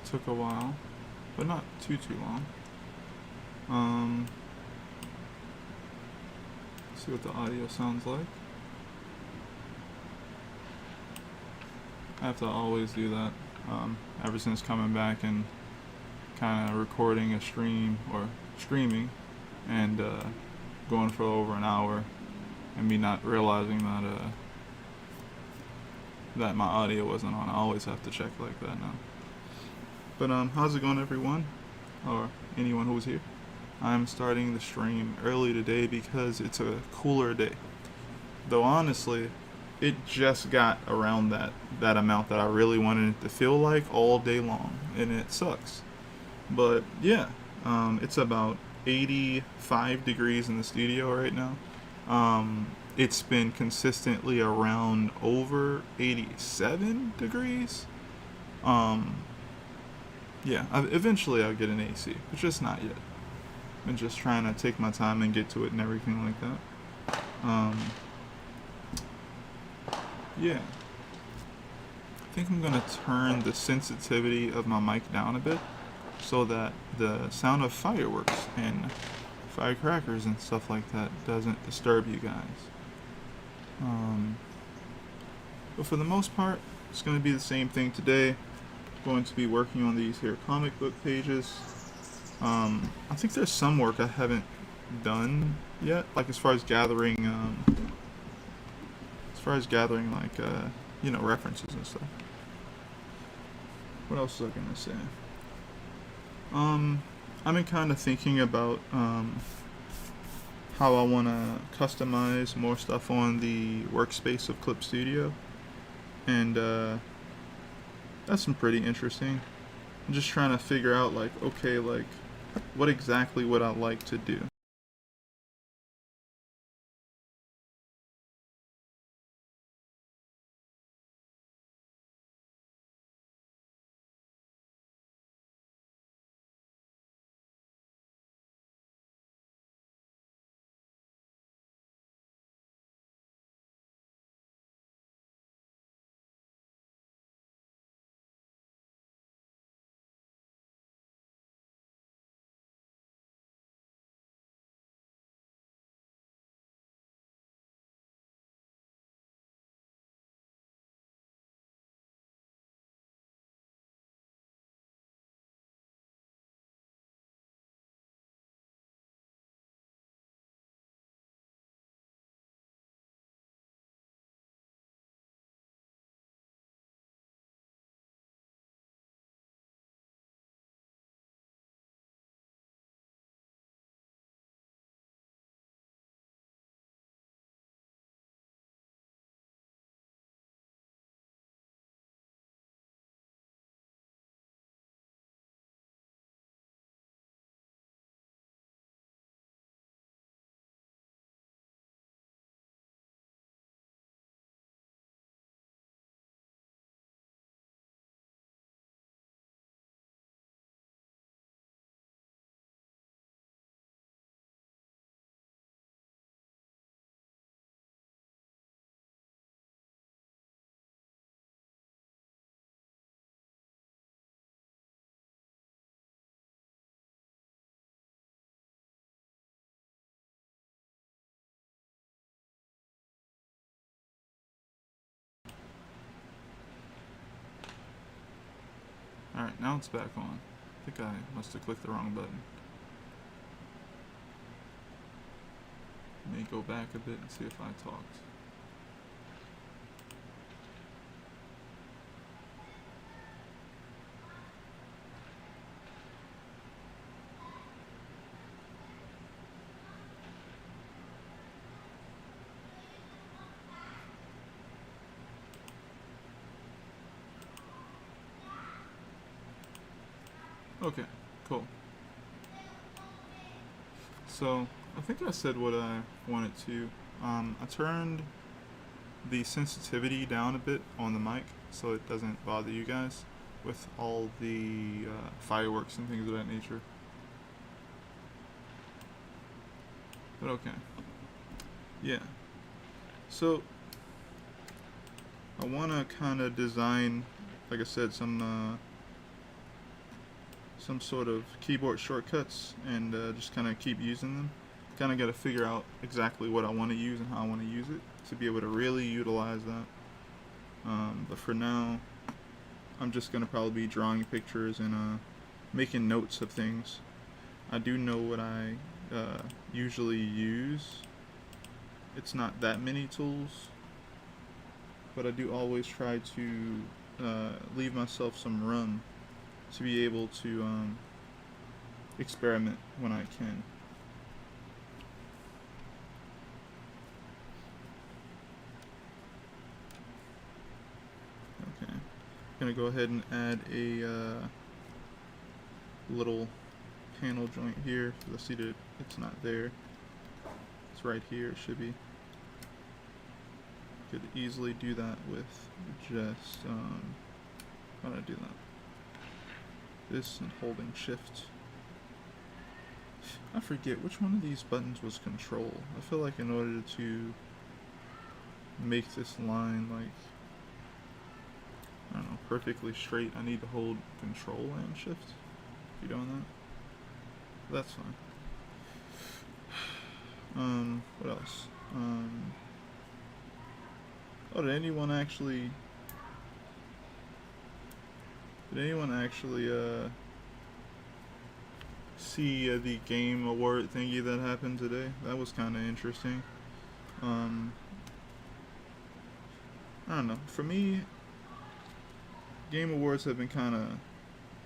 Took a while, but not too long. Um, see what the audio sounds like. I have to always do that. Ever since coming back and kind of recording a stream or streaming and going for over an hour, and me not realizing that my audio wasn't on. I always have to check like that now. But how's it going, everyone, or anyone who's here? I'm starting the stream early today because it's a cooler day. Though honestly, it just got around that amount that I really wanted it to feel like all day long, and it sucks. But yeah, it's about 85 degrees in the studio right now. It's been consistently around over 87 degrees. Um, yeah, eventually I'll get an AC, but just not yet. I'm just trying to take my time and get to it and everything like that. Yeah, I think I'm gonna turn the sensitivity of my mic down a bit so that the sound of fireworks and firecrackers and stuff like that doesn't disturb you guys. But for the most part, it's going to be the same thing today. I'm going to be working on these here comic book pages. I think there's some work I haven't done yet, like as far as gathering like references and stuff. What else was I gonna say? I've been kind of thinking about how I want to customize more stuff on the workspace of Clip Studio, and that's been pretty interesting. I'm just trying to figure out like, okay, like what exactly would I like to do? Alright, now it's back on. I think I must have clicked the wrong button. Let me go back a bit and see if I talked. Okay, cool. So, I think I said what I wanted to. I turned the sensitivity down a bit on the mic so it doesn't bother you guys with all the fireworks and things of that nature. But okay. Yeah. So, I want to kind of design, like I said, some some sort of keyboard shortcuts and just kind of keep using them. Kind of got to figure out exactly what I want to use and how I want to use it to be able to really utilize that. But for now, I'm just going to probably be drawing pictures and making notes of things. I do know what I usually use. It's not that many tools, but I do always try to leave myself some room to be able to experiment when I can. Okay, I'm gonna go ahead and add a little panel joint here. You'll see that it's not there. It's right here. It should be. Could easily do that with just how do I do that? This and holding shift. I forget which one of these buttons was control. I feel like in order to make this line like, I don't know, perfectly straight, I need to hold control and shift. If you're doing that, that's fine. What else? Oh, did anyone actually see the game award thingy that happened today? That was kind of interesting. I don't know. For me, game awards have been kind of...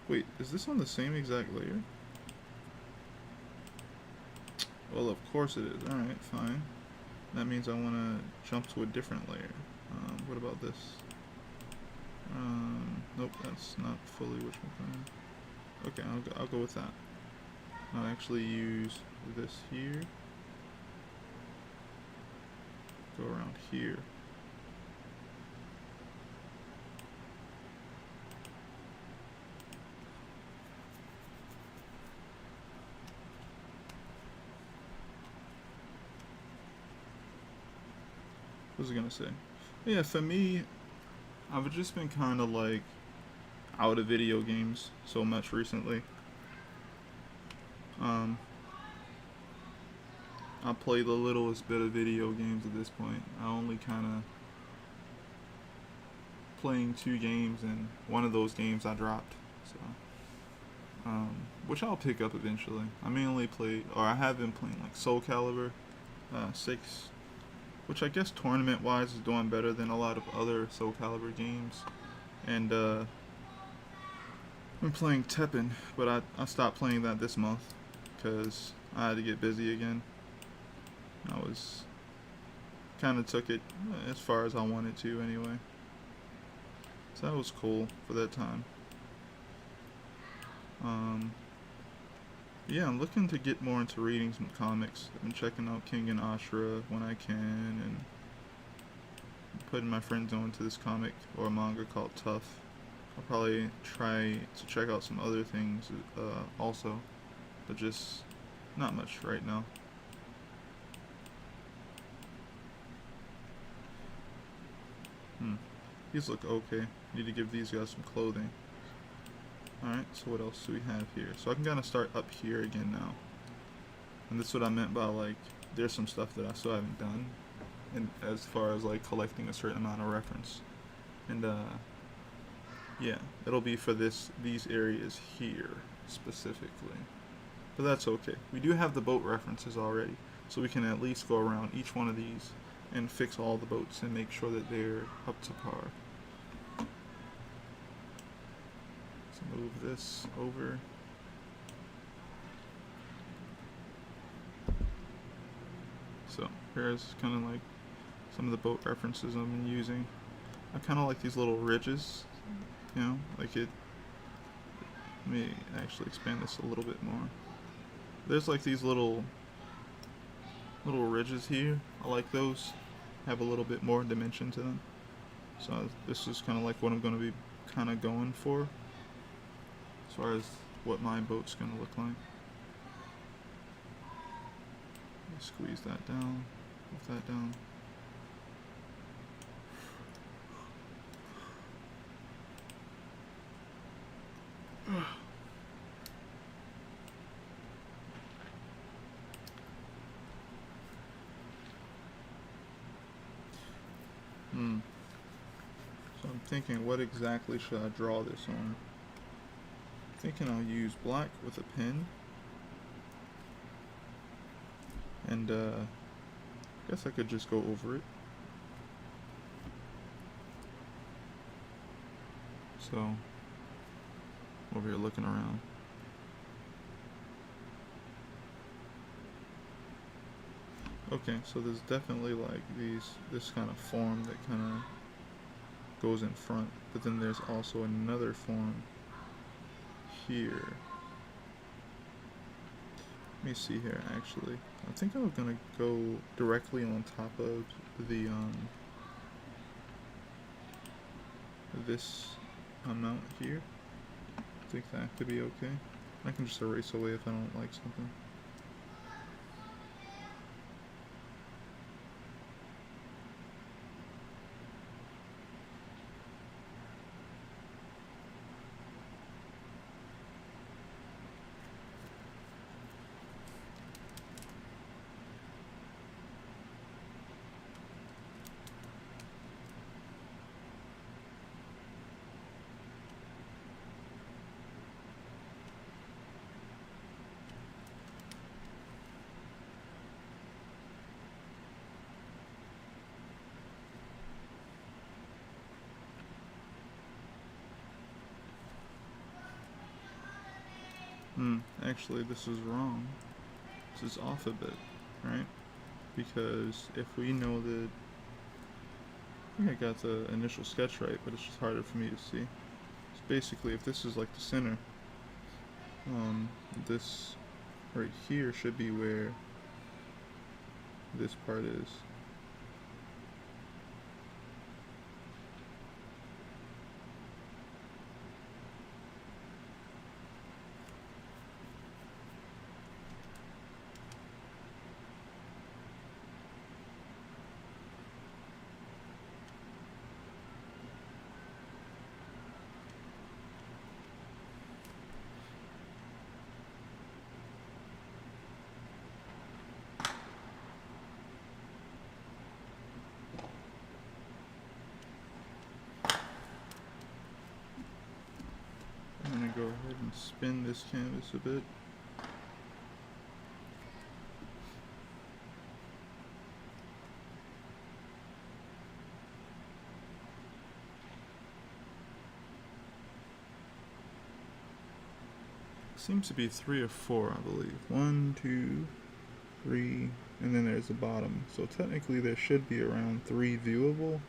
Wait, is this on the same exact layer? Well, of course it is. Alright, fine. That means I want to jump to a different layer. What about this? Nope, that's not fully which one. Okay, I'll go with that. I'll actually use this here. Go around here. What was I gonna say? Yeah, for me, I've just been kind of like out of video games so much recently. I play the littlest bit of video games at this point. I only kind of playing 2 games, and one of those games I dropped. So, which I'll pick up eventually. I mainly play, or I have been playing like Soul Calibur 6, which I guess tournament-wise is doing better than a lot of other Soul Calibur games. And I've been playing Tekken, but I stopped playing that this month because I had to get busy again. I was kind of took it as far as I wanted to anyway. So that was cool for that time. Yeah, I'm looking to get more into reading some comics. I've been checking out King and Ashura when I can, and putting my friends on to this comic or manga called Tough. I'll probably try to check out some other things also, but just not much right now. These look okay. Need to give these guys some clothing. Alright, so what else do we have here? So I can kind of start up here again now. And this is what I meant by, like, there's some stuff that I still haven't done, and as far as like collecting a certain amount of reference. And yeah, it'll be for these areas here specifically. But that's okay. We do have the boat references already, so we can at least go around each one of these and fix all the boats and make sure that they're up to par. So move this over. So here's kind of like some of the boat references I've been using. I kind of like these little ridges, you know, like it. Let me actually expand this a little bit more. There's like these little ridges here. I like those. Have a little bit more dimension to them. So this is kind of like what I'm going to be kind of going for as far as what my boat's going to look like. Squeeze that down, move that down. So I'm thinking, what exactly should I draw this on? I'm thinking I'll use black with a pen. And I guess I could just go over it. So, over here looking around. Okay, so there's definitely like this kind of form that kind of goes in front, but then there's also another form here. Let me see here, actually. I think I'm gonna go directly on top of the this amount here. I think that could be okay. I can just erase away if I don't like something. Actually, this is wrong. This is off a bit, right? Because if we know that, I think I got the initial sketch right, but it's just harder for me to see. So basically, if this is like the center, this right here should be where this part is. I'm gonna go ahead and spin this canvas a bit. Seems to be 3 or 4, I believe. 1, 2, 3, and then there's the bottom. So technically there should be around 3 viewable,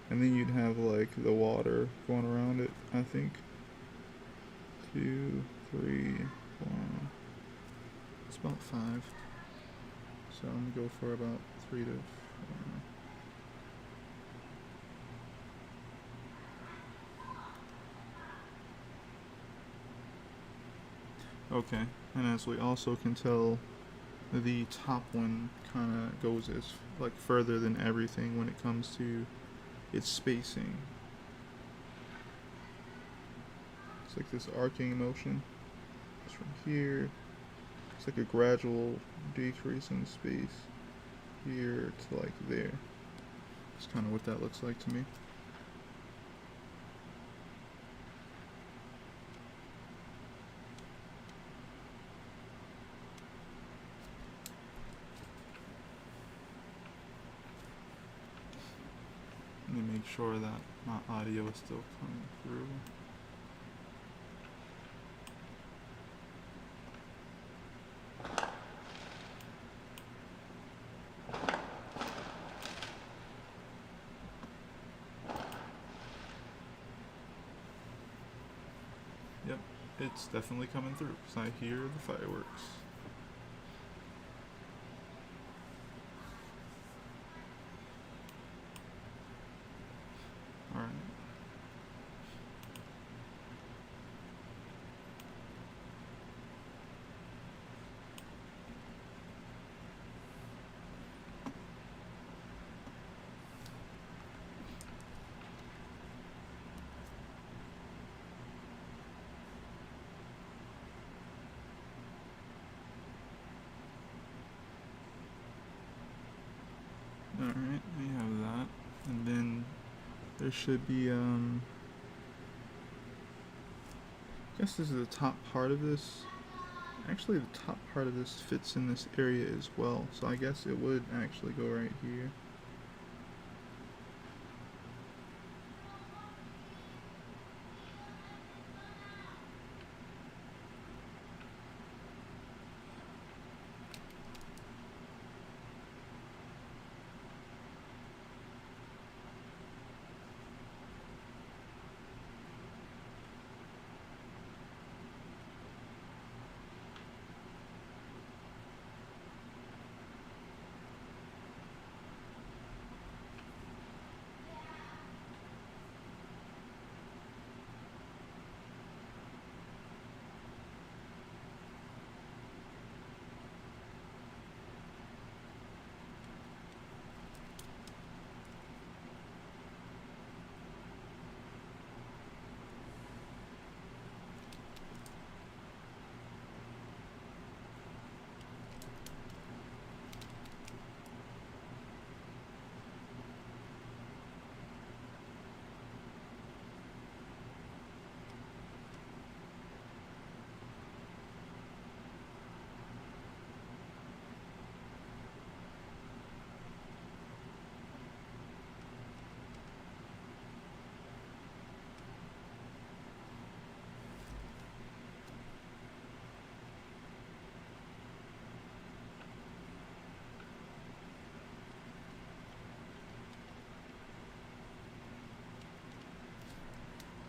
and then you'd have like the water going around it, I think. 2, 3, 4. It's about 5. So I'm gonna go for about 3 to 4. Okay, and as we also can tell, the top one kind of goes as like further than everything when it comes to its spacing. It's like this arcing motion. It's from here. It's like a gradual decrease in space here to like there. That's kind of what that looks like to me. Let me make sure that my audio is still coming through. Yep, it's definitely coming through because I hear the fireworks. Alright. Alright, we have that. And then there should be, I guess this is the top part of this. Actually, the top part of this fits in this area as well, so I guess it would actually go right here.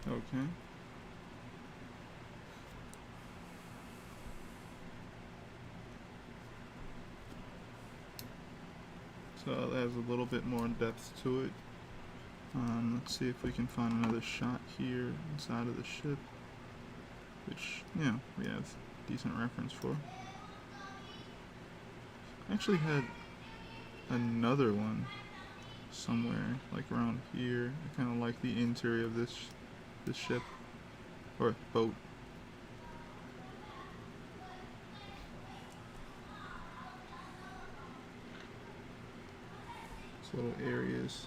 Okay. So that has a little bit more depth to it. Let's see if we can find another shot here inside of the ship, which, yeah, we have decent reference for. I actually had another one somewhere, like around here. I kind of like the interior of this ship, or boat. These little areas.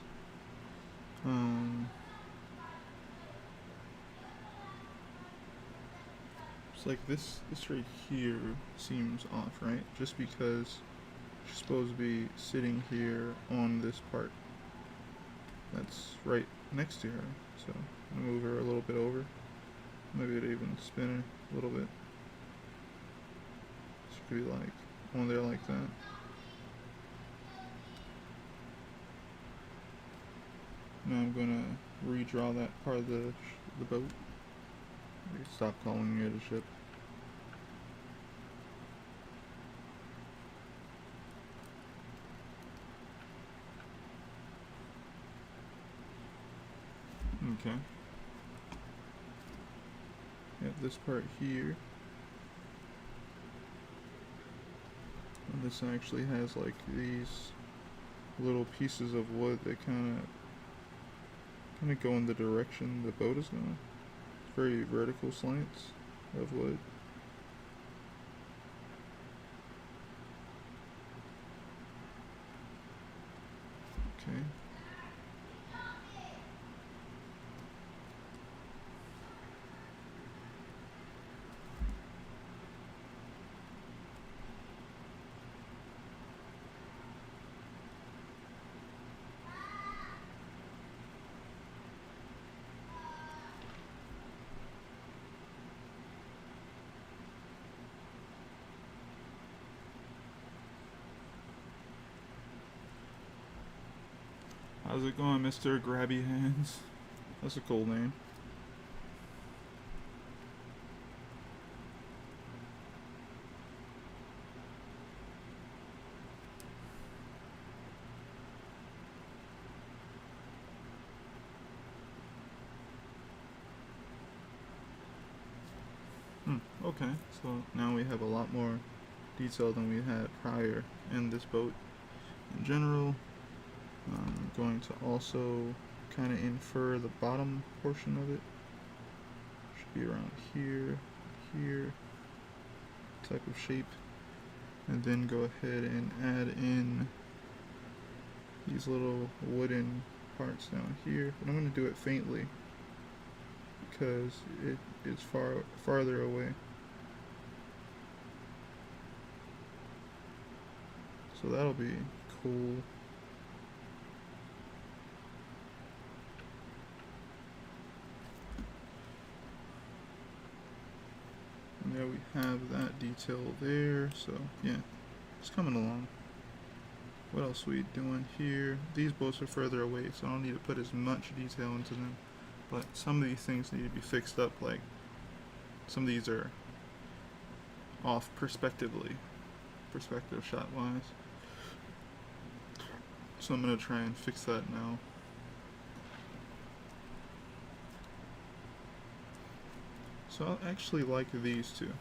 It's like this right here seems off, right? Just because she's supposed to be sitting here on this part that's right next to her. So I'm gonna move her a little bit over. Maybe it'd even spin her a little bit. She could be like on there like that. Now I'm gonna redraw that part of the boat. Stop calling it a ship. Okay. Got this part here. And this actually has like these little pieces of wood that kind of go in the direction the boat is going. Very vertical slants of wood. Okay. How's it going, Mr. Grabby Hands? That's a cool name. Okay, so now we have a lot more detail than we had prior in this boat. In general, I'm going to also kind of infer the bottom portion of it. Should be around here, here, type of shape. And then go ahead and add in these little wooden parts down here, but I'm going to do it faintly because it is farther away. So that'll be cool. And there we have that detail there. So yeah, it's coming along. What else are we doing here? These boats are further away, so I don't need to put as much detail into them. But some of these things need to be fixed up, like some of these are off perspective shot wise. So I'm going to try and fix that now. So I actually like these two.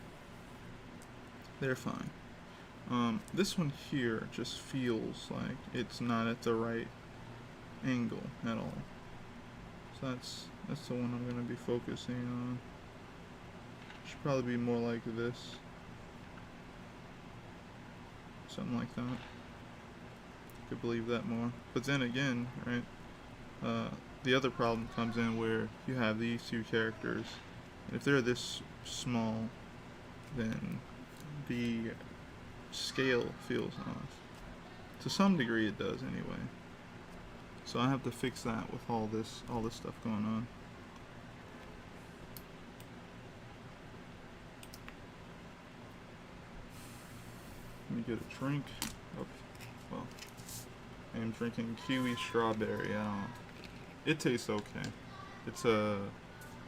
They're fine. This one here just feels like it's not at the right angle at all. So that's the one I'm going to be focusing on. Should probably be more like this. Something like that. Could believe that more. But then again, right, the other problem comes in where you have these two characters, and if they're this small, then the scale feels off. To some degree it does anyway. So I have to fix that with all this stuff going on. Let me get a drink. Oh, well, I am drinking kiwi strawberry. It tastes okay. It's a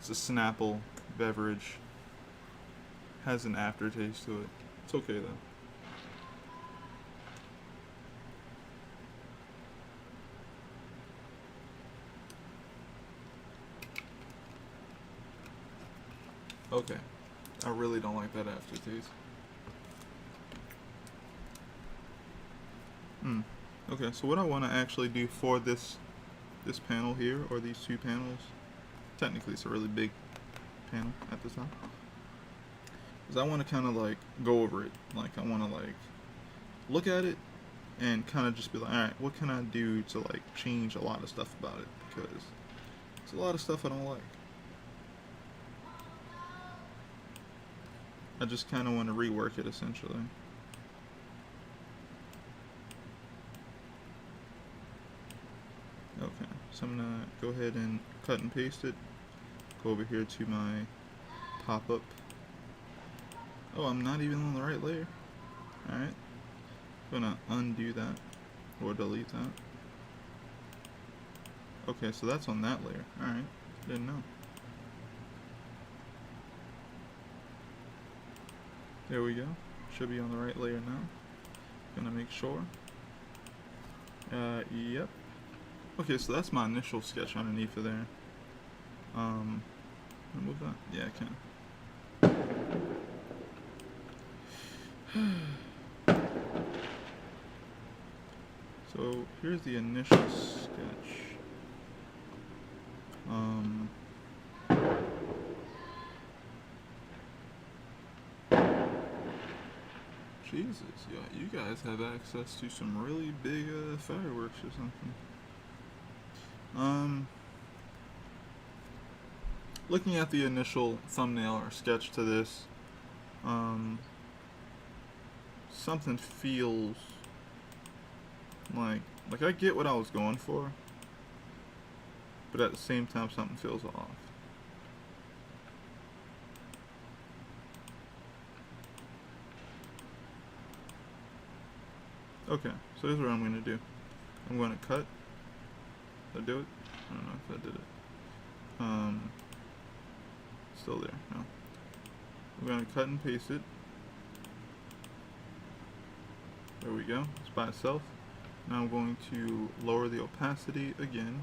Snapple beverage. Has an aftertaste to it. It's okay though. Okay. I really don't like that aftertaste. Okay, so what I want to actually do for this panel here, or these two panels, technically it's a really big panel at the top, is I want to kind of like go over it. Like I want to like look at it and kind of just be like, alright, what can I do to like change a lot of stuff about it? Because there's a lot of stuff I don't like. I just kind of want to rework it essentially. Okay, so I'm gonna go ahead and cut and paste it. Go over here to my pop-up. Oh, I'm not even on the right layer. Alright. I'm gonna undo that or delete that. Okay, so that's on that layer. Alright, didn't know. There we go. Should be on the right layer now. Gonna make sure. Yep. Okay, so that's my initial sketch underneath of there. Remove that? Yeah, I can. So here's the initial sketch. Jesus, yeah, you guys have access to some really big fireworks or something. Looking at the initial thumbnail or sketch to this, something feels like I get what I was going for, but at the same time something feels off. Okay, so here's what I'm going to do. I'm going to cut. Did I do it? I don't know if I did it. Still there. No. I'm going to cut and paste it. There we go. It's by itself. Now I'm going to lower the opacity again.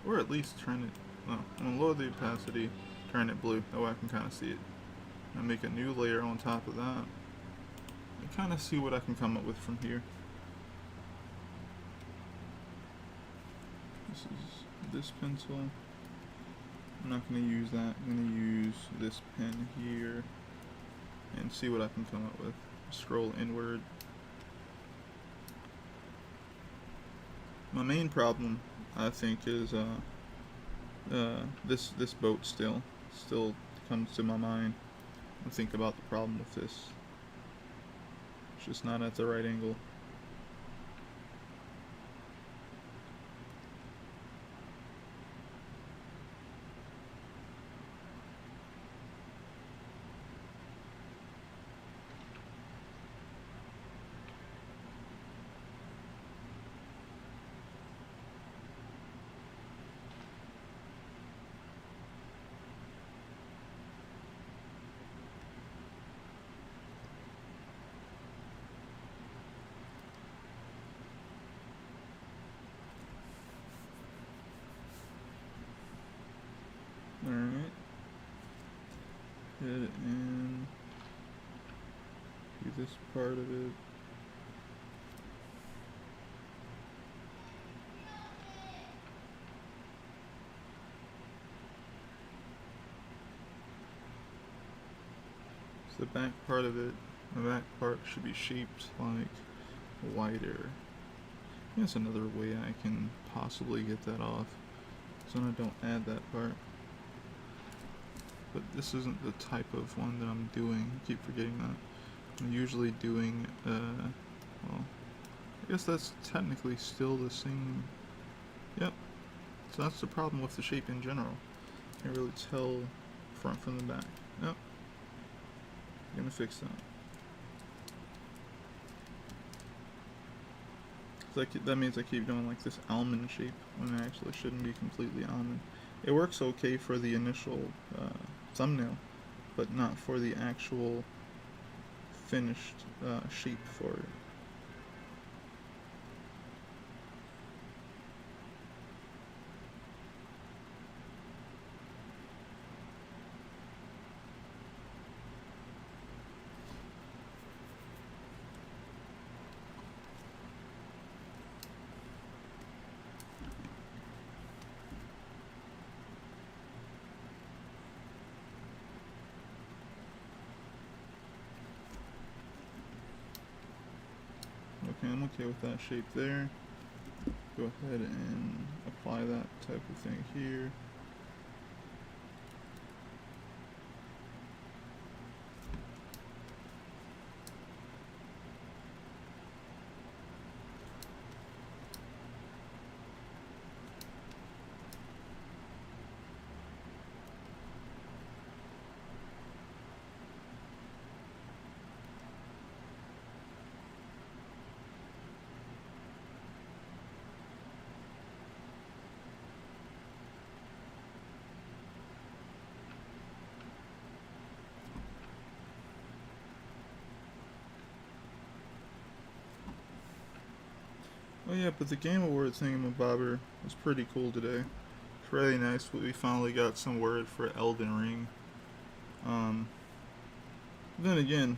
Or at least turn it... No, I'm going to lower the opacity, turn it blue. That way I can kind of see it. And make a new layer on top of that. And kind of see what I can come up with from here. This is this pencil. I'm not going to use that. I'm going to use this pen here and see what I can come up with. Scroll inward. My main problem I think is this boat still comes to my mind. I think about the problem with this. It's just not at the right angle. Alright. Hit it in. Do this part of it. So the back part of it, the back part should be shaped like wider. That's another way I can possibly get that off, so I don't add that part. But this isn't the type of one that I'm doing. I keep forgetting that. I'm usually doing, well, I guess that's technically still the same. Yep. So that's the problem with the shape in general. Can't really tell front from the back. Yep. Gonna fix that. So that means I keep doing like this almond shape when it actually shouldn't be completely almond. It works okay for the initial thumbnail, but not for the actual finished shape for it. Okay, I'm okay with that shape there. Go ahead and apply that type of thing here. Oh yeah, but the Game Awards thingamabobber was pretty cool today. It's really nice. We finally got some word for Elden Ring. Then again,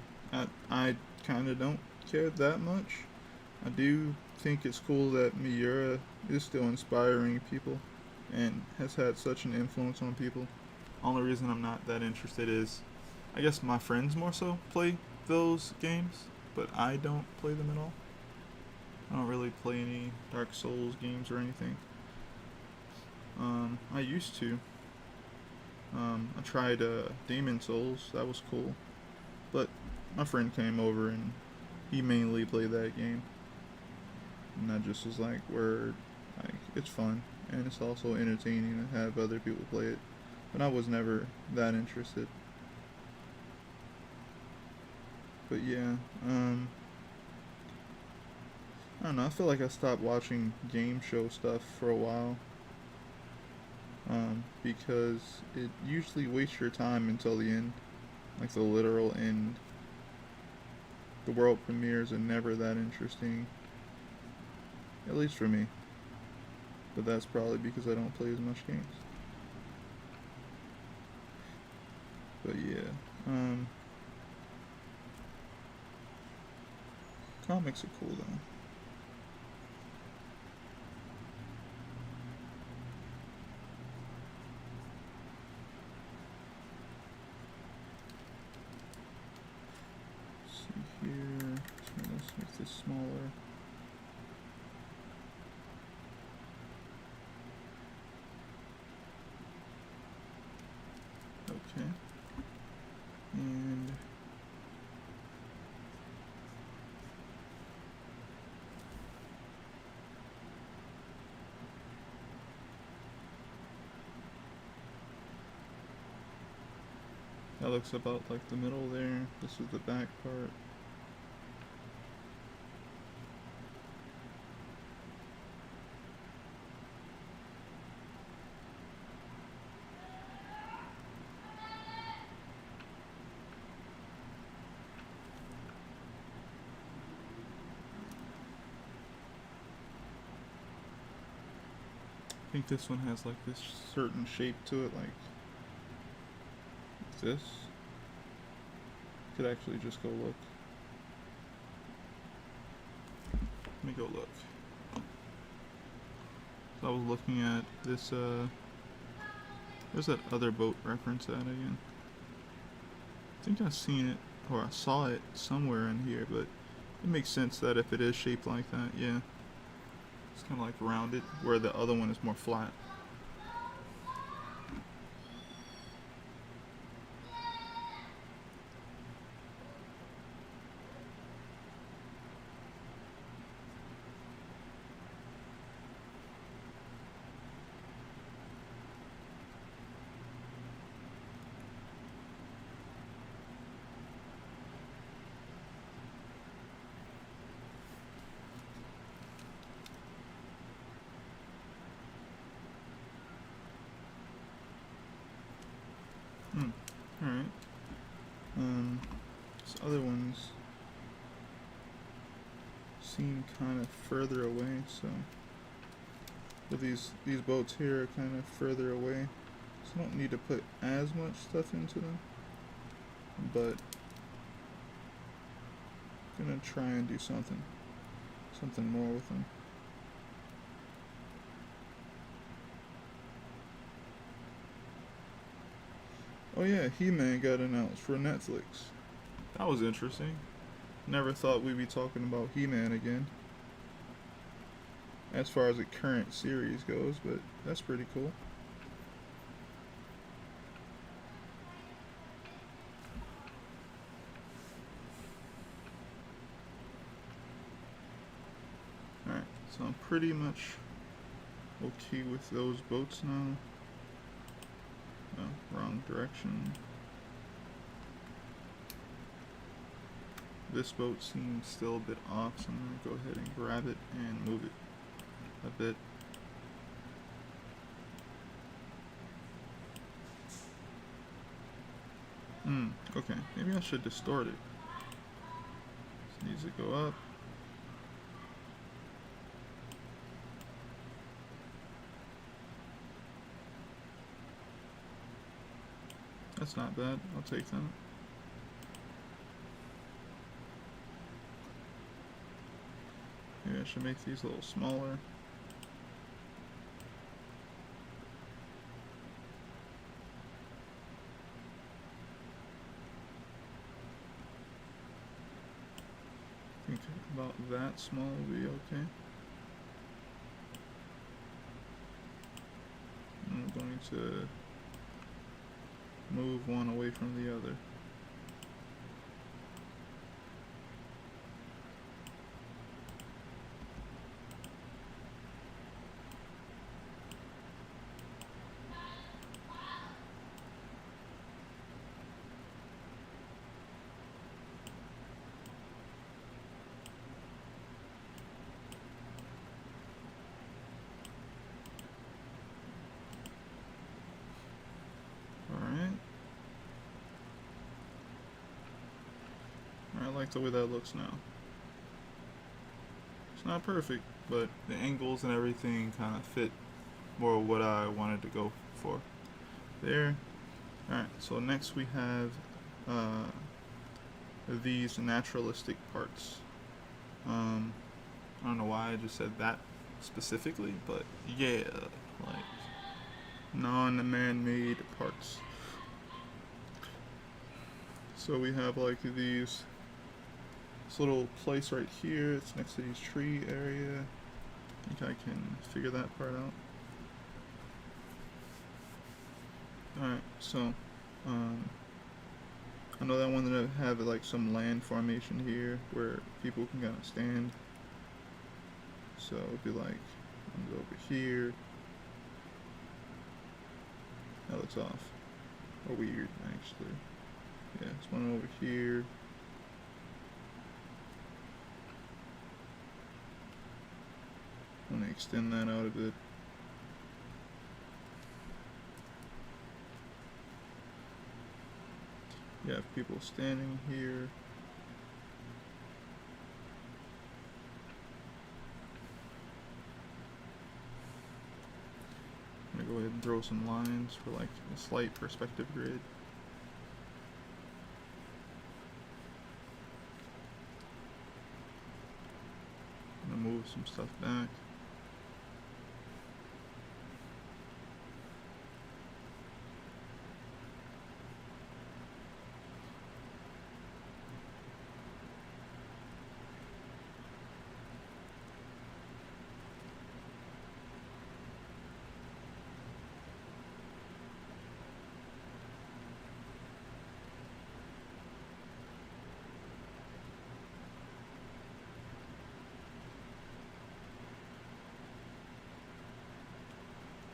I kind of don't care that much. I do think it's cool that Miura is still inspiring people and has had such an influence on people. Only reason I'm not that interested is, I guess my friends more so play those games, but I don't play them at all. I don't really play any Dark Souls games or anything. I used to. I tried Demon Souls. That was cool. But my friend came over and he mainly played that game. And that just was like, word, like, it's fun. And it's also entertaining to have other people play it. But I was never that interested. But yeah, I don't know, I feel like I stopped watching game show stuff for a while. Because it usually wastes your time until the end. Like the literal end. The world premieres are never that interesting. At least for me. But that's probably because I don't play as much games. But yeah, comics are cool though. See here, so let's make this smaller. looks about like the middle there. This is the back part. I think this one has like this certain shape to it, like this. Could actually just go look. Let me go look. So I was looking at this, where's that other boat reference at again? I think I've seen it, or I saw it somewhere in here, but it makes sense that if it is shaped like that, yeah. It's kind of like rounded, where the other one is more flat. Alright. These other ones seem kind of further away, so but these boats here are kind of further away, so I don't need to put as much stuff into them, but I'm gonna try and do something more with them. Oh yeah, He-Man got announced for Netflix. That was interesting. Never thought we'd be talking about He-Man again, as far as the current series goes, but that's pretty cool. Alright, so I'm pretty much okay with those boats now. No, wrong direction. This boat seems still a bit off, so I'm gonna go ahead and grab it and move it a bit. Okay, maybe I should distort it. This needs to go up. That's not bad, I'll take that. Maybe I should make these a little smaller. I think about that small will be okay. I'm going to move one away from the other. I like the way that looks now. It's not perfect, but the angles and everything kind of fit more what I wanted to go for there. Alright, so next we have these naturalistic parts. I don't know why I just said that specifically, but yeah, like non-man-made parts. So we have like this little place right here. It's next to these tree area. I think I can figure that part out. Alright, so I know that I wanted to have like some land formation here where people can kind of stand. So it'd be like, I'm gonna go over here. That looks off. Or weird, actually. Yeah, there's one over here. I'm gonna extend that out a bit. You have people standing here. I'm gonna go ahead and throw some lines for like a slight perspective grid. I'm gonna move some stuff back.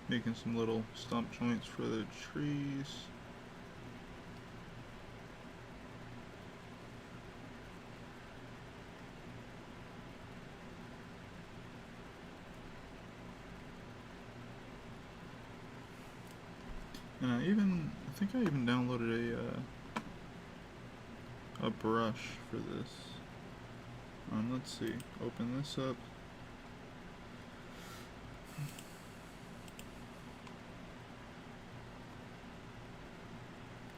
Making some little stump joints for the trees. And I think I even downloaded a brush for this. Let's see, open this up.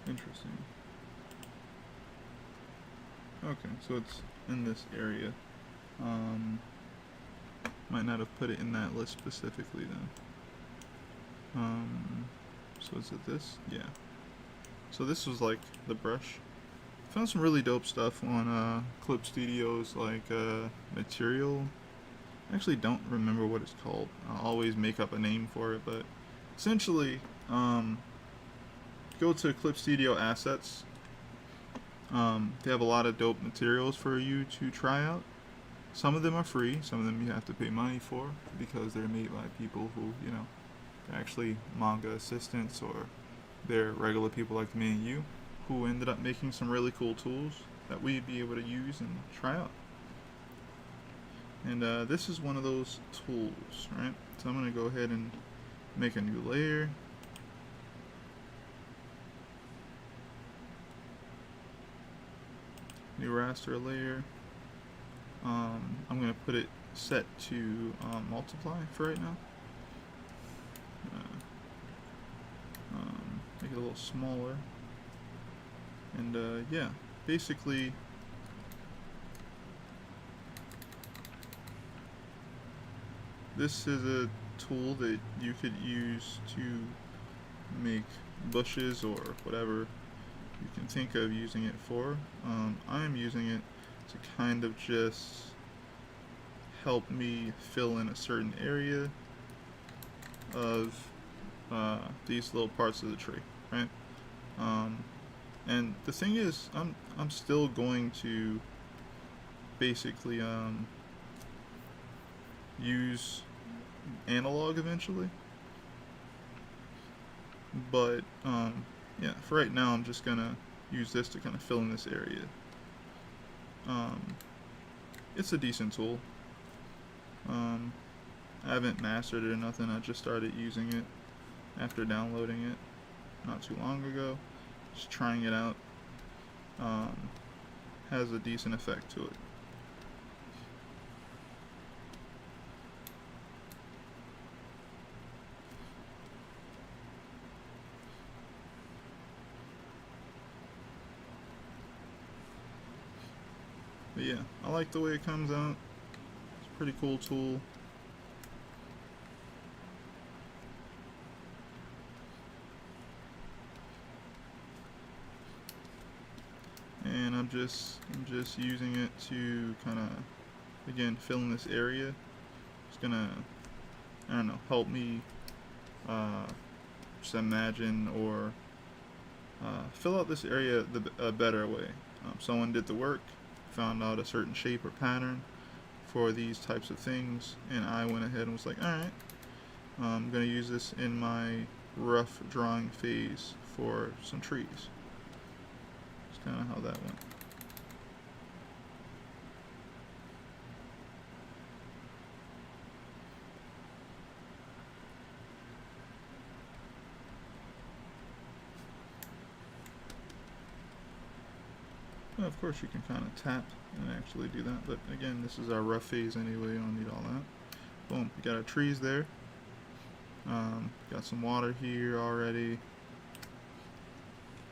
Interesting. Okay, so it's in this area. Might not have put it in that list specifically then. So is it this? Yeah. So this was like the brush. Found some really dope stuff on Clip Studio's like material. I actually don't remember what it's called. I'll always make up a name for it, but essentially, go to Clip Studio Assets. They have a lot of dope materials for you to try out. Some of them are free, some of them you have to pay money for because they're made by people who, you know, are actually manga assistants or they're regular people like me and you who ended up making some really cool tools that we'd be able to use and try out. And this is one of those tools, right? So I'm going to go ahead and make a new layer. New raster layer. I'm going to put it set to multiply for right now. Make it a little smaller. And yeah, basically this is a tool that you could use to make bushes or whatever you can think of using it for. I'm using it to kind of just help me fill in a certain area of these little parts of the tree, right? And the thing is, I'm still going to basically use analog eventually, but yeah, for right now I'm just gonna use this to kind of fill in this area. It's a decent tool. I haven't mastered it or nothing. I just started using it after downloading it not too long ago, just trying it out. Has a decent effect to it. But yeah, I like the way it comes out. It's a pretty cool tool. And I'm just using it to kind of, again, fill in this area. It's gonna, I don't know, help me just imagine or fill out this area a better way. Someone did the work, found out a certain shape or pattern for these types of things, and I went ahead and was like, alright, I'm going to use this in my rough drawing phase for some trees. Just kind of how that went. Well, of course you can kind of tap and actually do that, but again, this is our rough phase anyway, you don't need all that. Boom, we got our trees there. Got some water here already.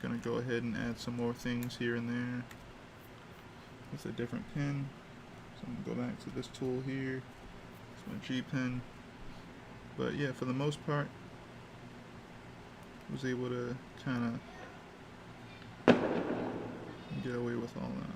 Gonna go ahead and add some more things here and there. It's a different pen. So I'm gonna go back to this tool here. It's my G pen. But yeah, for the most part, I was able to kind of get away with all that.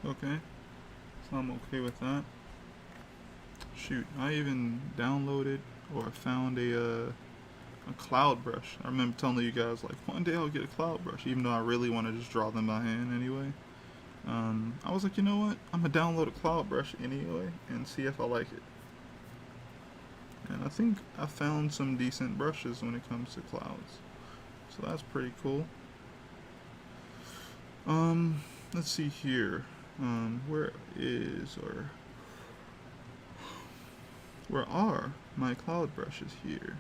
Okay, so I'm okay with that. Shoot, I even downloaded or found a cloud brush. I remember telling you guys like one day I'll get a cloud brush, even though I really want to just draw them by hand anyway. I was like, you know what? I'm gonna download a cloud brush anyway and see if I like it. And I think I found some decent brushes when it comes to clouds, so that's pretty cool. Let's see here. Where are my cloud brushes here?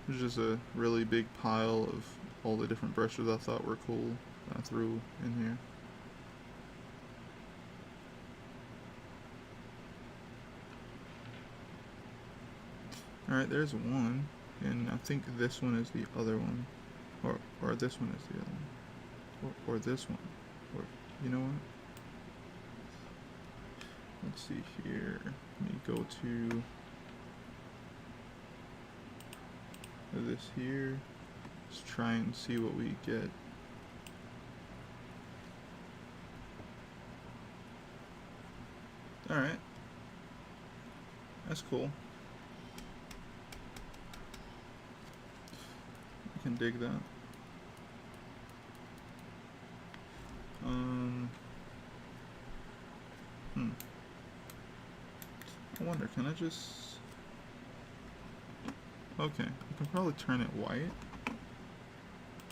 There's just a really big pile of all the different brushes I thought were cool that I threw in here. Alright, there's one, and I think this one is the other one. Or this one is the other one. Or this one. Or, you know what? Let's see here. Let me go to this here. Let's try and see what we get. Alright. That's cool. I can dig that. I wonder, can I just... Okay, I can probably turn it white.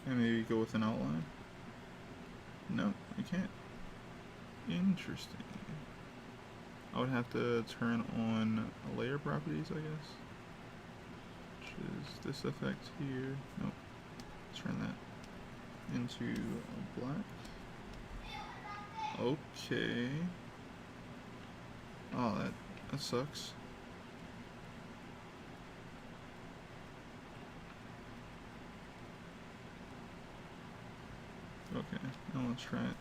And maybe go with an outline. No, I can't. Interesting. I would have to turn on layer properties, I guess. Which is this effect here. Nope. Turn that into black. Okay. Oh, that sucks. Okay, now let's try it.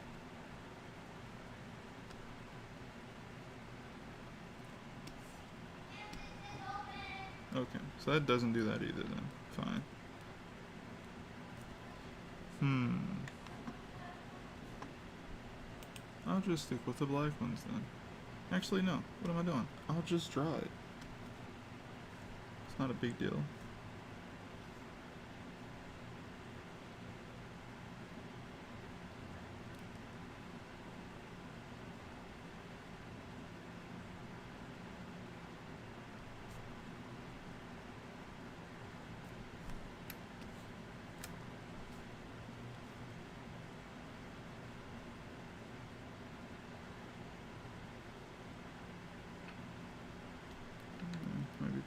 Okay, so that doesn't do that either then. Fine. I'll just stick with the black ones then. Actually, no. What am I doing? I'll just draw it. It's not a big deal.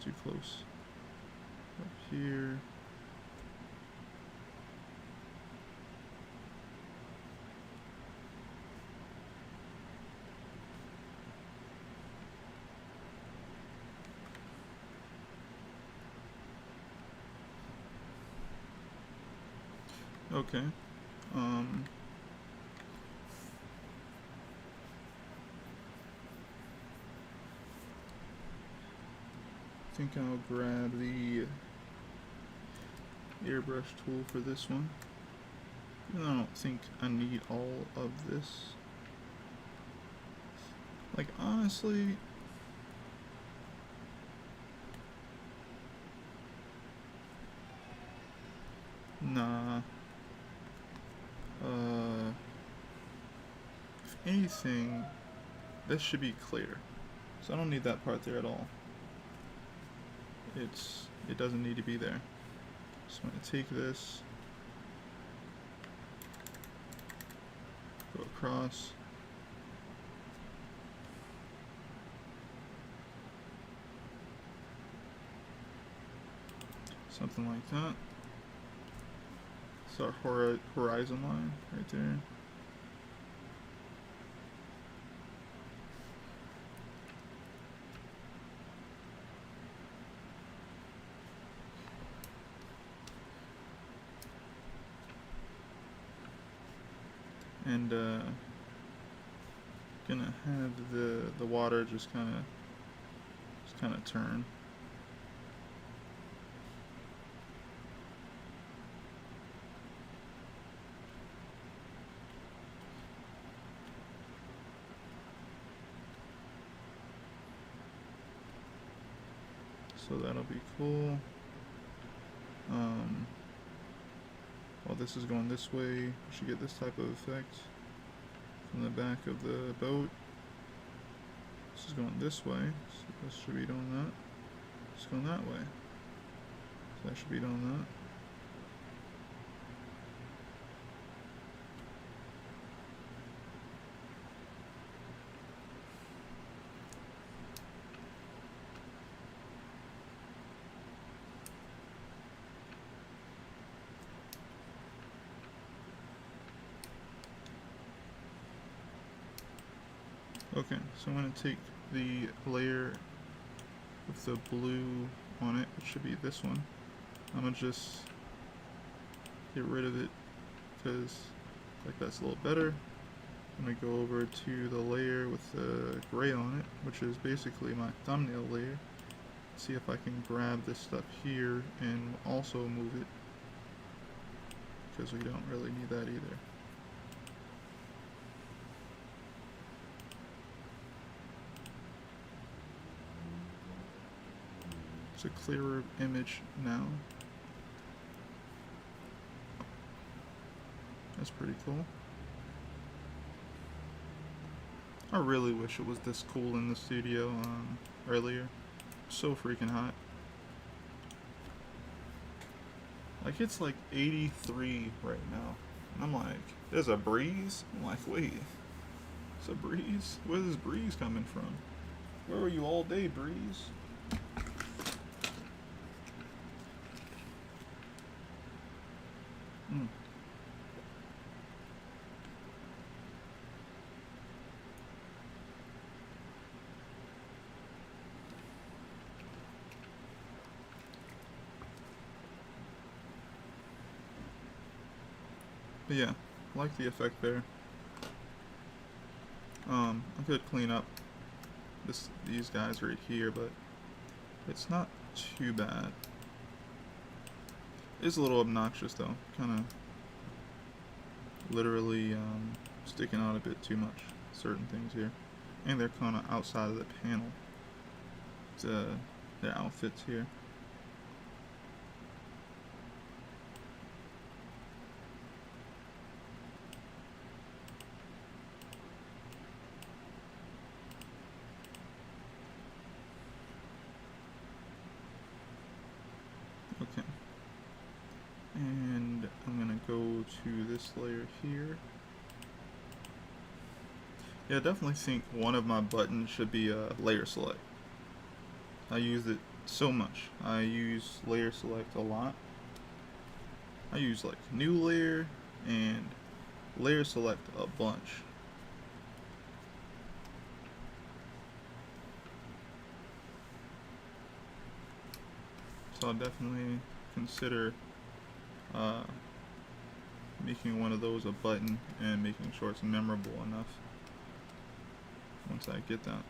too close. Up here. Okay. I think I'll grab the airbrush tool for this one. Even though I don't think I need all of this. Like, honestly, nah. If anything, this should be clear. So I don't need that part there at all. It doesn't need to be there. So I'm going to take this, go across, something like that. It's our horizon line right there. And gonna have the water just kind of turn. So that'll be cool. While this is going this way, you should get this type of effect from the back of the boat. This is going this way, so this should be doing that. It's going that way, so that should be doing that. Okay, so I'm going to take the layer with the blue on it, which should be this one. I'm going to just get rid of it because like that's a little better. I'm going to go over to the layer with the gray on it, which is basically my thumbnail layer. See if I can grab this stuff here and also move it, because we don't really need that either. It's a clearer image now. That's pretty cool. I really wish it was this cool in the studio earlier. So freaking hot. Like, it's like 83 right now. And I'm like, there's a breeze? I'm like, wait, it's a breeze? Where's this breeze coming from? Where were you all day, breeze? But yeah, I like the effect there. I could clean up these guys right here, but it's not too bad. It's a little obnoxious though, kind of literally sticking out a bit too much, certain things here. And they're kind of outside of the panel, their outfits here. Okay. And I'm gonna go to this layer here. Yeah, I definitely think one of my buttons should be a layer select. I use it so much. I use layer select a lot. I use like new layer and layer select a bunch. So I'll definitely consider making one of those a button and making sure it's memorable enough once I get that.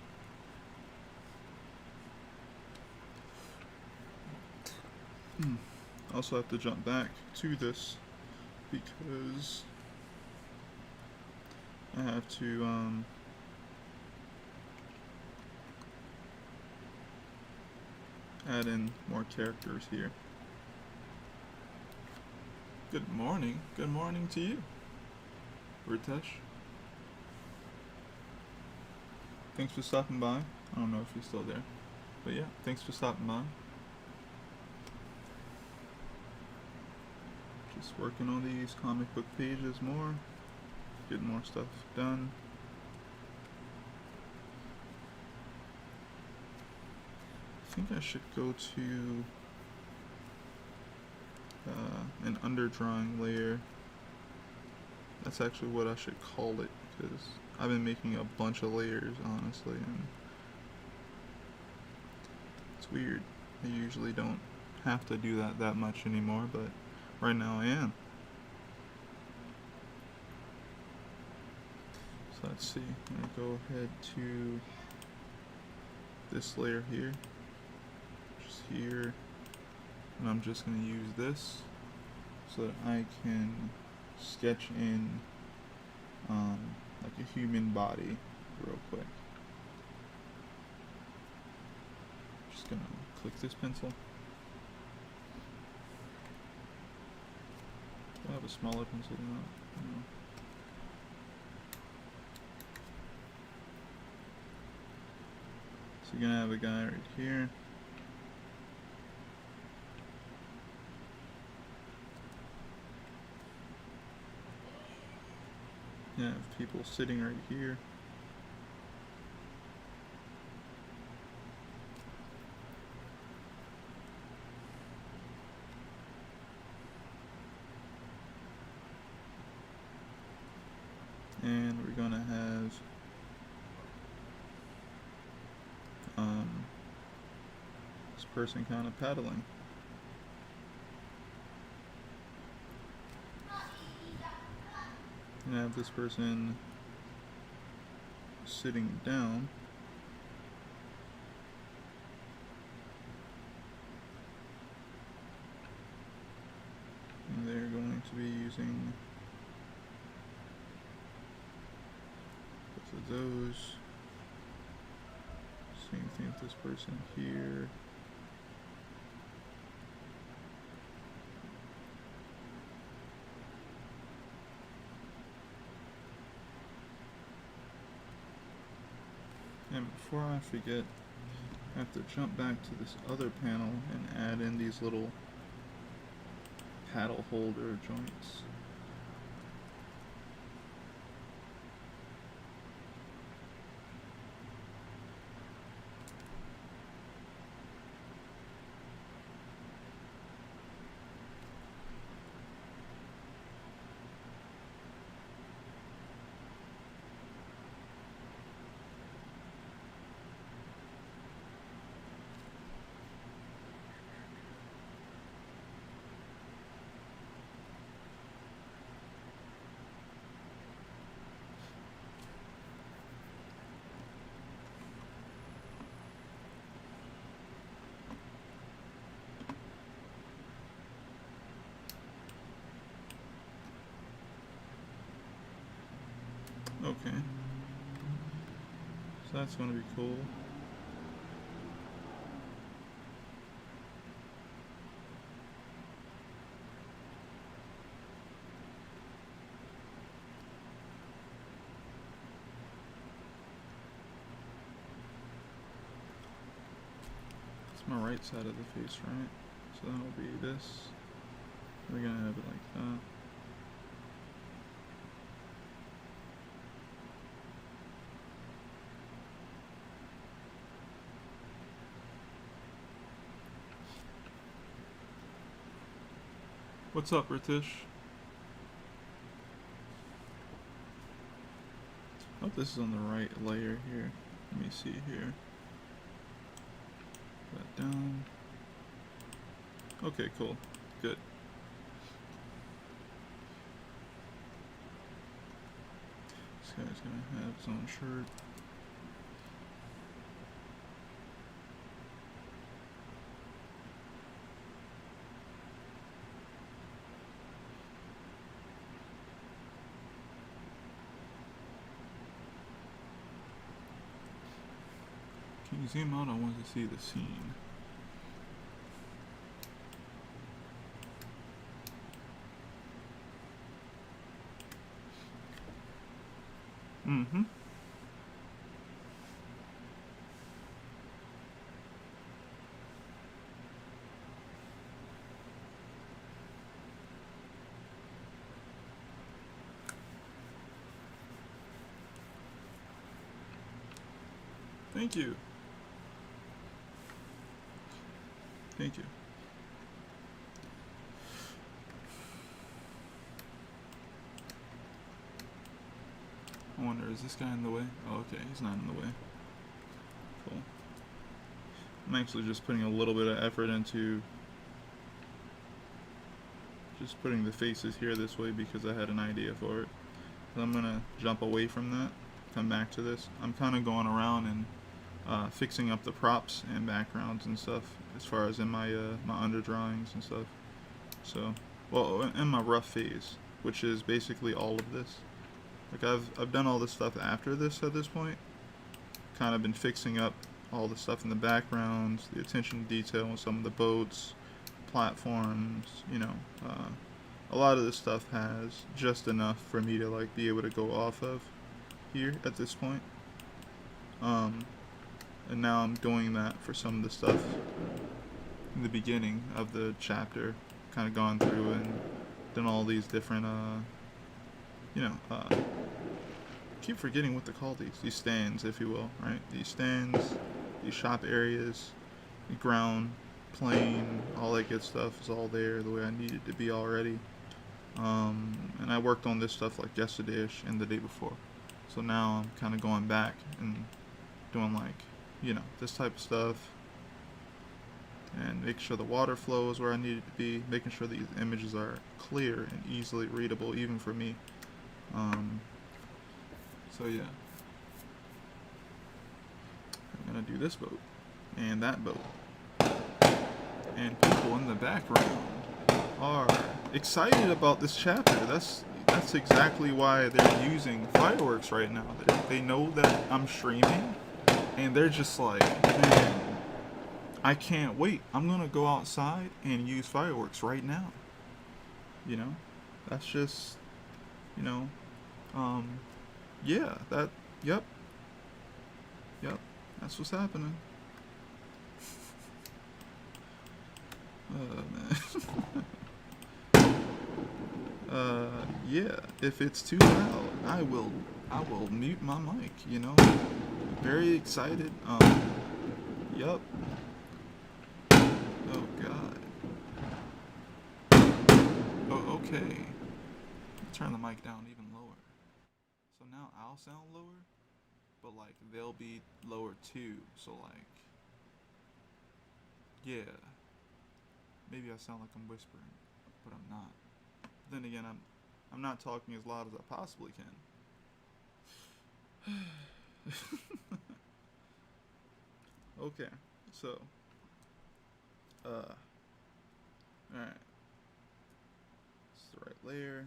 I also have to jump back to this because I have to add in more characters here. Good morning. Good morning to you, Ritesh. Thanks for stopping by. I don't know if you're still there, but yeah, thanks for stopping by. Just working on these comic book pages more, getting more stuff done. I think I should go to an underdrawing layer. That's actually what I should call it, because I've been making a bunch of layers, honestly, and it's weird. I usually don't have to do that much anymore, but right now I am. So let's see, I'm going to go ahead to this layer here, just here, and I'm just going to use this so that I can sketch in like a human body real quick. Just going to click this pencil. Do I have a smaller pencil than that? No. So you're going to have a guy right here. You have people sitting right here. And we're going to have this person kind of paddling. And I have this person sitting down. And they're going to be using both of those. Same thing with this person here. And before I forget, I have to jump back to this other panel and add in these little paddle holder joints. Okay. So that's going to be cool. It's my right side of the face, right? So that'll be this. We're going to have it like that. What's up, Ritish? Hope this is on the right layer here. Let me see here. Put that down. Okay, cool. Good. This guy's gonna have his own shirt. Can you zoom out? I want to see the scene. Mm-hmm. Thank you. Thank you. I wonder, is this guy in the way? Oh, okay, he's not in the way. Cool. I'm actually just putting a little bit of effort into just putting the faces here this way because I had an idea for it. So I'm gonna jump away from that, come back to this. I'm kind of going around and fixing up the props and backgrounds and stuff as far as in my my under drawings and stuff. So, well, in my rough phase, which is basically all of this. Like I've done all this stuff after this at this point. Kind of been fixing up all the stuff in the backgrounds, the attention to detail on some of the boats, platforms, you know. A lot of this stuff has just enough for me to like be able to go off of here at this point. And now I'm doing that for some of the stuff in the beginning of the chapter. Kind of gone through and done all these different, keep forgetting what to call these stands, if you will, right? These stands, these shop areas, the ground, plane, all that good stuff is all there the way I need it to be already. And I worked on this stuff like yesterday-ish and the day before. So now I'm kind of going back and doing like, this type of stuff. And making sure the water flow is where I need it to be. Making sure these images are clear and easily readable, even for me. So yeah. I'm gonna do this boat. And that boat. And people in the background are excited about this chapter. That's exactly why they're using fireworks right now. They know that I'm streaming, and they're just like, man, I can't wait. I'm gonna go outside and use fireworks right now. That's just, yeah, yep, that's what's happening. Man. Yeah, if it's too loud, I will mute my mic, Very excited. Yup. Oh god. Oh, okay. Turn the mic down even lower. So now I'll sound lower, but like they'll be lower too. So like, yeah. Maybe I sound like I'm whispering, but I'm not. Then again, I'm not talking as loud as I possibly can. Okay, so, alright. This is the right layer.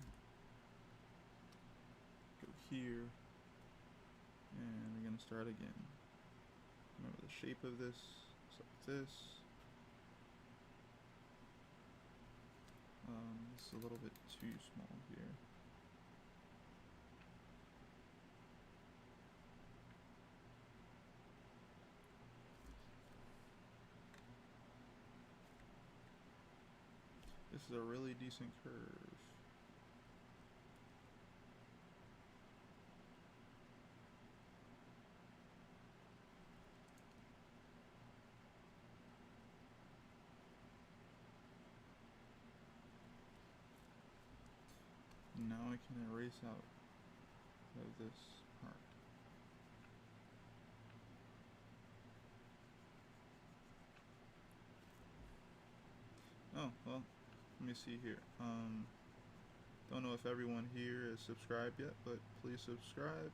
Go here. And we're gonna start again. Remember the shape of this. It's like this. This is a little bit too small here. This is a really decent curve. Now I can erase out of this part. Oh, well, let me see here. Don't know if everyone here is subscribed yet, but please subscribe.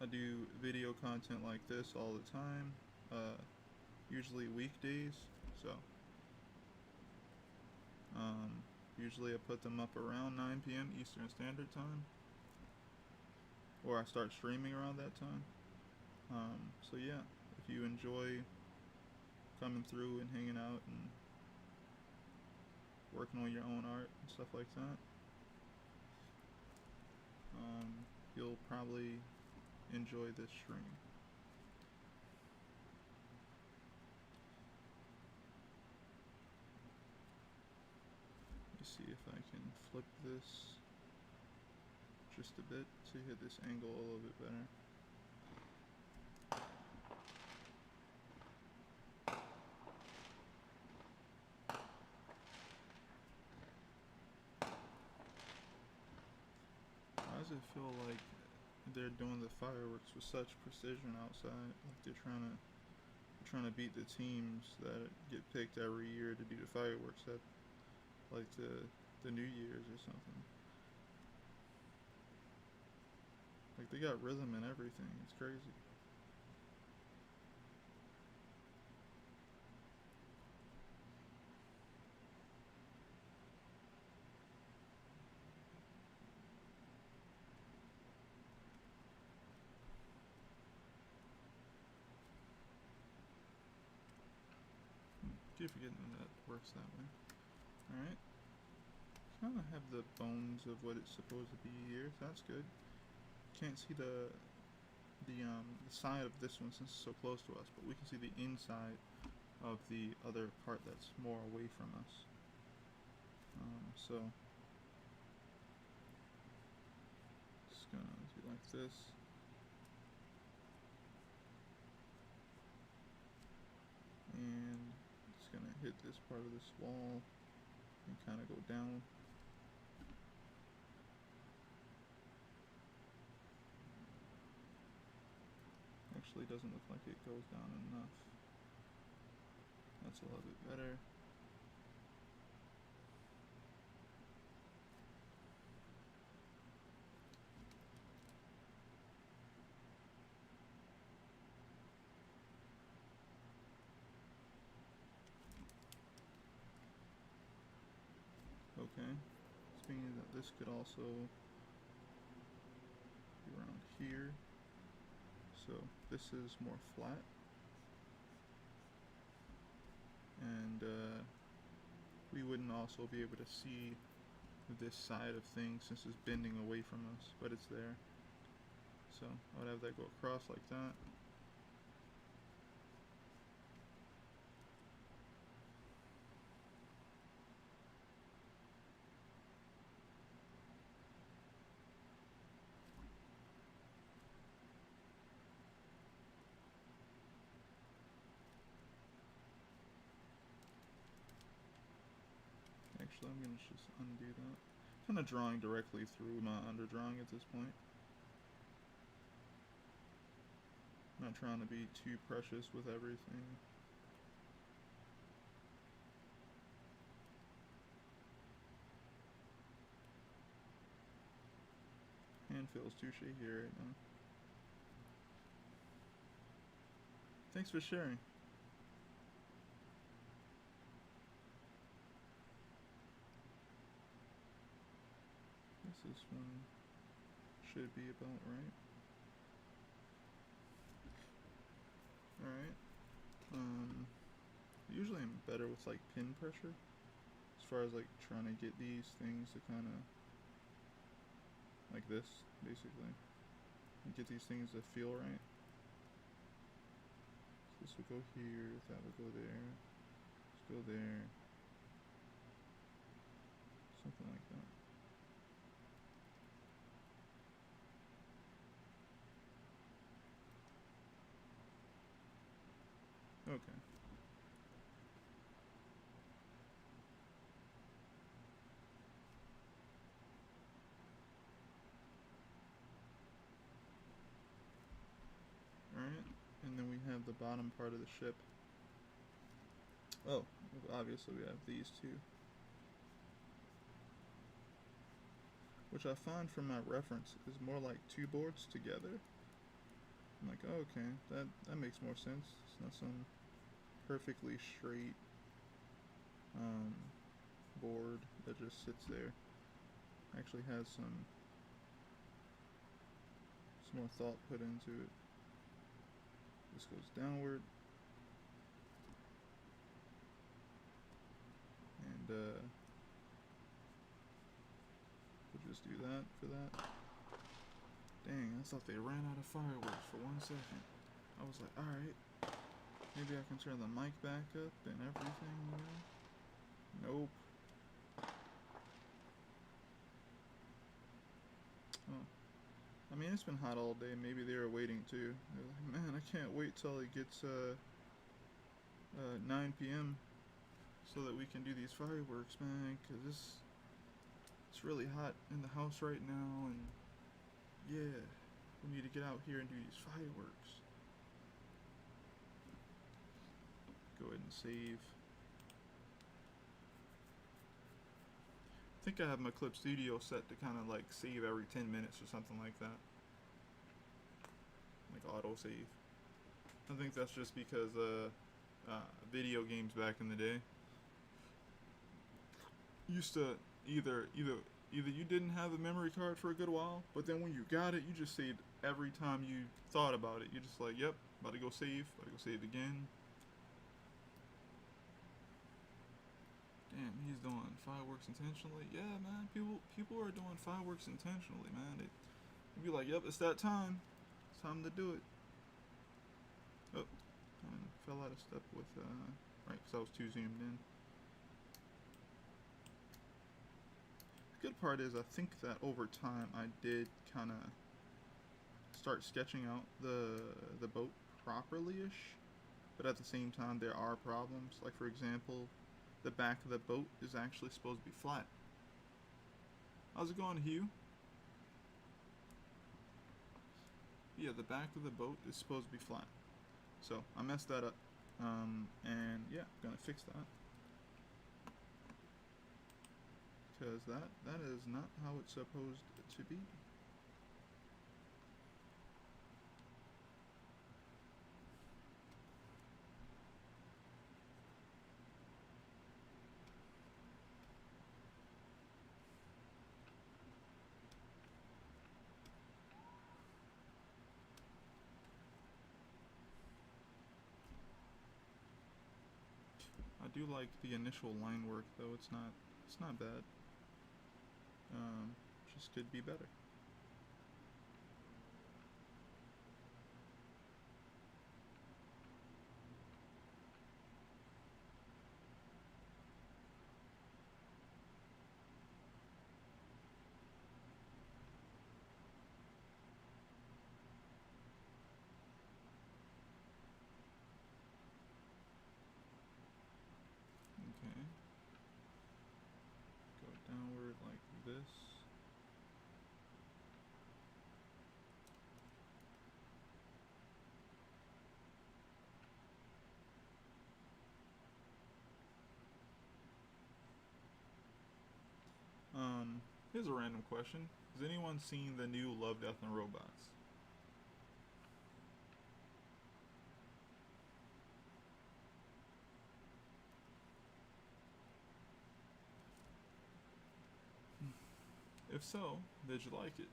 I do video content like this all the time, usually weekdays, so usually I put them up around 9 p.m. Eastern Standard Time, or I start streaming around that time. So yeah, if you enjoy coming through and hanging out and working on your own art and stuff like that, you'll probably enjoy this stream. Let me see if I can flip this just a bit to hit this angle a little bit better. Why does it feel like they're doing the fireworks with such precision outside? Like they're trying to beat the teams that get picked every year to do the fireworks at like the New Year's or something. Like they got rhythm and everything. It's crazy. Keep forgetting that works that way. Alright. Kind of have the bones of what it's supposed to be here. So that's good. Can't see the side of this one since it's so close to us, but we can see the inside of the other part that's more away from us. So just gonna do like this. And just gonna hit this part of this wall and kind of go down. Actually, doesn't look like it goes down enough. That's a little bit better. Okay, speaking that this could also be around here. So this is more flat, and we wouldn't also be able to see this side of things since it's bending away from us, but it's there. So I would have that go across like that. Actually, I'm going to just undo that. I'm kind of drawing directly through my underdrawing at this point. I'm not trying to be too precious with everything. Hand feels too shaky right now. Thanks for sharing. This one should be about right. Alright. Usually I'm better with like pin pressure as far as like trying to get these things to kind of like this basically and get these things to feel right. So this will go here, that will go there, let's go there, something like that. Okay. bottom part of the ship. Oh, obviously we have these two, which I find from my reference is more like two boards together. I'm like, oh, okay, that makes more sense. It's not some perfectly straight board that just sits there. Actually has some more thought put into it. This goes downward, and we'll just do that for that. Dang, I thought they ran out of fireworks for 1 second. I was like, alright, maybe I can turn the mic back up and everything, you know? Nope. Oh. I mean, it's been hot all day. Maybe they were waiting too. They're like, man, I can't wait till it gets 9 p.m. so that we can do these fireworks, man, because it's really hot in the house right now, and yeah, we need to get out here and do these fireworks. Go ahead and save. I think I have my Clip Studio set to kind of like save every 10 minutes or something like that. Like auto save. I think that's just because video games back in the day used to either you didn't have a memory card for a good while, but then when you got it, you just saved every time you thought about it. You're just like, yep, about to go save again. Damn, he's doing fireworks intentionally. Yeah, man, people are doing fireworks intentionally, man. They'd be like, yep, it's that time. It's time to do it. Oh, I fell out of step with, right, because I was too zoomed in. The good part is I think that over time I did kind of start sketching out the boat properly-ish, but at the same time there are problems. Like, for example, the back of the boat is actually supposed to be flat. How's it going, Hugh? Yeah, the back of the boat is supposed to be flat. So I messed that up. And yeah, I'm gonna fix that. Because that is not how it's supposed to be. I do like the initial line work though. It's not bad. Just could be better. Okay. Go downward like this. Here's a random question. Has anyone seen the new Love, Death, and Robots? If so, did you like it?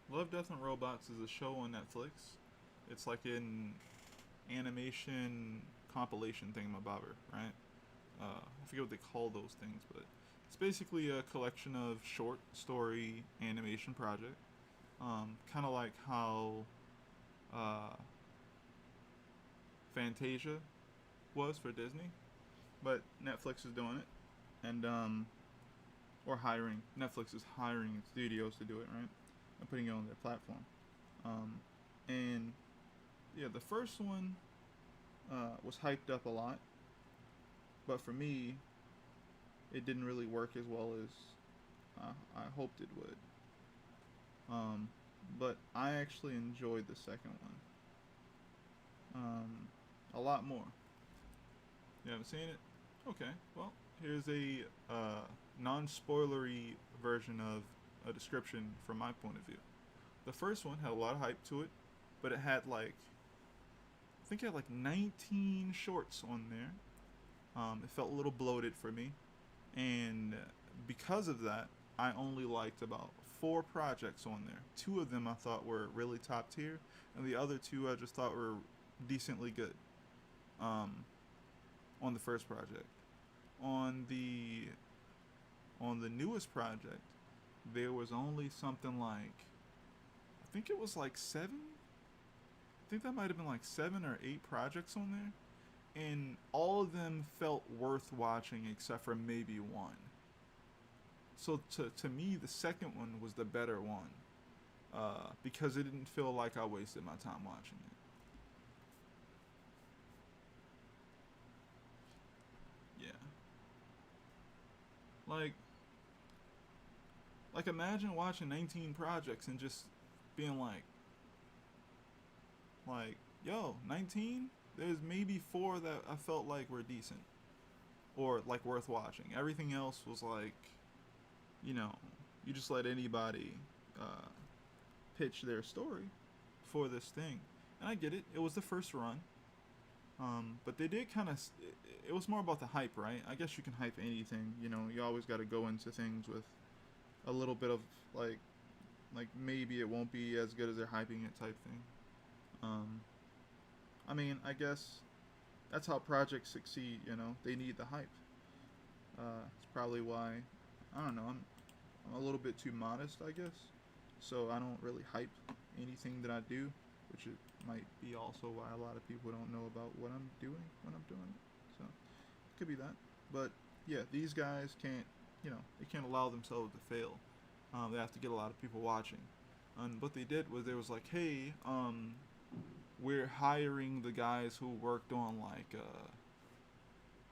Love, Death, and Robots is a show on Netflix. It's like an animation compilation thingamabobber, right? I forget what they call those things, but it's basically a collection of short story animation project. Kind of like how Fantasia was for Disney, but Netflix is doing it, and or hiring. Netflix is hiring studios to do it, right? And putting it on their platform. And yeah, the first one was hyped up a lot, but for me, it didn't really work as well as I hoped it would. Um, but I actually enjoyed the second one a lot more. You haven't seen it? Okay, well, here's a non-spoilery version of a description from my point of view. The first one had a lot of hype to it, but it had like, I think it had like 19 shorts on there. It felt a little bloated for me, and because of that, I only liked about 4 projects on there. 2 of them I thought were really top tier, and the other 2 I just thought were decently good. Um, on the first project, on the newest project, there was only something like, I think it was like 7. I think that might have been like 7 or 8 projects on there, and all of them felt worth watching except for maybe one. So to me, the second one was the better one, because it didn't feel like I wasted my time watching it. Yeah, like imagine watching 19 projects and just being like yo, 19. There's maybe 4 that I felt like were decent or like worth watching. Everything else was like, you know, you just let anybody uh, pitch their story for this thing. And I get it. It was the first run. But they did kind of. It was more about the hype, right? I guess you can hype anything. You know, you always got to go into things with a little bit of like maybe it won't be as good as they're hyping it type thing. Um, I mean, I guess that's how projects succeed. You know, they need the hype. It's probably why, I don't know. I'm a little bit too modest, I guess. So I don't really hype anything that I do, which it might be also why a lot of people don't know about what I'm doing when I'm doing it. So it could be that. But yeah, these guys can't, they can't allow themselves to fail. They have to get a lot of people watching. And what they did was they was like, hey, we're hiring the guys who worked on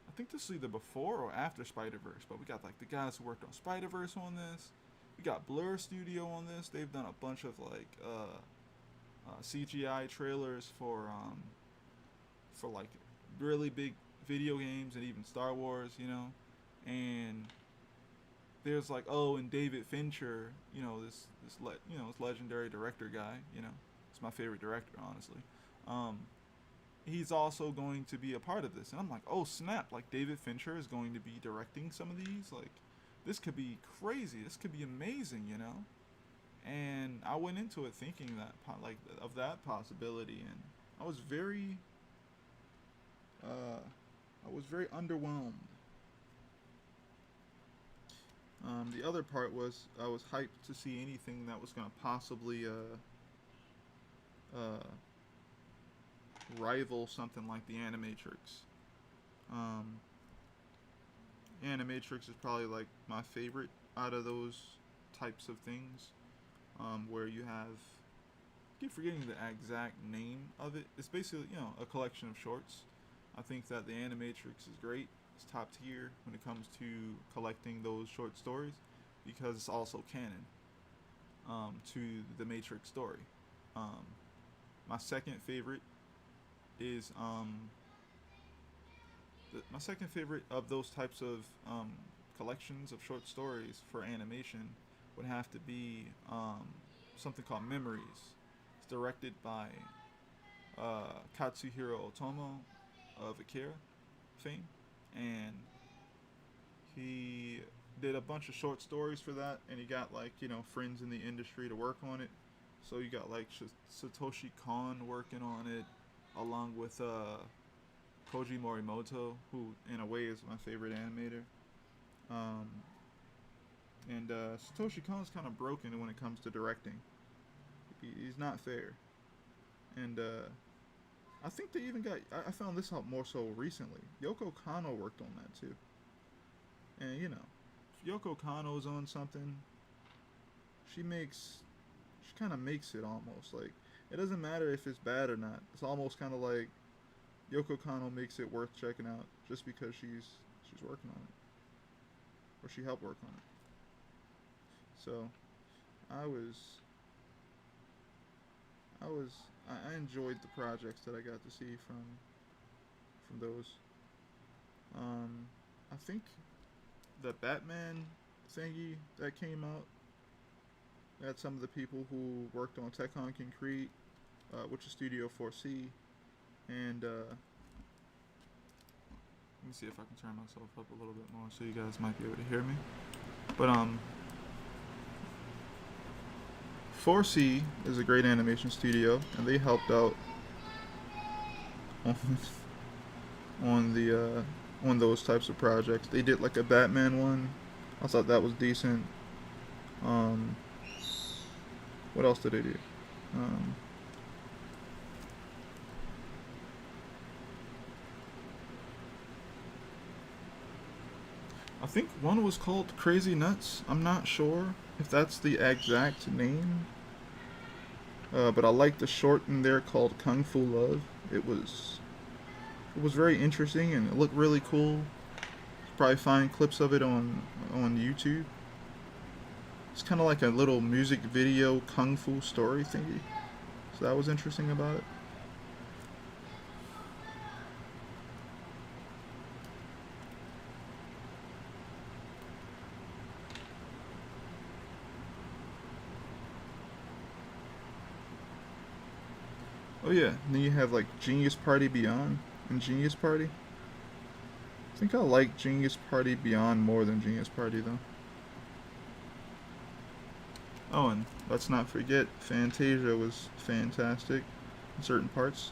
I think this is either before or after Spider Verse, but we got like the guys who worked on Spider Verse on this. We got Blur Studio on this. They've done a bunch of CGI trailers for like really big video games and even Star Wars, and there's like, oh, and David Fincher, this legendary director guy, it's my favorite director, honestly. Um, he's also going to be a part of this, and I'm like, oh snap! Like David Fincher is going to be directing some of these. Like, this could be crazy. This could be amazing. And I went into it thinking that of that possibility, and I was very, uh, I was very underwhelmed. The other part was I was hyped to see anything that was going to possibly uh, rival something like the Animatrix. Um, Animatrix is probably like my favorite out of those types of things, where you have, I keep forgetting the exact name of it. It's basically a collection of shorts. I think that the Animatrix is great. It's top tier when it comes to collecting those short stories because it's also canon to the Matrix story. Um, my second favorite is my second favorite of those types of collections of short stories for animation would have to be something called Memories. It's directed by Katsuhiro Otomo of Akira fame, and he did a bunch of short stories for that, and he got friends in the industry to work on it. So you got like Satoshi Kon working on it, along with Koji Morimoto, who in a way is my favorite animator. Um, and Satoshi Kon's kind of broken when it comes to directing. He's not fair. And I think they even got. I found this out more so recently. Yoko Kanno worked on that too. And if Yoko Kanno's on something, she makes. She kind of makes it almost like it doesn't matter if it's bad or not. It's almost kind of like Yoko Kanno makes it worth checking out just because she's working on it, or she helped work on it. So I was I enjoyed the projects that I got to see from those. Um, I think the Batman thingy that came out, that some of the people who worked on Tekken Concrete, which is Studio 4C, and let me see if I can turn myself up a little bit more so you guys might be able to hear me. But 4C is a great animation studio, and they helped out on on the on those types of projects. They did like a Batman one. I thought that was decent. Um, what else did they do? Um, I think one was called Crazy Nuts. I'm not sure if that's the exact name, but I like the short in there called Kung Fu Love. It was very interesting and it looked really cool. Probably find clips of it on YouTube. It's kind of like a little music video kung fu story thingy. So that was interesting about it. Oh yeah, and then you have like Genius Party Beyond and Genius Party. I think I like Genius Party Beyond more than Genius Party though. Oh, and let's not forget Fantasia was fantastic in certain parts.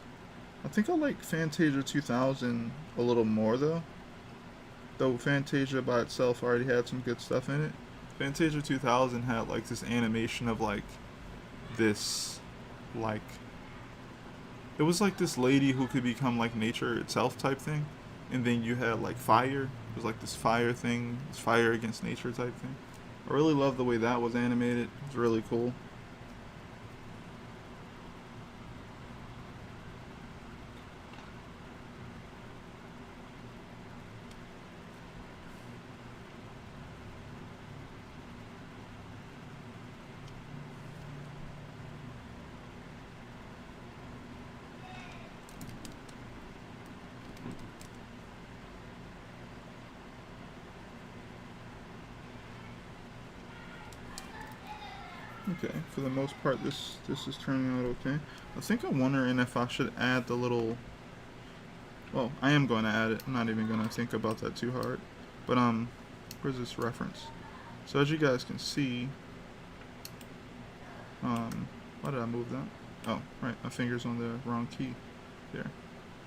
I think I like Fantasia 2000 a little more though. Though Fantasia by itself already had some good stuff in it. Fantasia 2000 had like this animation of like this like it was like this lady who could become like nature itself type thing, and then you had like fire. It was like this fire thing, this fire against nature type thing. I really love the way that was animated. It was really cool. Okay, for the most part, this is turning out okay. I think I'm wondering if I should add the little. Well, I am going to add it. I'm not even going to think about that too hard. But where's this reference? So as you guys can see, why did I move that? Oh, right, my finger's on the wrong key there.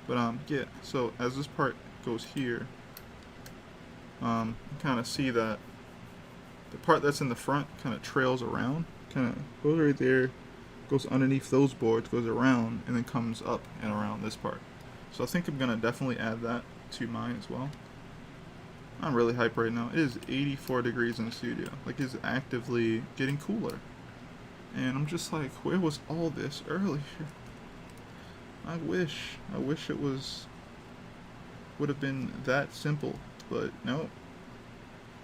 But yeah. So as this part goes here, you kind of see that the part that's in the front kind of trails around, kind of goes right there, goes underneath those boards, goes around, and then comes up and around this part. So I think I'm gonna definitely add that to mine as well. I'm really hyped right now. It is 84 degrees in the studio. Like, it's actively getting cooler. And I'm just like, where was all this earlier? I wish it would have been that simple, but no.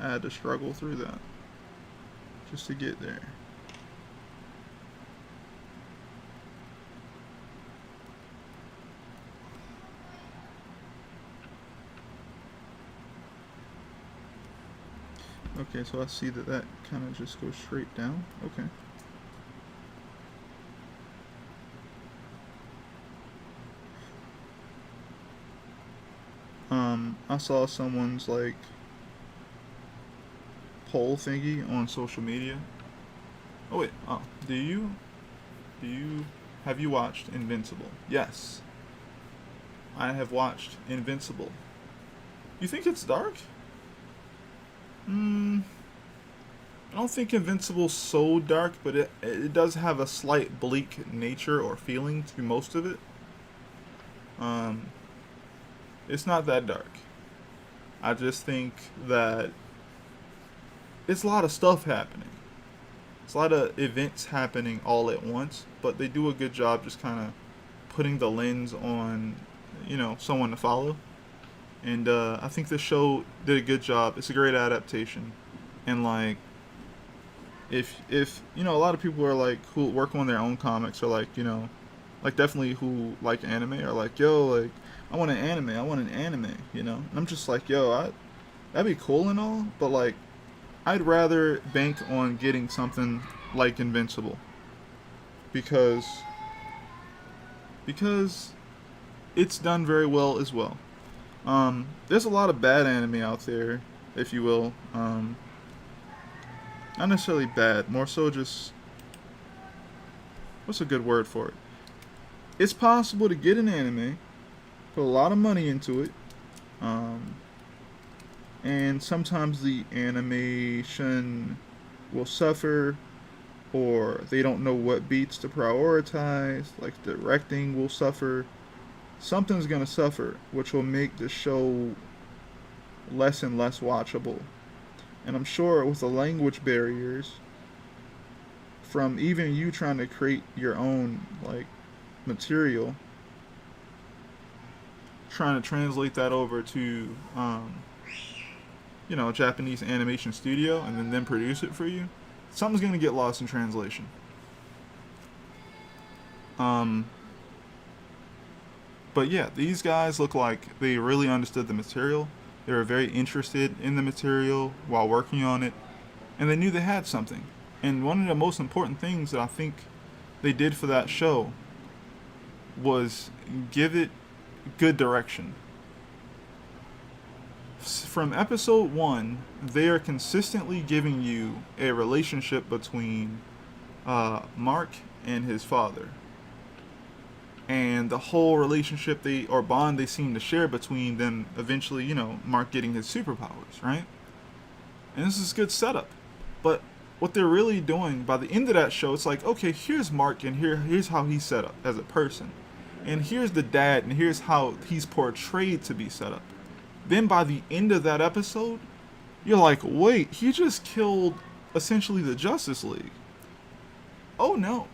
I had to struggle through that just to get there. Okay, so I see that kind of just goes straight down. Okay. I saw someone's like poll thingy on social media. Oh wait, do you have you watched Invincible? Yes, I have watched Invincible. You think it's dark? I don't think Invincible's so dark, but it does have a slight bleak nature or feeling to most of it. Um, it's not that dark. I just think that it's a lot of stuff happening. It's a lot of events happening all at once, but they do a good job just kind of putting the lens on someone to follow. And I think this show did a good job. It's a great adaptation. And like, if a lot of people are like who work on their own comics, or like like definitely who like anime, are like, yo, like I want an anime, and I'm just like, that'd be cool and all, but like I'd rather bank on getting something like Invincible, because it's done very well as well. There's a lot of bad anime out there, if you will. Not necessarily bad, more so just, what's a good word for it? It's possible to get an anime, put a lot of money into it, and sometimes the animation will suffer, or they don't know what beats to prioritize, like directing will suffer. Something's gonna suffer, which will make the show less and less watchable. And I'm sure with the language barriers, from even you trying to create your own like material, trying to translate that over to a Japanese animation studio and then them produce it for you, something's gonna get lost in translation. But yeah, these guys look like they really understood the material. They were very interested in the material while working on it, and they knew they had something. And one of the most important things that I think they did for that show was give it good direction. From episode 1, they are consistently giving you a relationship between Mark and his father, and the whole relationship bond they seem to share between them, eventually, Mark getting his superpowers, right? And this is good setup. But what they're really doing by the end of that show, it's like, okay, here's Mark, and here's how he's set up as a person. And here's the dad, and here's how he's portrayed to be set up. Then by the end of that episode, you're like, wait, he just killed essentially the Justice League. Oh no.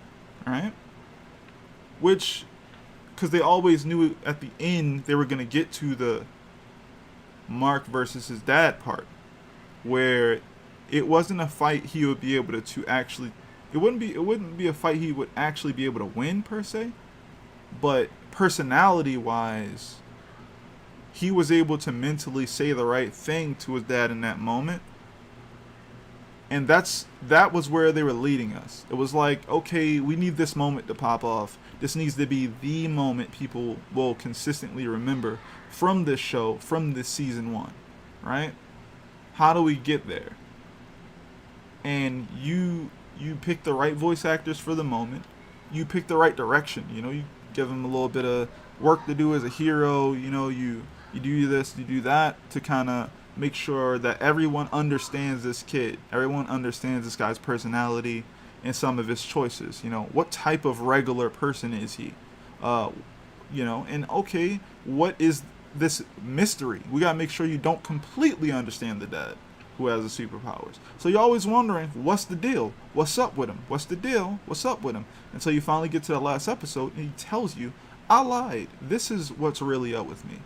Alright? Which, because they always knew at the end they were going to get to the Mark versus his dad part, where it wasn't a fight he would be able to actually, it wouldn't be a fight he would actually be able to win per se, but personality wise, he was able to mentally say the right thing to his dad in that moment. And that was where they were leading us. It was like, okay, we need this moment to pop off. This needs to be the moment people will consistently remember from this show, from this season 1, right? How do we get there? And you pick the right voice actors for the moment. You pick the right direction. You give him a little bit of work to do as a hero. You do this, you do that to kind of make sure that everyone understands this kid. Everyone understands this guy's personality and some of his choices. What type of regular person is he? And okay, what is this mystery? We gotta make sure you don't completely understand the dad who has the superpowers. So you're always wondering, what's the deal? What's up with him? What's the deal? What's up with him? Until you finally get to the last episode and he tells you, I lied. This is what's really up with me.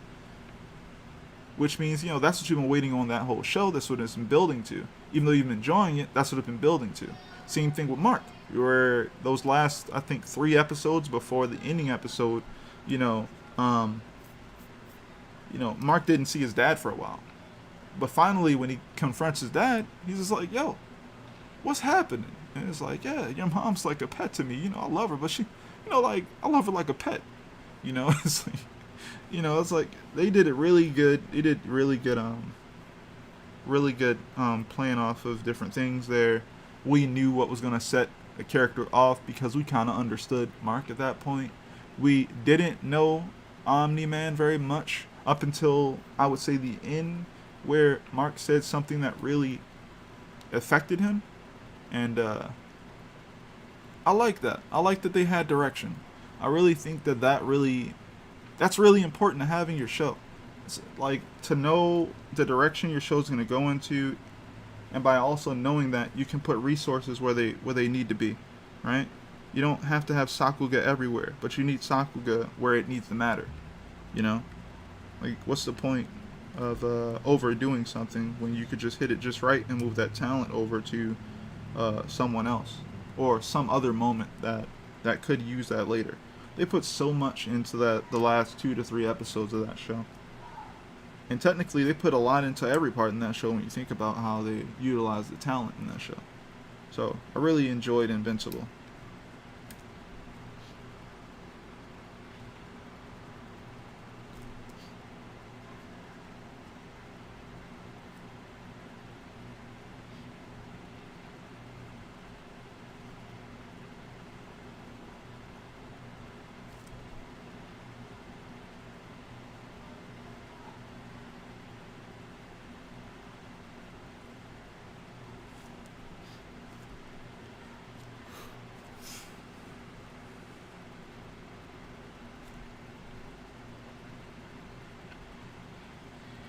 Which means, that's what you've been waiting on that whole show. That's what it's been building to. Even though you've been enjoying it, that's what it's been building to. Same thing with Mark. Where those last, I think, 3 episodes before the ending episode, Mark didn't see his dad for a while. But finally, when he confronts his dad, he's just like, yo, what's happening? And it's like, yeah, your mom's like a pet to me. I love her, but she, I love her like a pet. It's like, it's like they did it really good. They did really good playing off of different things there. We knew what was going to set a character off because we kind of understood Mark at that point. We didn't know Omni-Man very much up until, I would say, the end, where Mark said something that really affected him. And I like that. I like that they had direction. I really think that's really important to have in your show. It's like to know the direction your show's going to go into, and by also knowing that you can put resources where they need to be, right? You don't have to have Sakuga everywhere, but you need Sakuga where it needs to matter. You know, like what's the point of overdoing something when you could just hit it just right and move that talent over to someone else or some other moment that could use that later. They put so much into the last 2 to 3 episodes of that show, and technically they put a lot into every part in that show when you think about how they utilize the talent in that show. So I really enjoyed Invincible.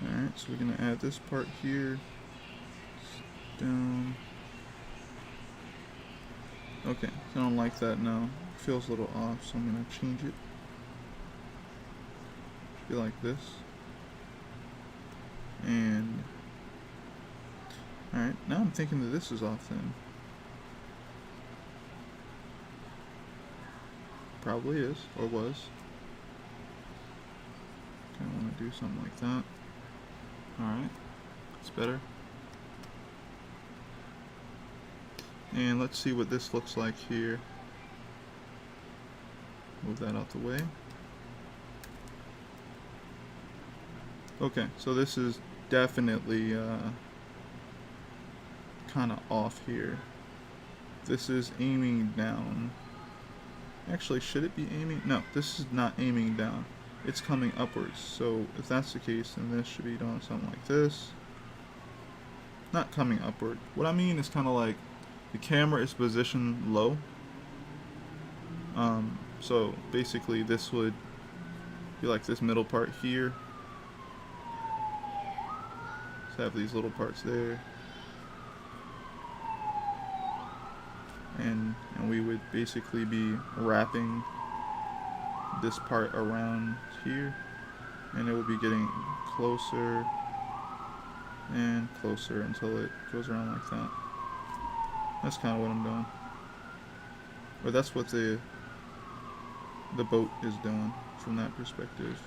Alright, so we're going to add this part here. Down. Okay, I don't like that now. It feels a little off, so I'm going to change it. Be like this. And alright, now I'm thinking that this is off then. Probably is, or was. Kinda wanna do something like that. Alright, it's better. And let's see what this looks like here. Move that out the way. Okay, so this is definitely kind of off here. This is aiming down. Actually, should it be aiming? No, this is not aiming down. It's coming upwards. So if that's the case, then this should be doing something like this. Not coming upward. What I mean is kind of like the camera is positioned low. So basically this would be like this middle part here. So have these little parts there. And we would basically be wrapping this part around here, and it will be getting closer and closer until it goes around like that. That's kind of what I'm doing, or that's what the boat is doing from that perspective.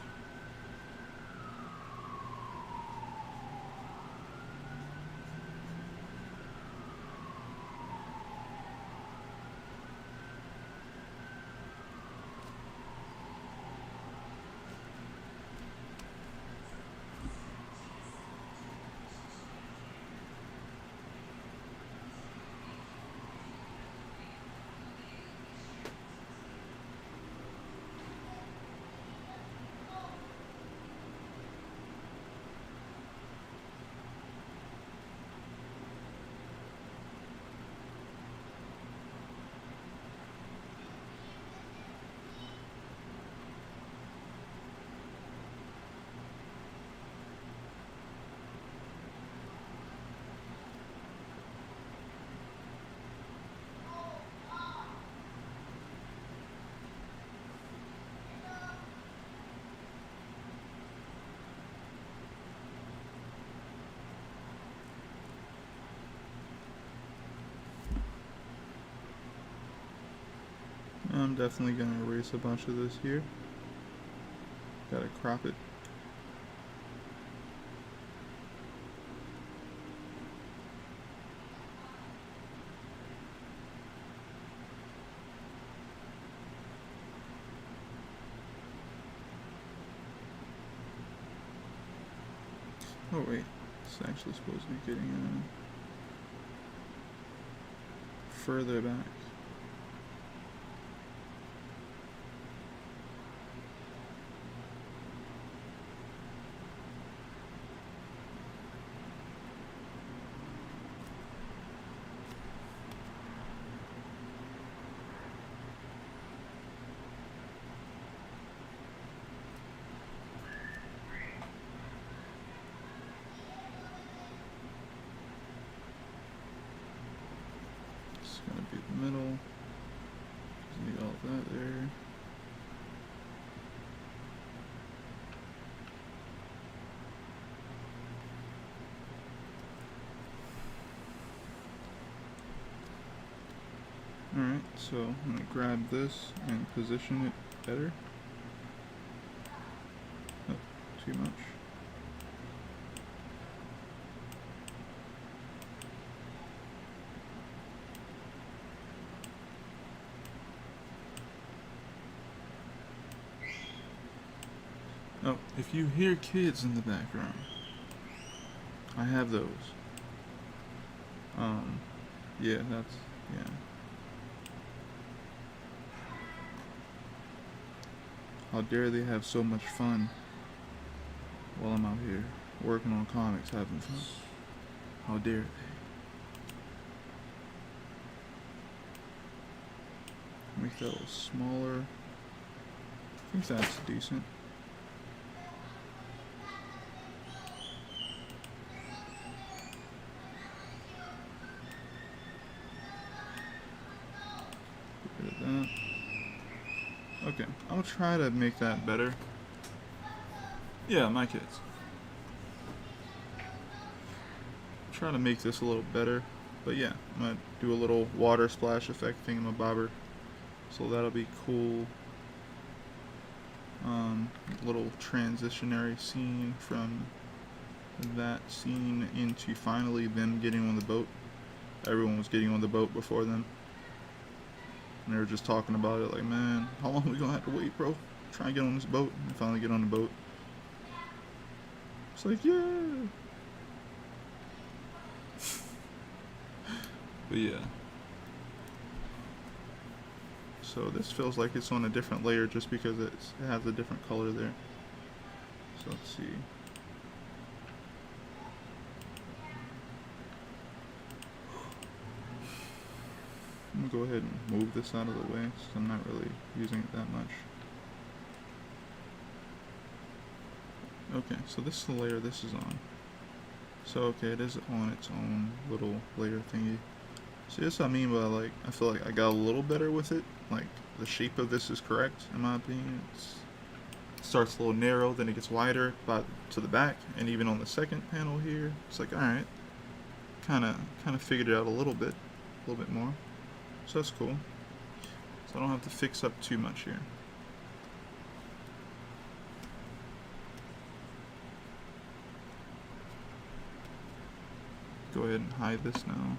I'm definitely going to erase a bunch of this here. Gotta crop it. Oh wait, it's actually supposed to be getting further back. It's gonna be the middle. Just need all that there. Alright, so I'm going to grab this and position it better. Oh, too much. Oh, if you hear kids in the background, I have those. Yeah, yeah. How dare they have so much fun while I'm out here working on comics, having fun. How dare they? Make that a little smaller. I think that's decent. Get rid of that. Okay, I'll try to make that better. Yeah, my kids. Try to make this a little better. But yeah, I'm gonna do a little water splash effect thingamabobber. So that'll be cool. Little transitionary scene from that scene into finally them getting on the boat. Everyone was getting on the boat before them. And they were just talking about it like, man, how long are we gonna have to wait, bro? Try and get on this boat. And finally get on the boat. It's like, yeah. But yeah. So this feels like it's on a different layer just because it has a different color there. So let's see. I'm gonna go ahead and move this out of the way since I'm not really using it that much. Okay, so this is the layer this is on. So okay, it is on its own little layer thingy. See, that's what I mean by, like, I feel like I got a little better with it. Like, the shape of this is correct, in my opinion. It starts a little narrow, then it gets wider to the back, and even on the second panel here, it's like, alright. Kind of figured it out a little bit more. So that's cool. So I don't have to fix up too much here. Go ahead and hide this now.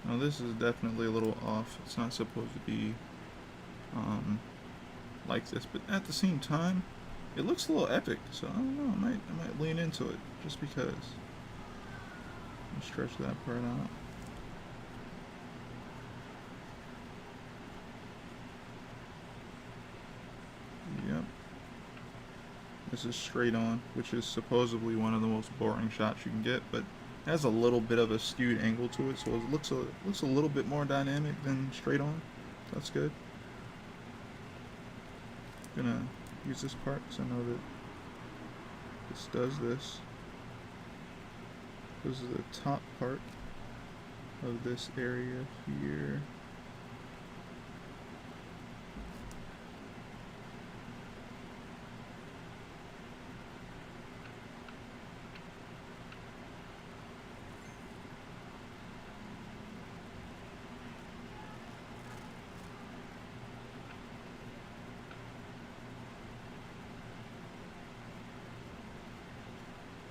Now this is definitely a little off. It's not supposed to be like this, but at the same time, it looks a little epic. So I don't know. I might lean into it just because. Stretch that part out. Yep. This is straight on, which is supposedly one of the most boring shots you can get, but it has a little bit of a skewed angle to it, so it looks a little bit more dynamic than straight on. That's good. I'm gonna use this part because I know that this does this. This is the top part of this area here.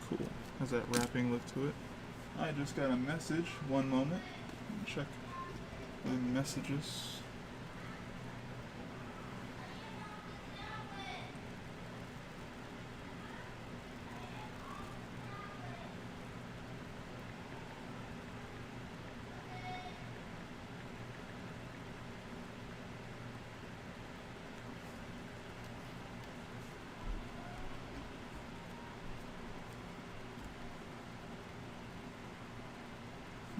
Cool. How's that wrapping look to it? I just got a message. One moment. Check the messages.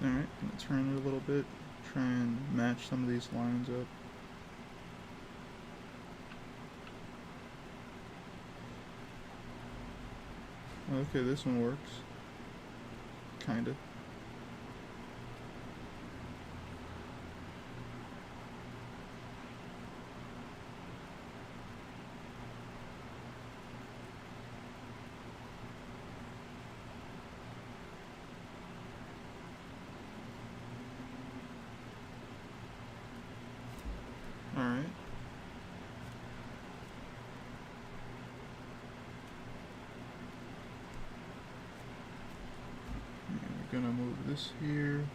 Alright, I'm going to turn it a little bit, try and match some of these lines up. Okay, this one works. Kinda. gonna move this here,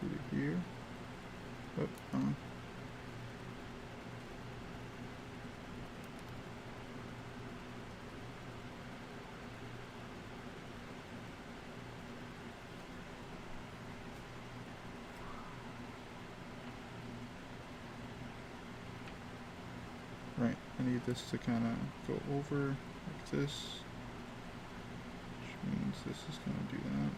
put it here. Oh, right, I need this to kind of go over like this, which means this is going to do that.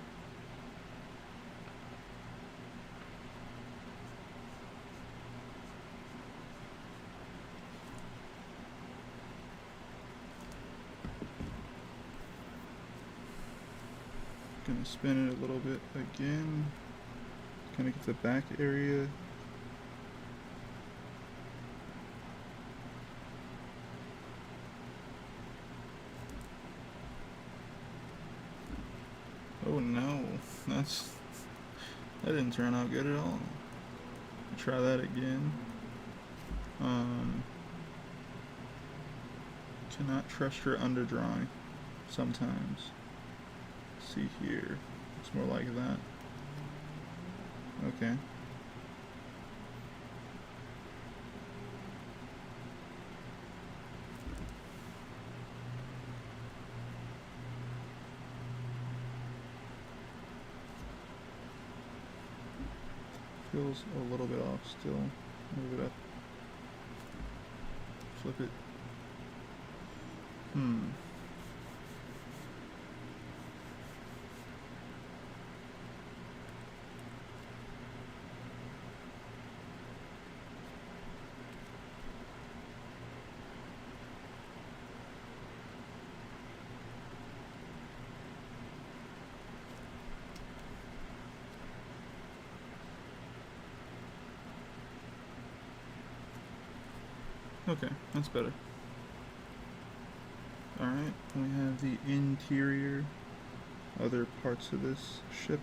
Gonna spin it a little bit again, kind of get the back area. Oh no, that didn't turn out good at all. Try that again. Cannot trust your underdrawing sometimes. See here, it's more like that. Okay. Feels a little bit off still. Move it up. Flip it. Okay, that's better. Alright, we have the interior, other parts of this ship.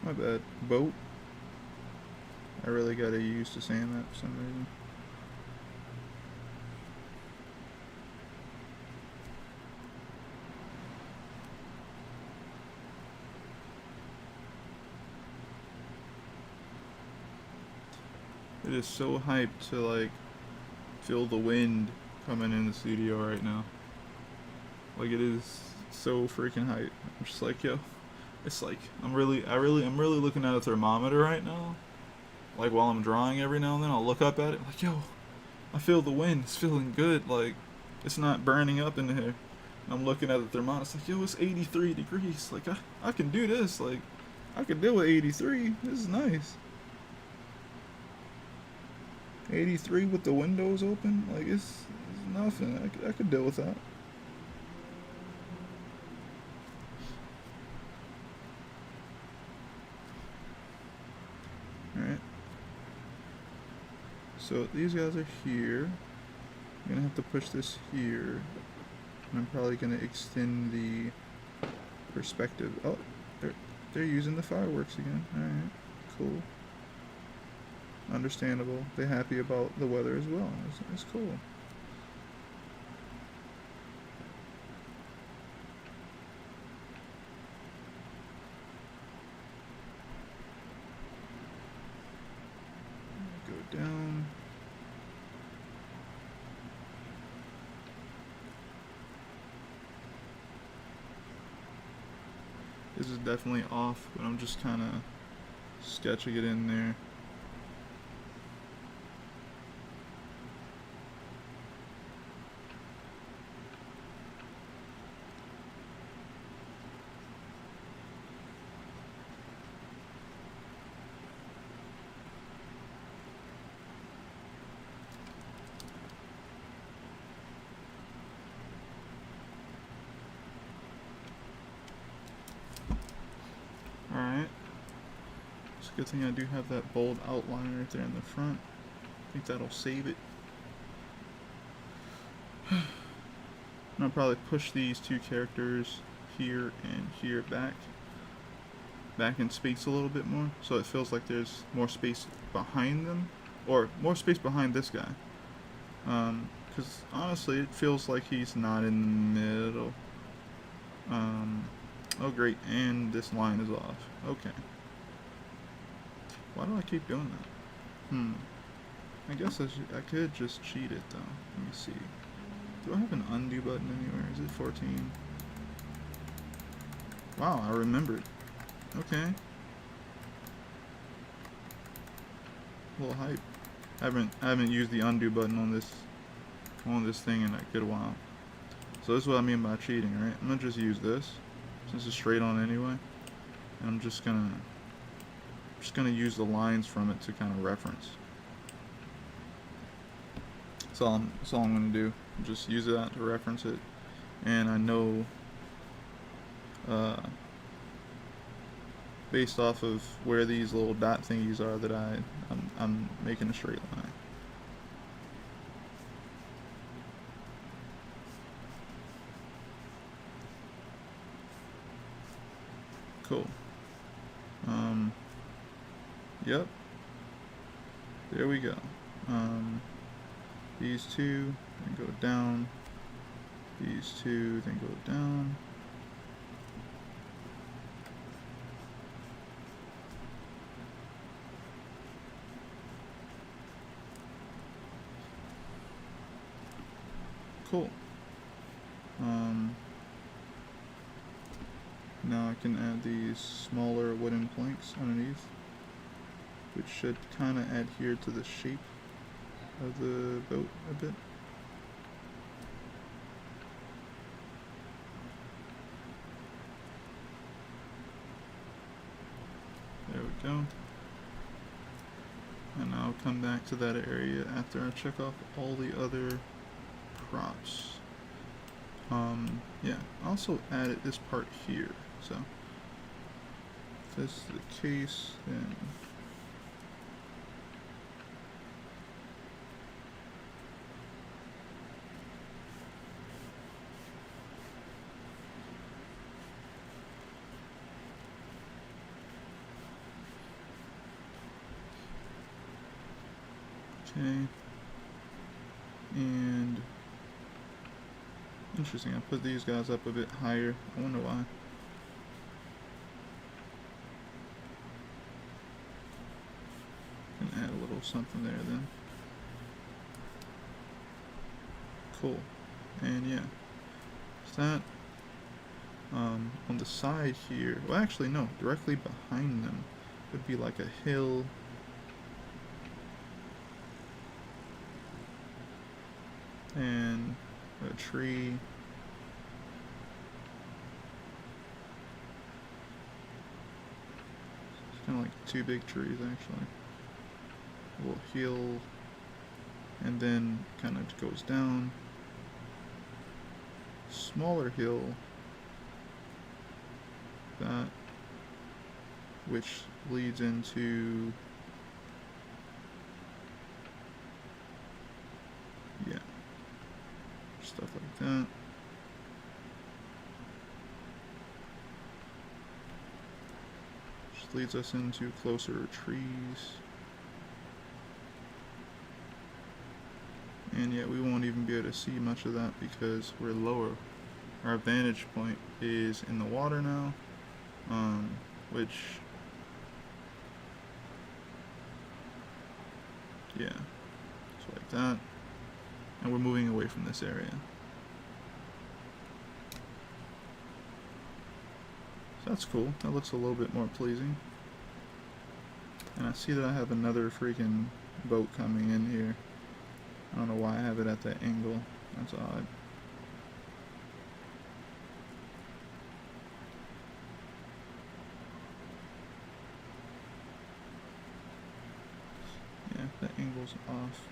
My bad. Boat. I really got used to saying that for some reason. It is so hyped to like feel the wind coming in the studio right now. Like, it is so freaking hype. I'm just like, yo, it's like I'm really looking at a thermometer right now. Like, while I'm drawing, every now and then I'll look up at it like, yo, I feel the wind. It's feeling good. Like, it's not burning up in here. I'm looking at the thermometer. It's like, yo, it's 83 degrees. Like, I can do this. Like, I can deal with 83. This is nice. 83 with the windows open, like it's nothing. I could deal with that. Alright. So these guys are here. I'm gonna have to push this here. And I'm probably gonna extend the perspective. Oh, they're using the fireworks again. Alright, cool. Understandable. They're happy about the weather as well. It's cool. Go down. This is definitely off, but I'm just kind of sketching it in there. Alright. It's a good thing I do have that bold outline right there in the front. I think that'll save it. And I'll probably push these two characters here and here back in space a little bit more, so it feels like there's more space behind them, or more space behind this guy. Because honestly, it feels like he's not in the middle. Oh great, and this line is off. Okay. Why do I keep doing that? I guess I could just cheat it though. Let me see. Do I have an undo button anywhere? Is it 14? Wow, I remembered. Okay. A little hype. I haven't used the undo button on this thing in a good while. So this is what I mean by cheating, right? I'm gonna just use this since it's straight on anyway, and I'm just gonna use the lines from it to kind of reference. That's all I'm gonna do. Just use that to reference it, and I know based off of where these little dot thingies are that I'm making a straight line. Cool. Yep. There we go. These two then go down. These two then go down. Cool. Now I can add these smaller wooden planks underneath, which should kind of adhere to the shape of the boat a bit. There we go. And I'll come back to that area after I check off all the other props. Yeah, I also added this part here, so if this is the case, then okay. And interesting, I put these guys up a bit higher. I wonder why. Can add a little something there then. Cool. And yeah, is that on the side here? Well, actually no, directly behind them would be like a hill. And a tree. It's kind of like two big trees actually. A little hill, and then kind of goes down. Smaller hill. That, which leads into, yeah, stuff like that. Just leads us into closer trees. And yet we won't even be able to see much of that because we're lower. Our vantage point is in the water now, which, yeah, so like that. And we're moving away from this area. So that's cool. That looks a little bit more pleasing. And I see that I have another freaking boat coming in here. I don't know why I have it at that angle. That's odd. Yeah, the angle's off.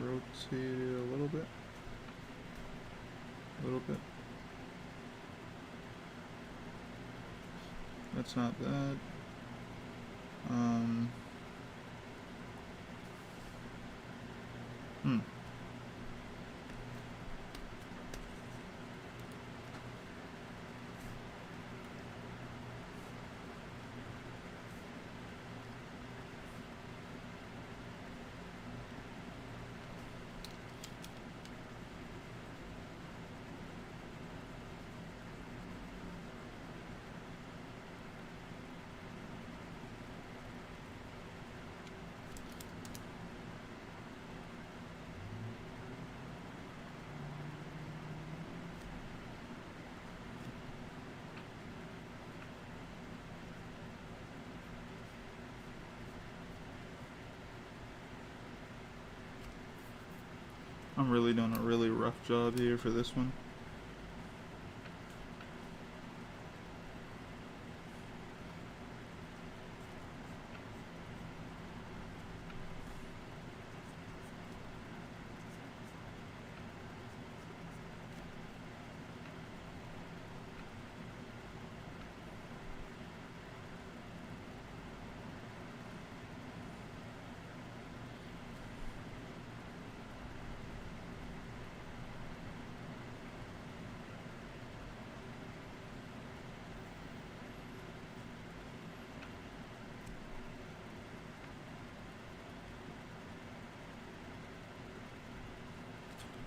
Rotate it a little bit. A little bit. That's not bad. I'm really doing a really rough job here for this one.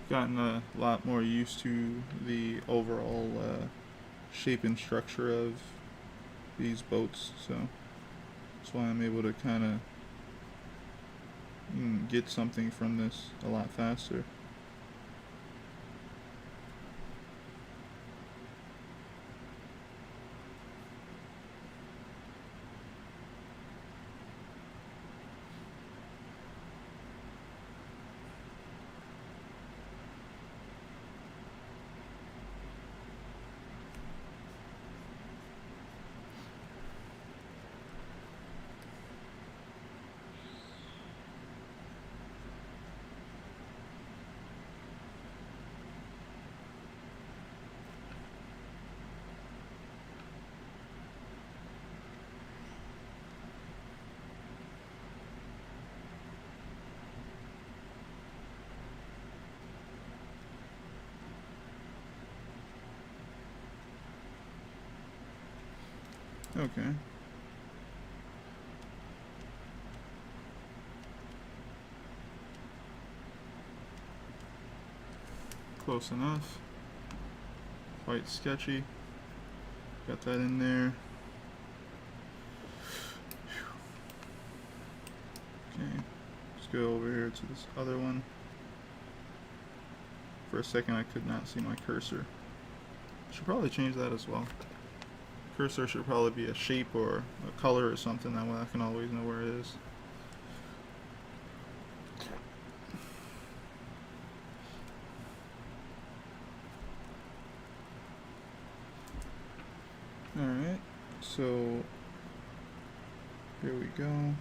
Gotten a lot more used to the overall shape and structure of these boats, so that's why I'm able to kind of get something from this a lot faster. Okay. Close enough. Quite sketchy. Got that in there. Okay. Let's go over here to this other one. For a second I could not see my cursor. Should probably change that as well. Cursor should probably be a shape or a color or something, that way I can always know where it is. Alright, so here we go.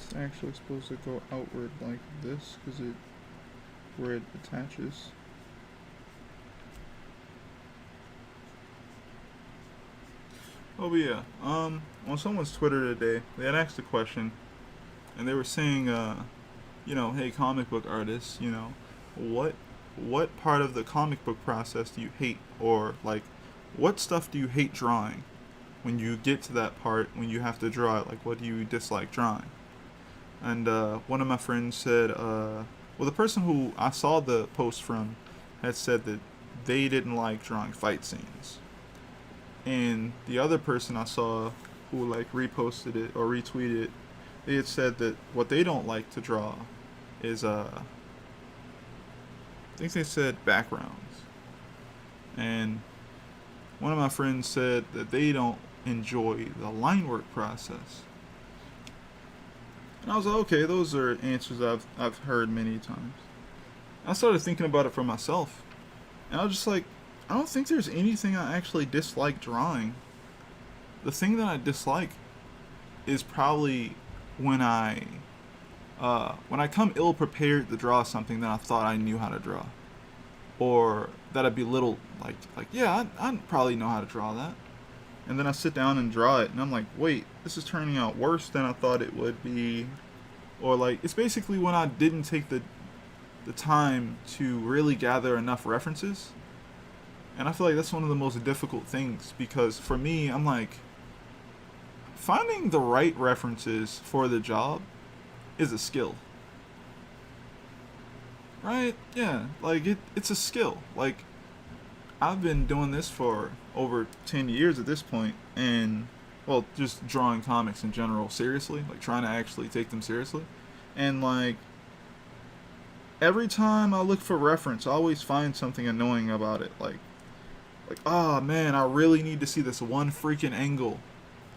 It's actually supposed to go outward like this because it where it attaches. Oh, but yeah, on someone's Twitter today, they had asked a question, and they were saying, hey, comic book artists, what part of the comic book process do you hate, or like, what stuff do you hate drawing? When you get to that part, when you have to draw it, like, what do you dislike drawing? And one of my friends said, the person who I saw the post from had said that they didn't like drawing fight scenes. And the other person I saw who like reposted it or retweeted it, they had said that what they don't like to draw is I think they said backgrounds. And one of my friends said that they don't enjoy the line work process. And I was like, okay, those are answers I've heard many times. I started thinking about it for myself, and I was just like, I don't think there's anything I actually dislike drawing. The thing that I dislike is probably when I come ill prepared to draw something that I thought I knew how to draw, or that I belittle, I probably know how to draw that, and then I sit down and draw it, and I'm like, wait, this is turning out worse than I thought it would be, or like, it's basically when I didn't take the time to really gather enough references. And I feel like that's one of the most difficult things, because for me, I'm like, finding the right references for the job is a skill. Right? Yeah, like it's a skill. Like, I've been doing this for over 10 years at this point, and well, just drawing comics in general seriously, like trying to actually take them seriously. And like every time I look for reference, I always find something annoying about it. Like, oh man, I really need to see this one freaking angle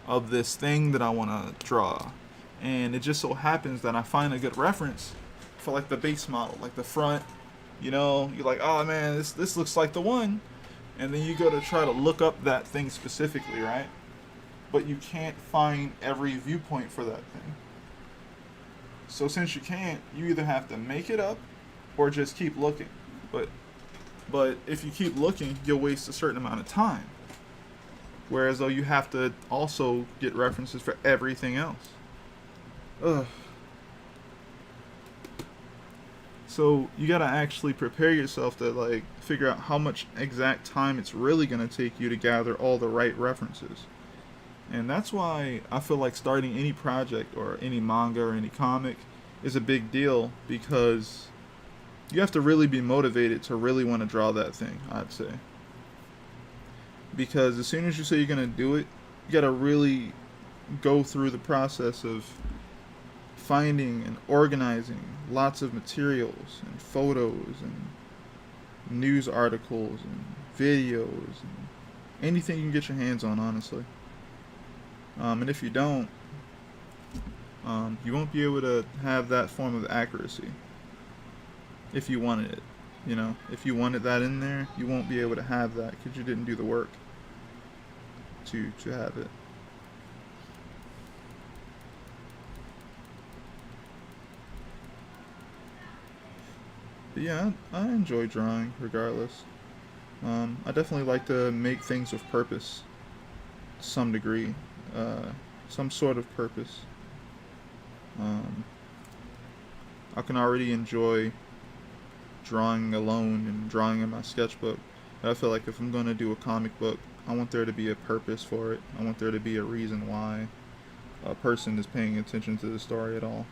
of this thing that I want to draw. And it just so happens that I find a good reference for like the base model, like the front. You know, you're like, oh man, this looks like the one. And then you go to try to look up that thing specifically, right? But you can't find every viewpoint for that thing. So since you can't, you either have to make it up or just keep looking. But but if you keep looking, you'll waste a certain amount of time. Whereas though you have to also get references for everything else. Ugh. So you gotta actually prepare yourself to like figure out how much exact time it's really gonna take you to gather all the right references. And that's why I feel like starting any project or any manga or any comic is a big deal, because you have to really be motivated to really want to draw that thing, I'd say. Because as soon as you say you're going to do it, you got to really go through the process of finding and organizing lots of materials and photos and news articles and videos and anything you can get your hands on, honestly. And if you don't, you won't be able to have that form of accuracy if you wanted it. You know, if you wanted that in there, you won't be able to have that because you didn't do the work to have it. But yeah, I enjoy drawing regardless. I definitely like to make things with purpose to some degree, uh, some sort of purpose. Um, I can already enjoy drawing alone and drawing in my sketchbook. I feel like if I'm going to do a comic book, I want there to be a purpose for it. I want there to be a reason why a person is paying attention to the story at all.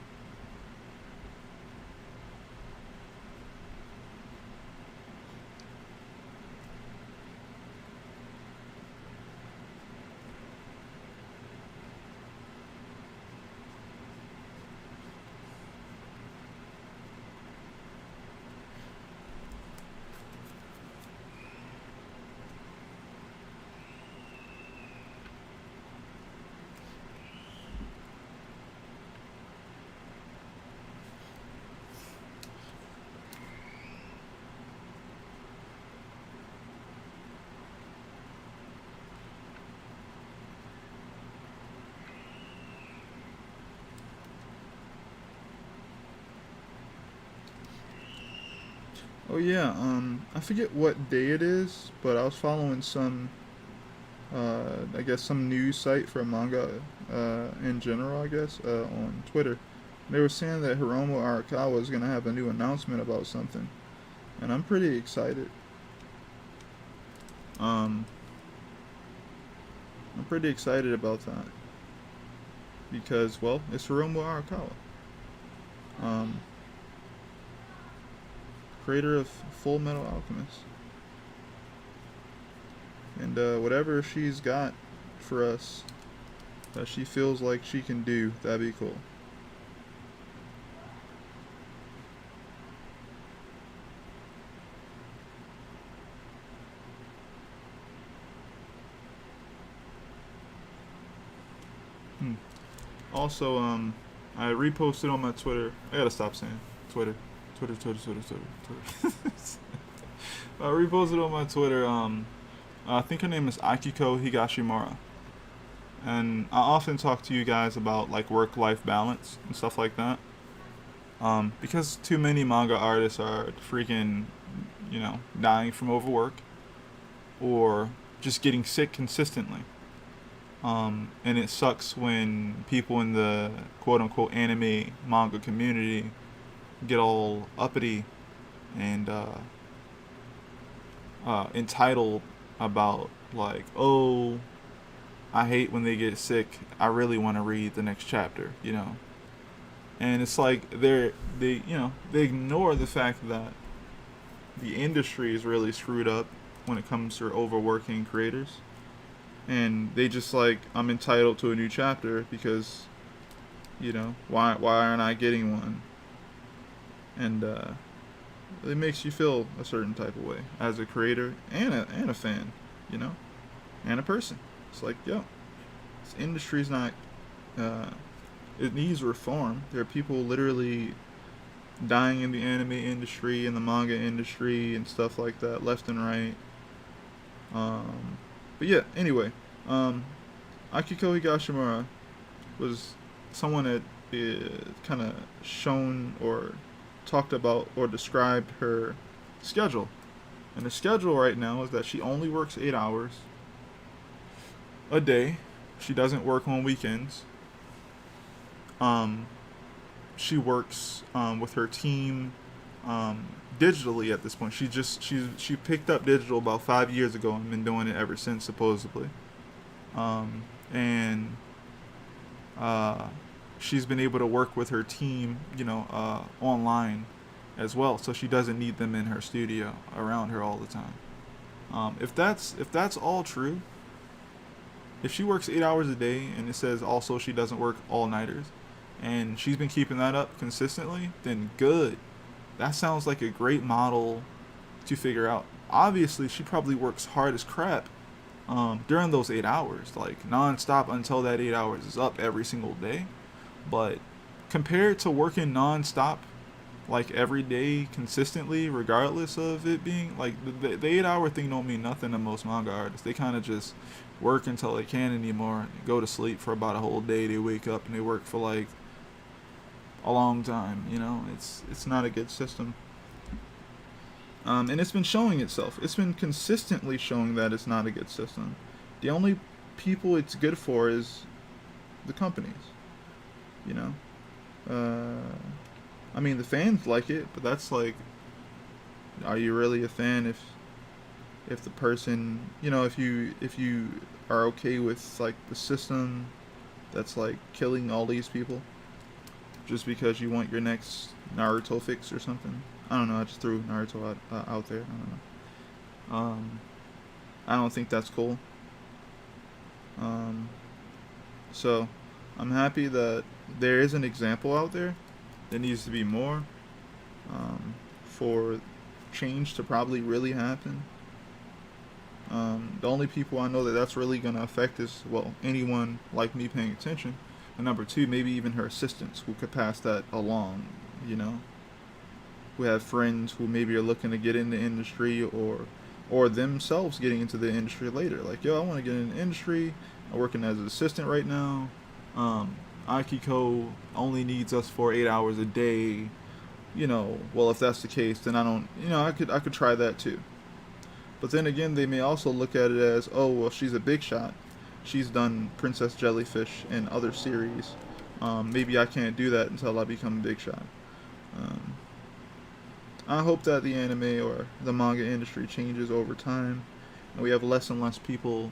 Oh yeah, I forget what day it is, but I was following some, I guess some news site for manga, in general, I guess, on Twitter. They were saying that Hiromu Arakawa is gonna have a new announcement about something, and I'm pretty excited. Um, I'm pretty excited about that because, well, it's Hiromu Arakawa, um, creator of Full Metal Alchemist, and whatever she's got for us that she feels like she can do, that'd be cool. Hmm. Also, I reposted on my Twitter. I gotta stop saying Twitter, Twitter. I reposted on my Twitter. I think her name is Akiko Higashimura, and I often talk to you guys about like work-life balance and stuff like that. Because too many manga artists are freaking, dying from overwork or just getting sick consistently. And it sucks when people in the quote unquote anime manga community get all uppity and entitled about, like, oh, I hate when they get sick. I really want to read the next chapter. And it's like they ignore the fact that the industry is really screwed up when it comes to overworking creators. and they just like, I'm entitled to a new chapter because, you know, why aren't I getting one? And it makes you feel a certain type of way as a creator and a fan, you know, and a person. It's like, yo, this industry's not. Uh, it needs reform. There are people literally dying in the anime industry and the manga industry and stuff like that, left and right. Um, but yeah, anyway, um, Akiko Higashimura was someone that kind of shown or talked about or described her schedule. And the schedule right now is that she only works 8 hours a day. She doesn't work on weekends. Um, she works with her team digitally at this point. She picked up digital about 5 years ago and been doing it ever since, supposedly. And she's been able to work with her team, online as well. So she doesn't need them in her studio around her all the time. If that's all true, if she works 8 hours a day and it says also she doesn't work all nighters, and she's been keeping that up consistently, then good. That sounds like a great model to figure out. Obviously, she probably works hard as crap during those 8 hours, like nonstop until that 8 hours is up every single day. But compared to working nonstop, like every day consistently, regardless of it being like the 8 hour thing, don't mean nothing to most manga artists. They kind of just work until they can't anymore, go to sleep for about a whole day. They wake up and they work for like a long time. It's not a good system. And it's been showing itself. It's been consistently showing that it's not a good system. The only people it's good for is the companies. You know, I mean the fans like it, but that's like, are you really a fan if the person, if you are okay with like the system that's like killing all these people just because you want your next Naruto fix or something? I don't know. I just threw Naruto out there. I don't know. I don't think that's cool. So I'm happy that there is an example out there. There needs to be more for change to probably really happen. The only people I know that that's really going to affect is, well, anyone like me paying attention. And number two, maybe even her assistants who could pass that along, who have friends who maybe are looking to get in the industry, or themselves getting into the industry later. Like, yo, I want to get in the industry. I'm working as an assistant right now. Akiko only needs us for 8 hours a day. Well, if that's the case, then I don't. I could try that too. But then again, they may also look at it as, oh, well, she's a big shot. She's done Princess Jellyfish and other series. Maybe I can't do that until I become a big shot. I hope that the anime or the manga industry changes over time, and we have less and less people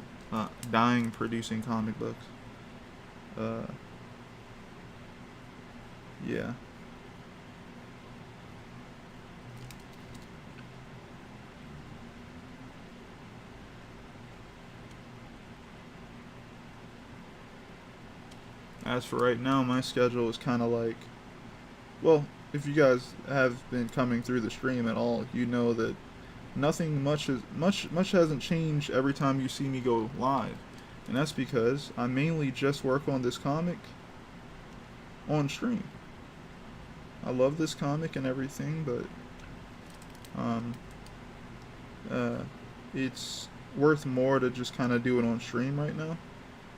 dying producing comic books. Yeah. As for right now, my schedule is kind of like, well, if you guys have been coming through the stream at all, you know that nothing much hasn't changed every time you see me go live. And that's because I mainly just work on this comic on stream. I love this comic and everything, but it's worth more to just kind of do it on stream right now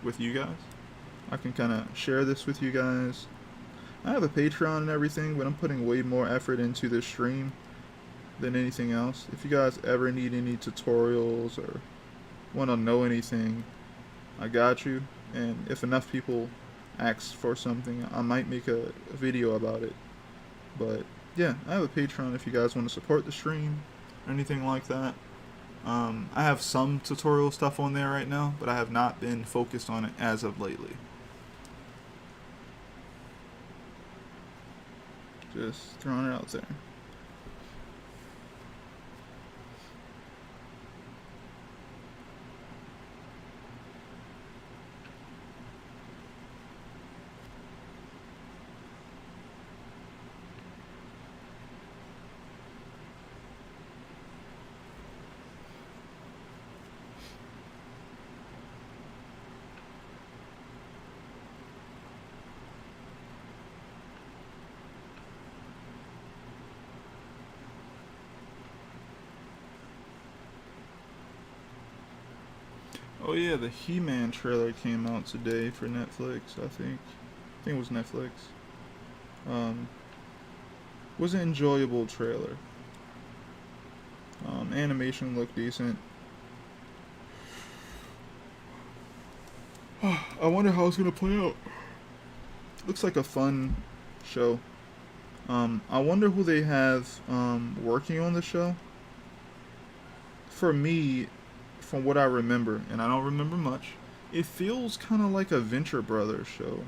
with you guys. I can kind of share this with you guys. I have a Patreon and everything, but I'm putting way more effort into this stream than anything else. If you guys ever need any tutorials or want to know anything, I got you. And if enough people ask for something, I might make a video about it. But yeah, I have a Patreon if you guys want to support the stream or anything like that. I have some tutorial stuff on there right now, but I have not been focused on it as of lately. Just throwing it out there. Oh yeah, the He-Man trailer came out today for Netflix. I think it was Netflix. Um, was an enjoyable trailer. Animation looked decent. I wonder how it's gonna play out. Looks like a fun show. I wonder who they have working on the show. For me, from what I remember, and I don't remember much, it feels kind of like a Venture Brothers show.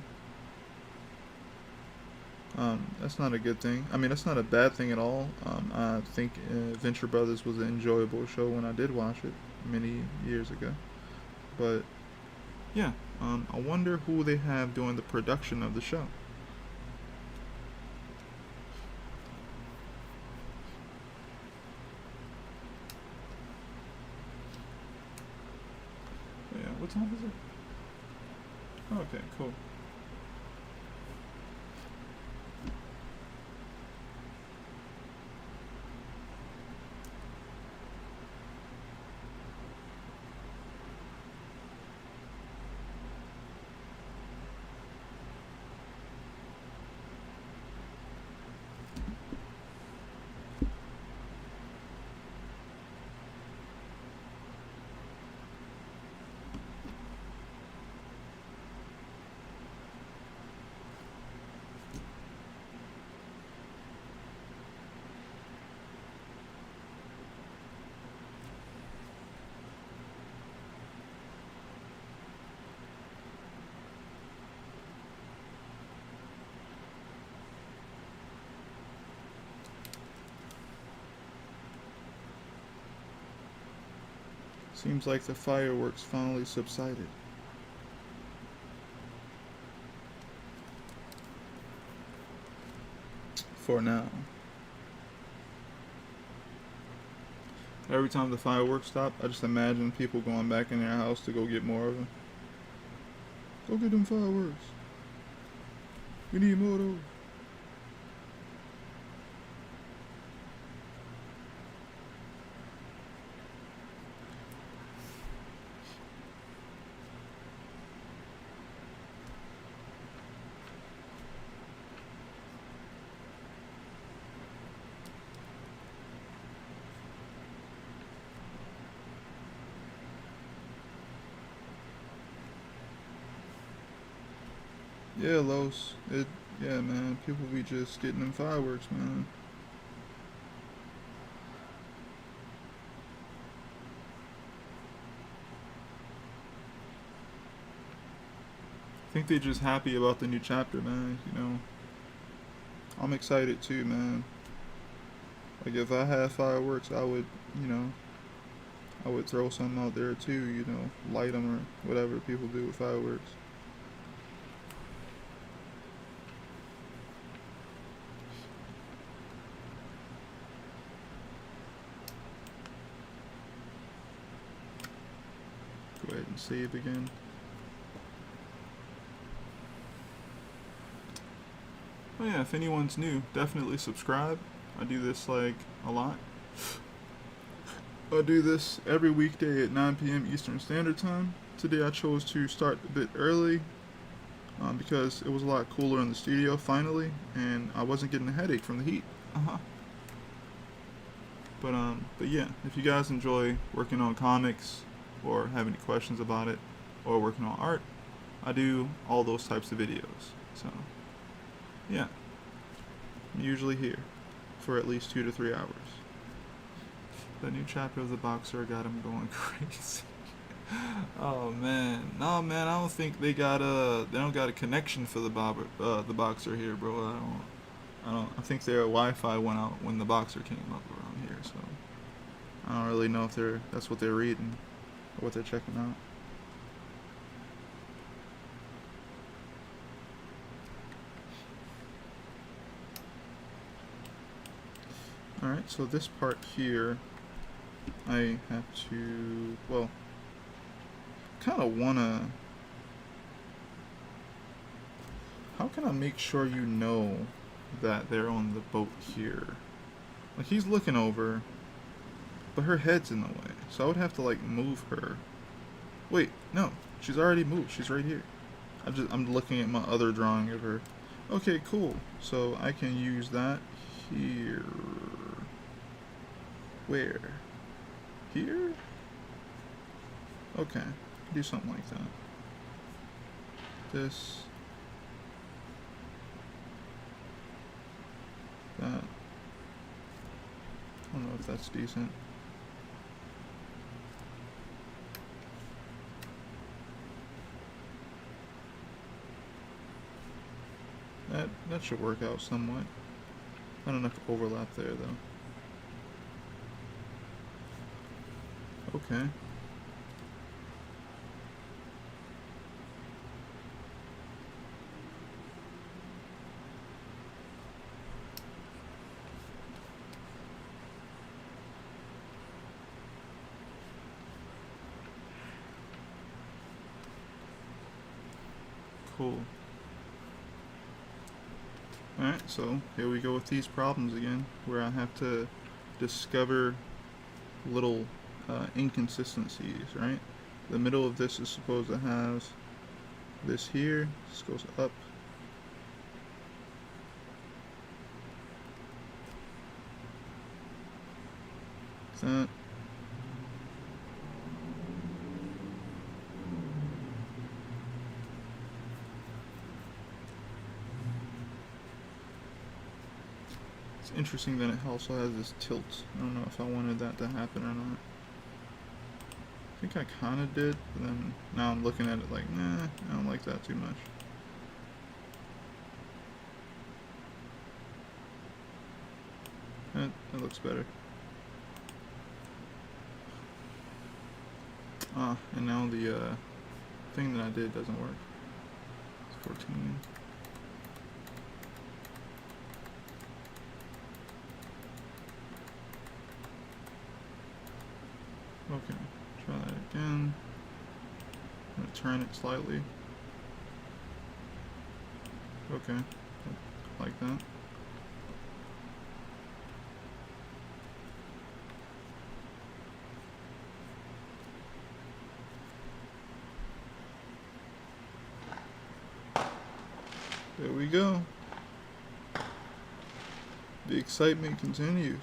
That's not a good thing. I mean, that's not a bad thing at all. I think Venture Brothers was an enjoyable show when I did watch it many years ago. But yeah, I wonder who they have doing the production of the show. Yeah, what time is it? Okay, cool. Seems like the fireworks finally subsided. For now. Every time the fireworks stop, I just imagine people going back in their house to go get more of them. Go get them fireworks. We need more of those. Yeah, Los. Yeah, man. People be just getting them fireworks, man. I think they're just happy about the new chapter, man. I'm excited too, man. Like if I had fireworks, I would, you know, I would throw some out there too. Light them or whatever people do with fireworks. Go ahead and save again. Oh yeah, if anyone's new, definitely subscribe. I do this like a lot. I do this every weekday at 9 p.m. Eastern Standard Time. Today I chose to start a bit early because it was a lot cooler in the studio finally, and I wasn't getting a headache from the heat. Uh-huh. But yeah, if you guys enjoy working on comics or have any questions about it or working on art, I do all those types of videos. So yeah, I'm usually here for at least 2 to 3 hours. The new chapter of the Boxer got him going crazy. Oh man, no man, I don't think they don't got a connection for the Boxer here, bro. I think their Wi-Fi went out when the Boxer came up around here, so I don't really know if that's what they're reading or what they're checking out. Alright, so this part here, I have to, well, kind of want to, how can I make sure you know that they're on the boat here? Like, he's looking over, but her head's in the way, so I would have to, like, move her. Wait, no. She's already moved. She's right here. I'm looking at my other drawing of her. Okay, cool. So I can use that here. Where? Here? Okay. Do something like that. This. That. I don't know if that's decent. That should work out somewhat. Not enough overlap there though. Okay. Cool. Alright, so here we go with these problems again, where I have to discover little inconsistencies, right? The middle of this is supposed to have this here. This goes up. That. It's interesting that it also has this tilt. I don't know if I wanted that to happen or not. I think I kind of did, but then now I'm looking at it like, nah, I don't like that too much. That looks better. Ah, and now the thing that I did doesn't work. It's 14. Okay, try that again. I'm gonna turn it slightly. Okay, like that. There we go. The excitement continues.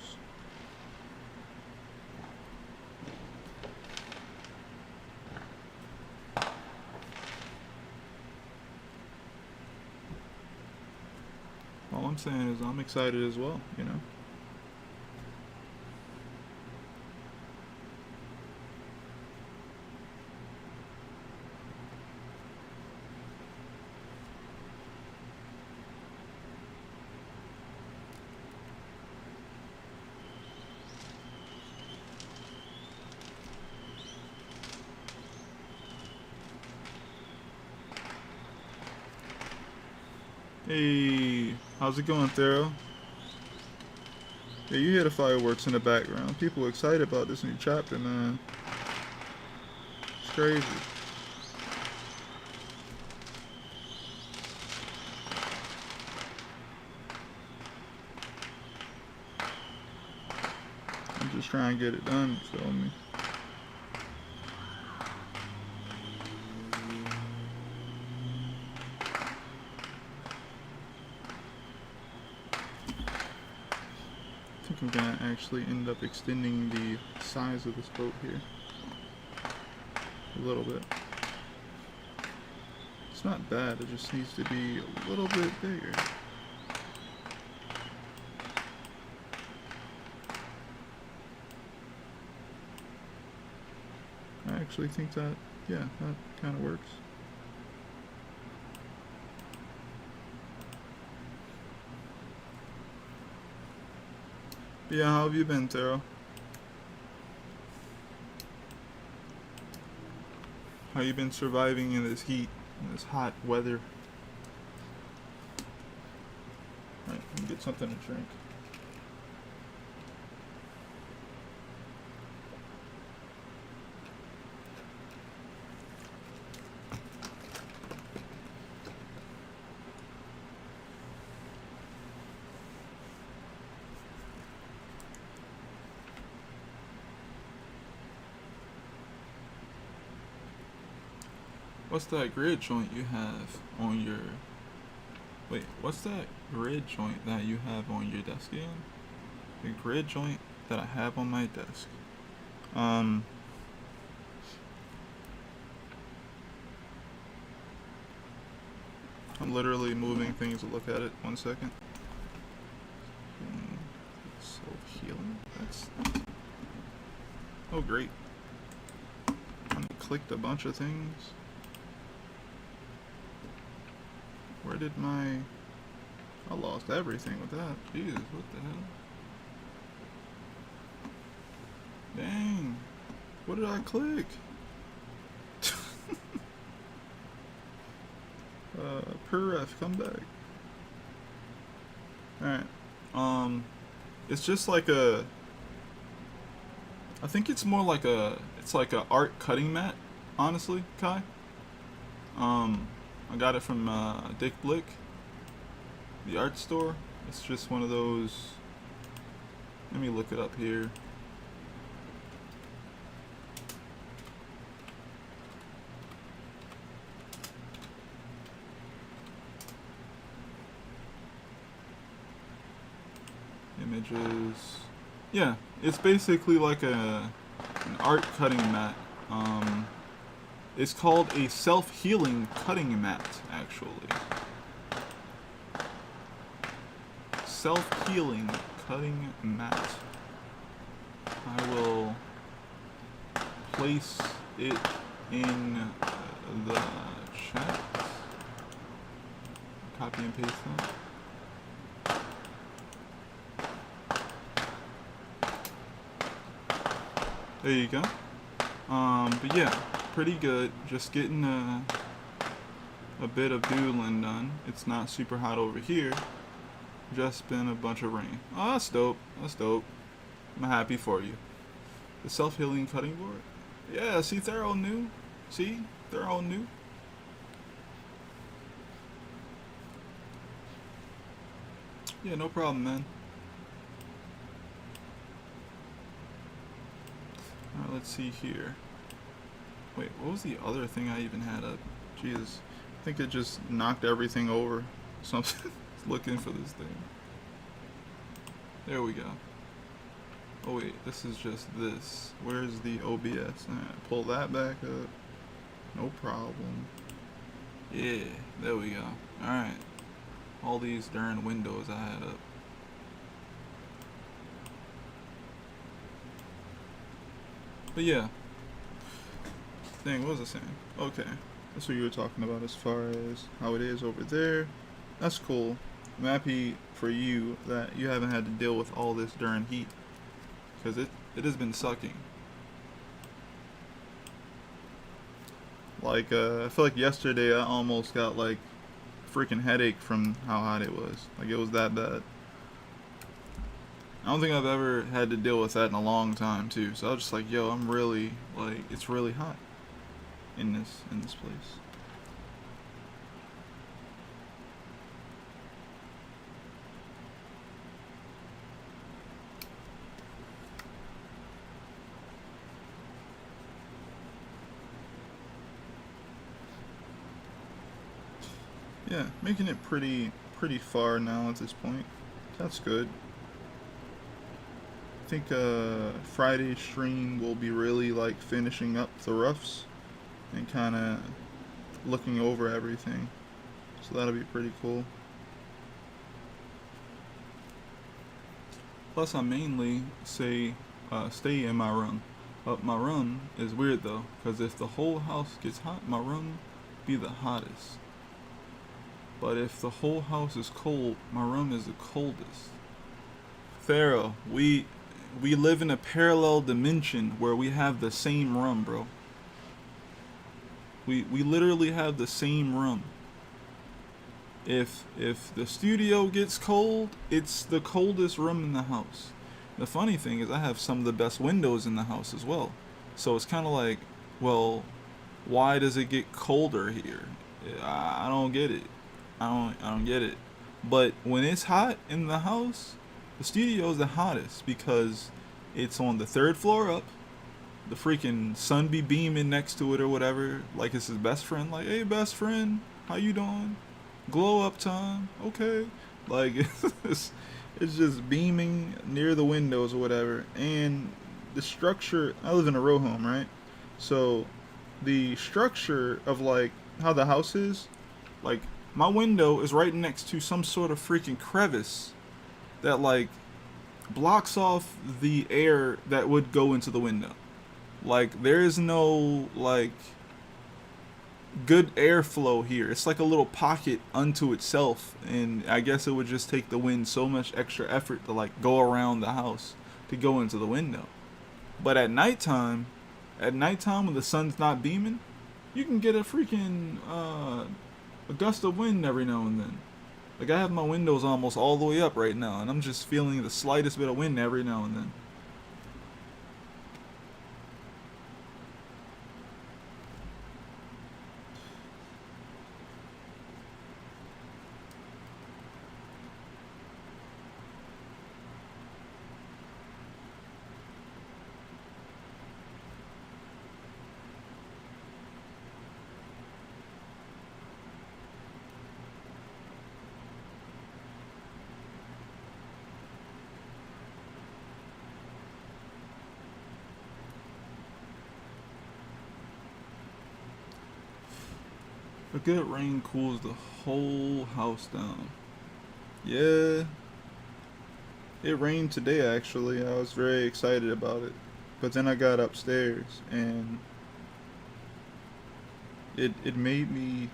All I'm saying is I'm excited as well, you know. Hey, how's it going, Thero? Yeah, you hear the fireworks in the background. People excited about this new chapter, man. It's crazy. I'm just trying to get it done, feel me? I think I'm gonna actually end up extending the size of this boat here a little bit. It's not bad, it just needs to be a little bit bigger. I actually think that, yeah, that kind of works. Yeah, how have you been, Thero? How you been surviving in this heat, in this hot weather? Alright, let me get something to drink. What's that grid joint you have on your... Wait, what's that grid joint that you have on your desk again? The grid joint that I have on my desk. I'm literally moving things to look at it. 1 second. Self-healing? That's... Oh, great. I clicked a bunch of things. Where did my... I lost everything with that. Jesus, what the hell? Dang. What did I click? Per come back. Alright. It's just like a... I think it's more like a... It's like a art cutting mat, honestly, Kai. I got it from Dick Blick, the art store. It's just one of those... Let me look it up here. Images. Yeah, it's basically like an art cutting mat. It's called a self-healing cutting mat, actually. Self-healing cutting mat. I will place it in the chat. Copy and paste that. There you go. But yeah, pretty good. Just getting a bit of doodling done. It's not super hot over here. Just been a bunch of rain. Oh, that's dope. That's dope. I'm happy for you. The self-healing cutting board. Yeah, see, they're all new. See, they're all new. Yeah, no problem, man. Alright, let's see here. Wait, what was the other thing I even had up? Jesus. I think it just knocked everything over. Something. Looking for this thing. There we go. Oh wait, this is just this. Where's the OBS? Alright, pull that back up. No problem. Yeah, there we go. Alright. All these darn windows I had up. But yeah. Dang, what was I saying? Okay. That's what you were talking about as far as how it is over there. That's cool. I'm happy for you that you haven't had to deal with all this darn heat. Because it has been sucking. Like, I feel like yesterday I almost got like a freaking headache from how hot it was. Like, it was that bad. I don't think I've ever had to deal with that in a long time too. So I was just like, yo, I'm really, like, it's really hot in this place. Yeah, making it pretty far now at this point. That's good. I think Friday's stream will be really like finishing up the roughs and kind of looking over everything. So that'll be pretty cool. Plus, I mainly stay in my room. My room is weird though, because if the whole house gets hot, my room be the hottest. But if the whole house is cold, my room is the coldest. Pharaoh, we live in a parallel dimension where we have the same room, bro. We literally have the same room. If the studio gets cold, it's the coldest room in the house. The funny thing is I have some of the best windows in the house as well. So it's kind of like, well, why does it get colder here? I don't get it. I don't get it. But when it's hot in the house, the studio is the hottest because it's on the third floor up. the freaking sun be beaming next to it or whatever, like it's his best friend. Like, hey, best friend, how you doing? Glow up time, okay. Like it's just beaming near the windows or whatever. And the structure, I live in a row home, right? So the structure of like how the house is, like my window is right next to some sort of freaking crevice that like blocks off the air that would go into the window. Like there is no like good airflow here. It's like a little pocket unto itself, and I guess it would just take the wind so much extra effort to like go around the house to go into the window. But at nighttime when the sun's not beaming, you can get a freaking a gust of wind every now and then. Like I have my windows almost all the way up right now, and I'm just feeling the slightest bit of wind every now and then. A good rain cools the whole house down. Yeah, it rained today actually. I was very excited about it. But then I got upstairs and it made me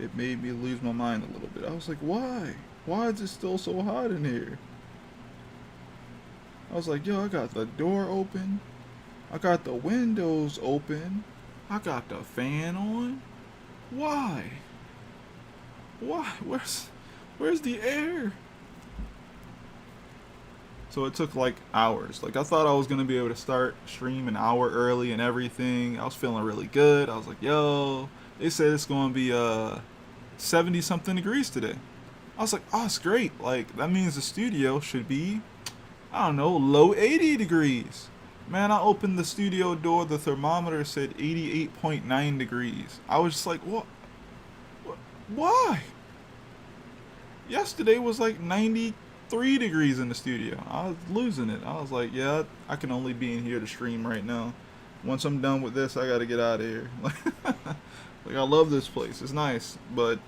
lose my mind a little bit. I was like, why? Why is it still so hot in here? I was like, yo, I got the door open. I got the windows open. I got the fan on. Why? Why? Where's the air? So it took like hours. Like I thought I was gonna be able to start stream an hour early and everything. I was feeling really good. I was like, yo, they said it's gonna be 70 something degrees today. I was like, oh, it's great. Like that means the studio should be, I don't know, low 80 degrees. Man, I opened the studio door. The thermometer said 88.9 degrees. I was just like, what? Why? Yesterday was like 93 degrees in the studio. I was losing it. I was like, yeah, I can only be in here to stream right now. Once I'm done with this, I gotta get out of here. Like, I love this place. It's nice, but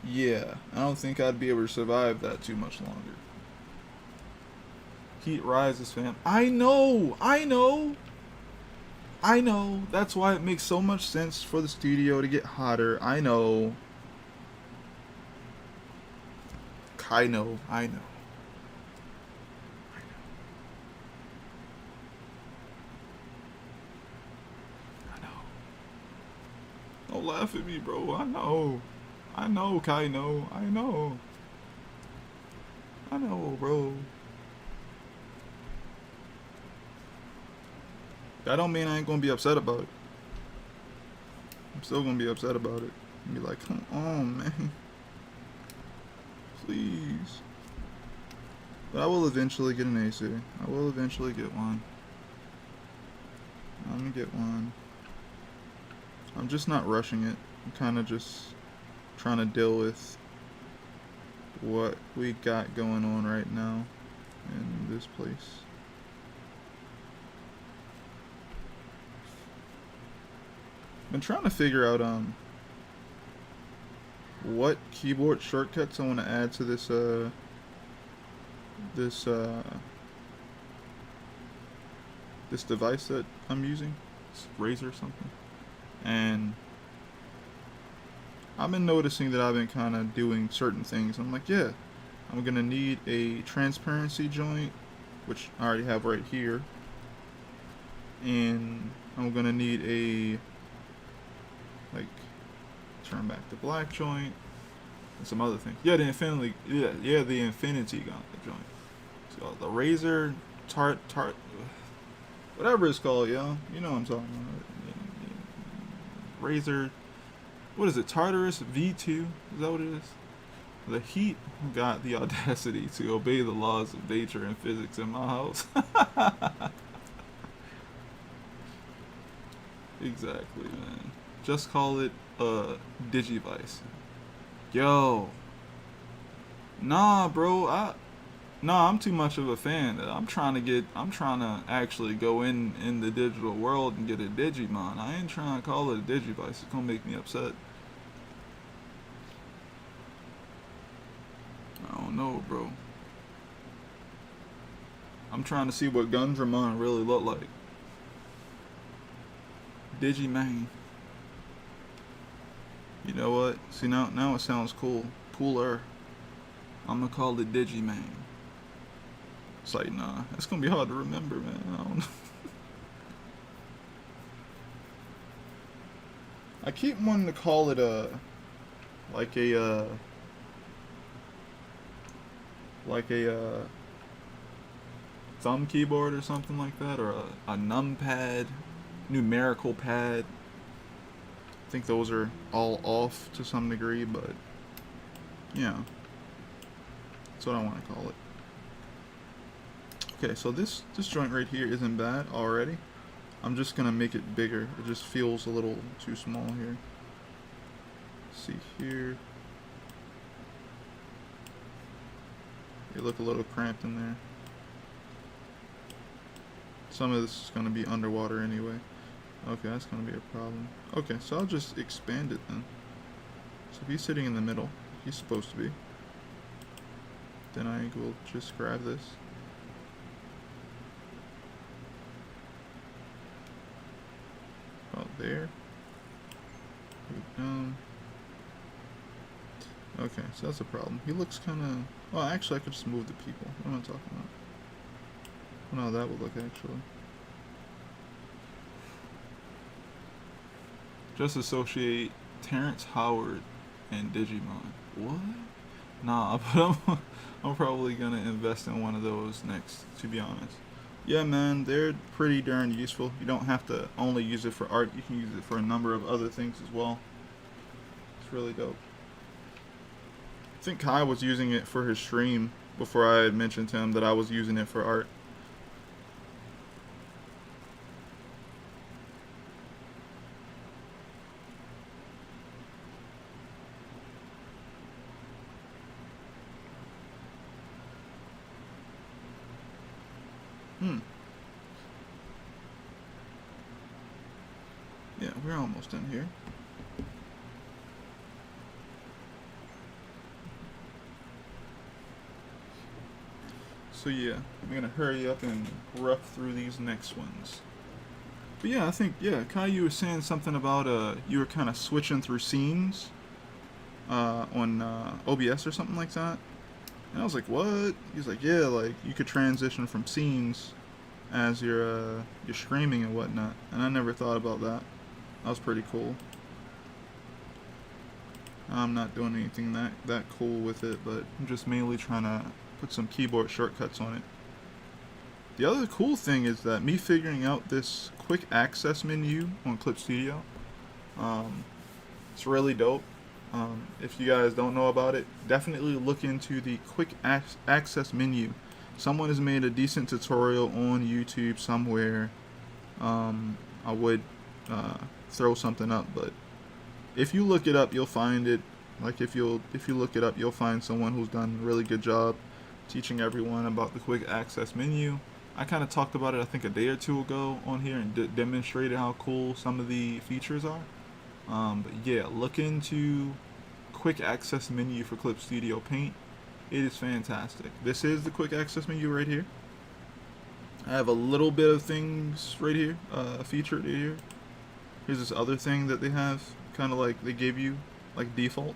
yeah, I don't think I'd be able to survive that too much longer. Heat rises, fam. I know. That's why it makes so much sense for the studio to get hotter. I know. I know. Don't laugh at me, bro. I know, Kaino. I know, bro. That don't mean I ain't gonna be upset about it. I'm still gonna be upset about it. And be like, come on, man. Please. But I will eventually get an AC. I will eventually get one. I'm gonna get one. I'm just not rushing it. I'm kind of just trying to deal with what we got going on right now in this place. Been trying to figure out what keyboard shortcuts I want to add to this this device that I'm using. It's Razer or something. And I've been noticing that I've been kind of doing certain things. I'm like, yeah, I'm gonna need a transparency joint, which I already have right here, and I'm gonna need a like turn back the black joint and some other things. Yeah, the infinity gauntlet joint. So the Razer tart whatever it's called, yo. You know what I'm talking about. Razer, what is it? Tartarus V2? Is that what it is? The heat got the audacity to obey the laws of nature and physics in my house. Exactly, man. Just call it Digivice. Yo, nah, bro. I'm too much of a fan. I'm trying to actually go in the digital world and get a Digimon. I ain't trying to call it a Digivice. It's gonna make me upset. I don't know, bro. I'm trying to see what Gundramon really look like. Digimon. You know what? See, now it sounds cool. Cooler. I'm gonna call it Digimon. It's like, nah, it's gonna be hard to remember, man. I don't know. I keep wanting to call it like a, like a thumb keyboard or something like that, or a numpad, numerical pad. I think those are all off to some degree, but yeah, that's what I want to call it. Okay, so this joint right here isn't bad already. I'm just gonna make it bigger. It just feels a little too small here. Let's see here. You look a little cramped in there. Some of this is gonna be underwater anyway. Okay, that's gonna be a problem. Okay, so I'll just expand it then. So if he's sitting in the middle, he's supposed to be. Then I will just grab this. About there. Move down. Okay, so that's a problem. He looks kind of... Well, actually, I could just move the people. What am I talking about? I don't know how that would look, actually. Just associate Terrence Howard and Digimon. What? Nah, but I'm probably gonna invest in one of those next, to be honest. Yeah, man, they're pretty darn useful. You don't have to only use it for art. You can use it for a number of other things as well. It's really dope. I think Kai was using it for his stream before I had mentioned to him that I was using it for art. Yeah, we're almost in here. So yeah, I'm gonna hurry up and rough through these next ones. But yeah, I think, yeah, Kai, you were saying something about you were kind of switching through scenes on OBS or something like that. And I was like, what? He's like, yeah, like you could transition from scenes as you're streaming and whatnot. And I never thought about that. That was pretty cool. I'm not doing anything that cool with it, but I'm just mainly trying to put some keyboard shortcuts on it. The other cool thing is that me figuring out this quick access menu on Clip Studio, it's really dope. If you guys don't know about it, definitely look into the quick access menu. Someone has made a decent tutorial on YouTube somewhere. I would throw something up, but if you look it up, you'll find it. Like if you look it up, you'll find someone who's done a really good job teaching everyone about the quick access menu. I kind of talked about it, I think, a day or two ago on here and demonstrated how cool some of the features are. But yeah, look into quick access menu for Clip Studio Paint. It is fantastic. This is the quick access menu right here. I have a little bit of things right here, featured here. Here's this other thing that they have, kind of like they gave you, like default.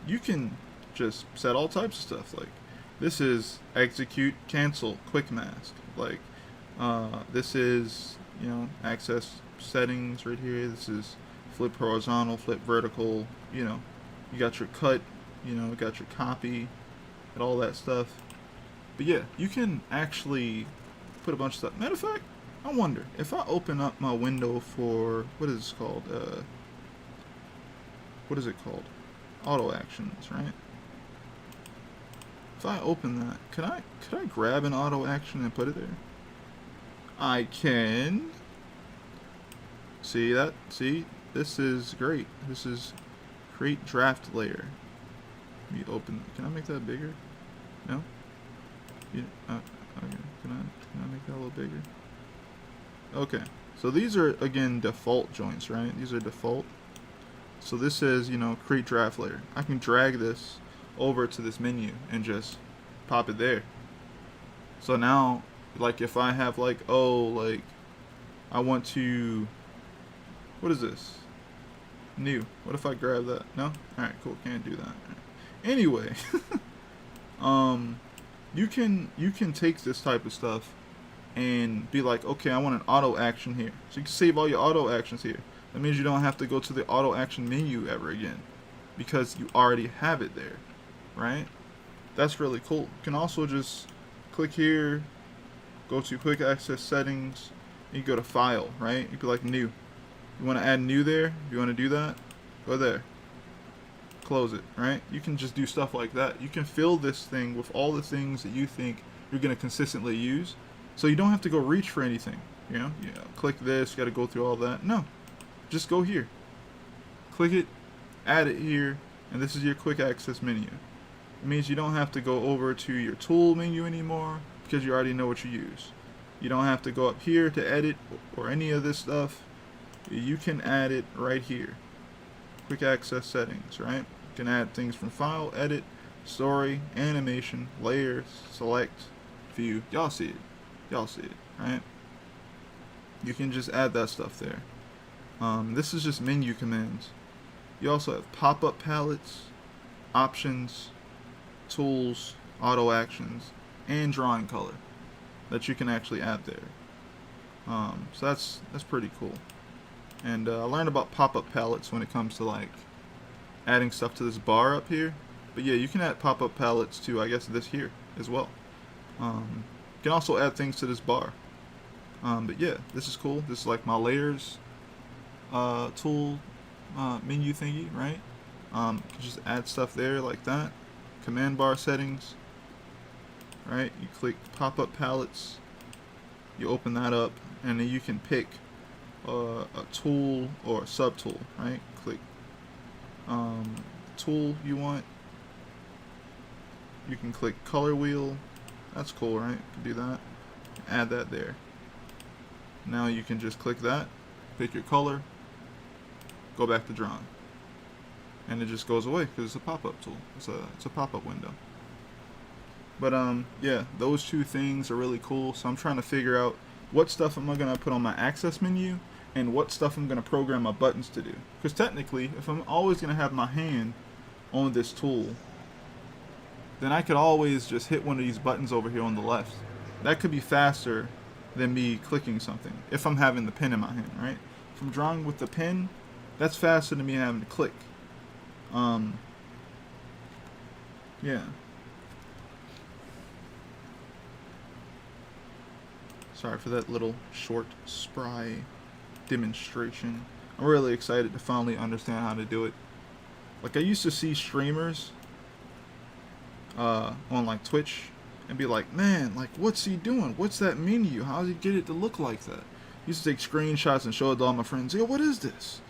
You can just set all types of stuff. Like this is execute, cancel, quick mask. Like this is, you know, access settings right here. This is flip horizontal, flip vertical. You know, you got your cut. You know, got your copy, and all that stuff. But yeah, you can actually put a bunch of stuff. Matter of fact, I wonder if I open up my window for what is this called? What is it called? Auto actions, right? If I open that, could I grab an auto action and put it there? I can. See that? See? This is great. This is create draft layer. Let me open. Can I make that bigger? No? Yeah, okay. Can I make that a little bigger? Okay. So these are, again, default joints, right? These are default. So this says, you know, create draft layer. I can drag this over to this menu and just pop it there. So now, like, if I have, like, oh, like, I want to, what is this? New. What if I grab that? No? Alright, cool. Can't do that. Right. Anyway, you can take this type of stuff and be like, okay, I want an auto action here. So you can save all your auto actions here. That means you don't have to go to the auto action menu ever again, because you already have it there, right? That's really cool. You can also just click here, go to quick access settings, and you go to file, right? You'd be like new. You want to add new there? If you want to do that, go there. Close it, right? You can just do stuff like that. You can fill this thing with all the things that you think you're going to consistently use, so you don't have to go reach for anything. You know, click this, you got to go through all that. No, just go here. Click it, add it here, and this is your quick access menu. It means you don't have to go over to your tool menu anymore, because you already know what you use. You don't have to go up here to edit or any of this stuff. You can add it right here. Quick access settings, right? You can add things from file, edit, story, animation, layers, select, view. Y'all see it. Y'all see it, right? You can just add that stuff there. This is just menu commands. You also have pop-up palettes, options, tools, auto actions, and drawing color that you can actually add there. So that's pretty cool. And I learned about pop-up palettes when it comes to like adding stuff to this bar up here. But yeah, you can add pop-up palettes to, I guess, this here as well. You can also add things to this bar. But yeah, this is cool. This is like my layers tool menu thingy, right? Just add stuff there like that. Command bar settings, right? You click pop-up palettes, you open that up, and then you can pick a tool or a subtool, right? Click tool you want. You can click color wheel. That's cool, right? You can do that. Add that there. Now you can just click that, pick your color, go back to drawing, and it just goes away because it's a pop-up tool. It's a pop-up window. But yeah, those two things are really cool. So I'm trying to figure out what stuff am I gonna put on my access menu and what stuff I'm gonna program my buttons to do. Because technically, if I'm always gonna have my hand on this tool, then I could always just hit one of these buttons over here on the left. That could be faster than me clicking something if I'm having the pen in my hand, right? If I'm drawing with the pen, that's faster than me having to click. Yeah. Sorry for that little short, spry demonstration. I'm really excited to finally understand how to do it. Like, I used to see streamers on like Twitch and be like, man, like, what's he doing? What's that menu? How does he get it to look like that? I used to take screenshots and show it to all my friends. Yo, what is this?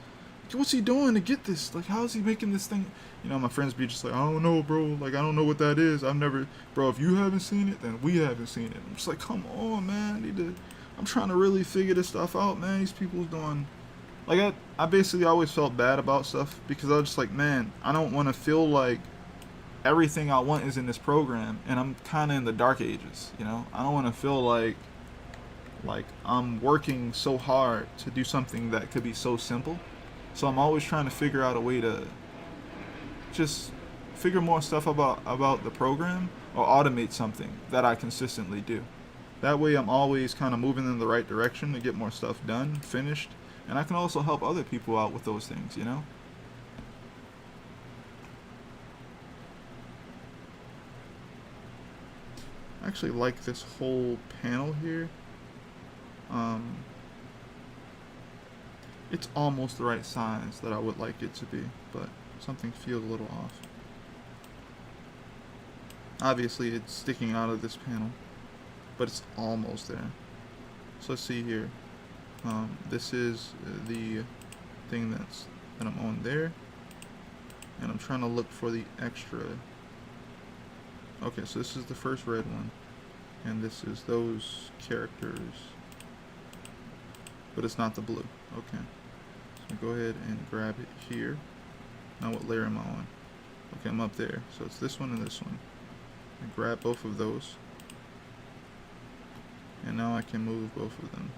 What's he doing to get this? Like, how is he making this thing? You know, my friends be just like, I don't know, bro. Like, I don't know what that is. I've never, bro, if you haven't seen it, then we haven't seen it. I'm just like, come on, man. I'm trying to really figure this stuff out, man. These people's doing, like, I basically always felt bad about stuff because I was just like, man, I don't want to feel like everything I want is in this program and I'm kind of in the dark ages, you know? I don't want to feel like I'm working so hard to do something that could be so simple. So I'm always trying to figure out a way to just figure more stuff about the program or automate something that I consistently do. That way I'm always kind of moving in the right direction to get more stuff done, finished, and I can also help other people out with those things, you know? I actually like this whole panel here. It's almost the right size that I would like it to be, but something feels a little off. Obviously it's sticking out of this panel, but it's almost there. So let's see here. This is the thing that I'm on there, and I'm trying to look for the extra. Okay, so this is the first red one, and this is those characters, but it's not the blue. Okay, so go ahead and grab it here. Now what layer am I on? Okay, I'm up there, so it's this one and this one. I grab both of those, and now I can move both of them.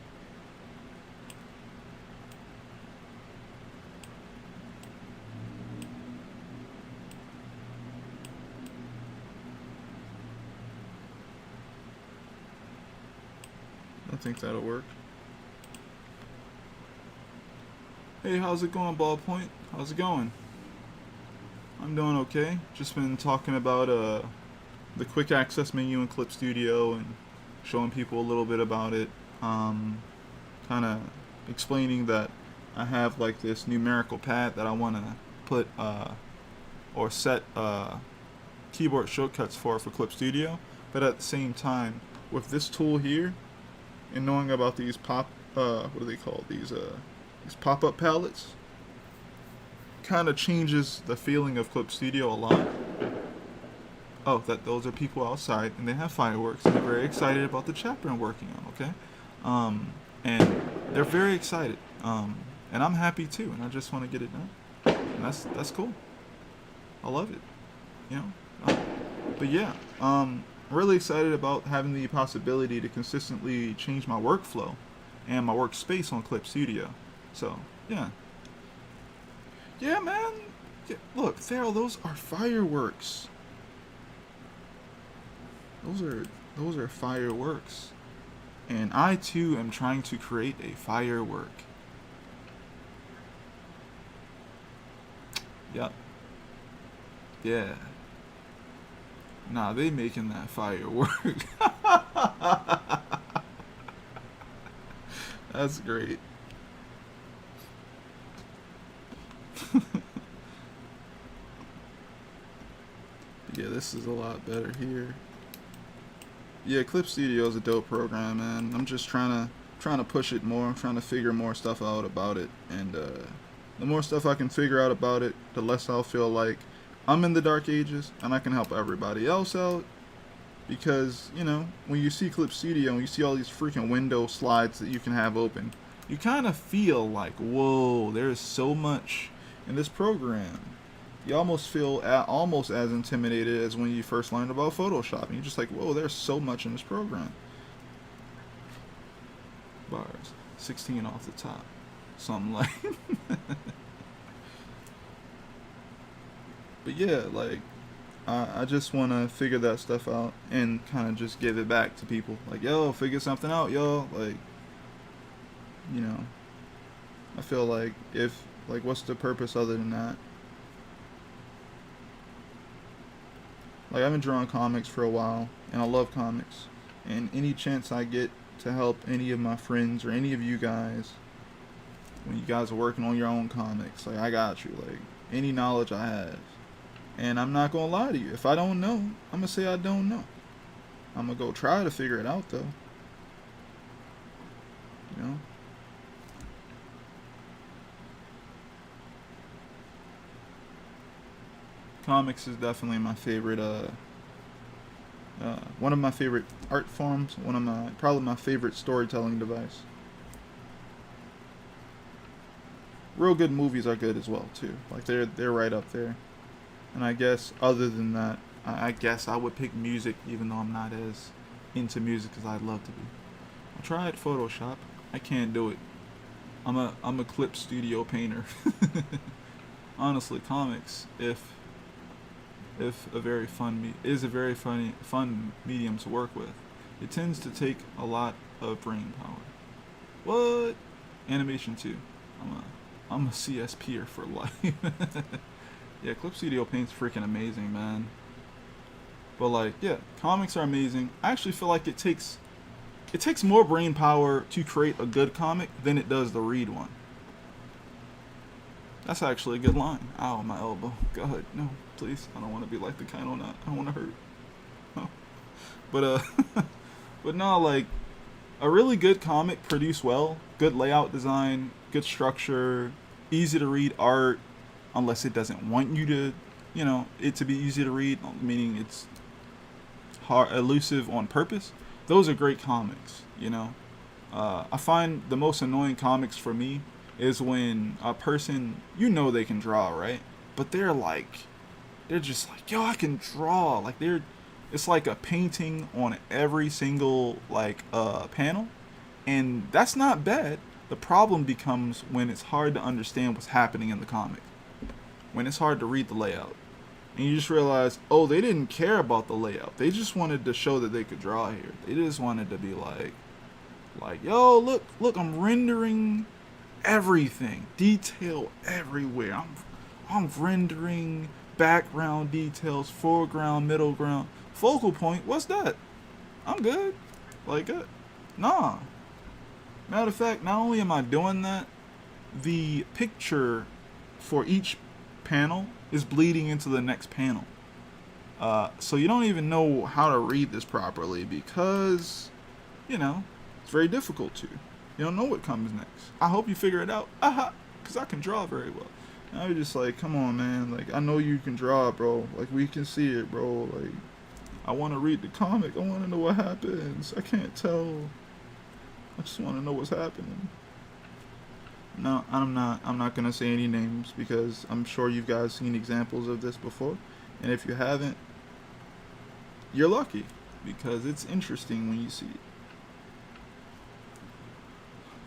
I think that'll work. Hey, how's it going, Ballpoint? How's it going? I'm doing okay. Just been talking about the quick access menu in Clip Studio and showing people a little bit about it. Kind of explaining that I have like this numerical pad that I want to put or set keyboard shortcuts for Clip Studio, but at the same time, with this tool here and knowing about these what do they call these pop-up palettes, kind of changes the feeling of Clip Studio a lot. Oh, those are people outside and they have fireworks and they're very excited about the chapter I'm working on. Okay, and they're very excited, and I'm happy too, and I just want to get it done, and that's cool. I love it, you know. But yeah, really excited about having the possibility to consistently change my workflow and my workspace on Clip Studio. So yeah, man. Yeah, look, Theral, those are fireworks. Those are fireworks, and I too am trying to create a firework. Yep. Yeah. Nah, they making that firework. That's great. Yeah, this is a lot better here. Yeah, Clip Studio is a dope program, man. I'm just trying to push it more. I'm trying to figure more stuff out about it, and the more stuff I can figure out about it, the less I'll feel like I'm in the dark ages and I can help everybody else out. Because, you know, when you see Clip Studio and you see all these freaking window slides that you can have open, you kind of feel like, whoa, there's so much in this program. You almost feel almost as intimidated as when you first learned about Photoshop. And you're just like, whoa, there's so much in this program. Bars. 16 off the top. Something like. But yeah, like, I just want to figure that stuff out and kind of just give it back to people. Like, yo, figure something out, yo. Like, you know, I feel like what's the purpose other than that? Like, I've been drawing comics for a while, and I love comics. And any chance I get to help any of my friends or any of you guys, when you guys are working on your own comics, like, I got you. Like, any knowledge I have. And I'm not going to lie to you. If I don't know, I'm going to say I don't know. I'm going to go try to figure it out, though. You know? Comics is definitely my favorite, one of my favorite art forms, probably my favorite storytelling device. Real good movies are good as well, too. Like, they're right up there. And I guess, other than that, I guess I would pick music, even though I'm not as into music as I'd love to be. I tried Photoshop. I can't do it. I'm a Clip Studio painter. Honestly, comics, if a very fun medium to work with, it tends to take a lot of brain power. What? Animation too. I'm a CSPer for life. Yeah, Clip Studio Paint's freaking amazing, man. But like, yeah, comics are amazing. I actually feel like it takes more brain power to create a good comic than it does to read one. That's actually a good line. Ow, my elbow. God, no, please. I don't want to be like the kind on that. I don't want to hurt. No. But but no, like, A really good comic produced well, good layout design, good structure, easy to read art, unless it doesn't want you to, it to be easy to read, meaning it's hard, elusive on purpose. Those are great comics, I find the most annoying comics for me is when a person, they can draw, right? But they're just like, yo, I can draw. It's like a painting on every single panel, and that's not bad. The problem becomes when it's hard to understand what's happening in the comic, when it's hard to read the layout, and you just realize, oh, they didn't care about the layout. They just wanted to show that they could draw here. They just wanted to be like, yo, look, I'm rendering everything, detail everywhere. I'm rendering background details, foreground, middle ground, focal point. What's that? I'm good. Nah. Matter of fact, not only am I doing that, the picture for each panel is bleeding into the next panel. So you don't even know how to read this properly because, it's very difficult to. You don't know what comes next. I hope you figure it out. Aha! Because I can draw very well. And I was just like, come on, man. I know you can draw, bro. We can see it, bro. I want to read the comic. I want to know what happens. I can't tell. I just want to know what's happening. No, I'm not going to say any names because I'm sure you guys seen examples of this before. And if you haven't, you're lucky because it's interesting when you see it.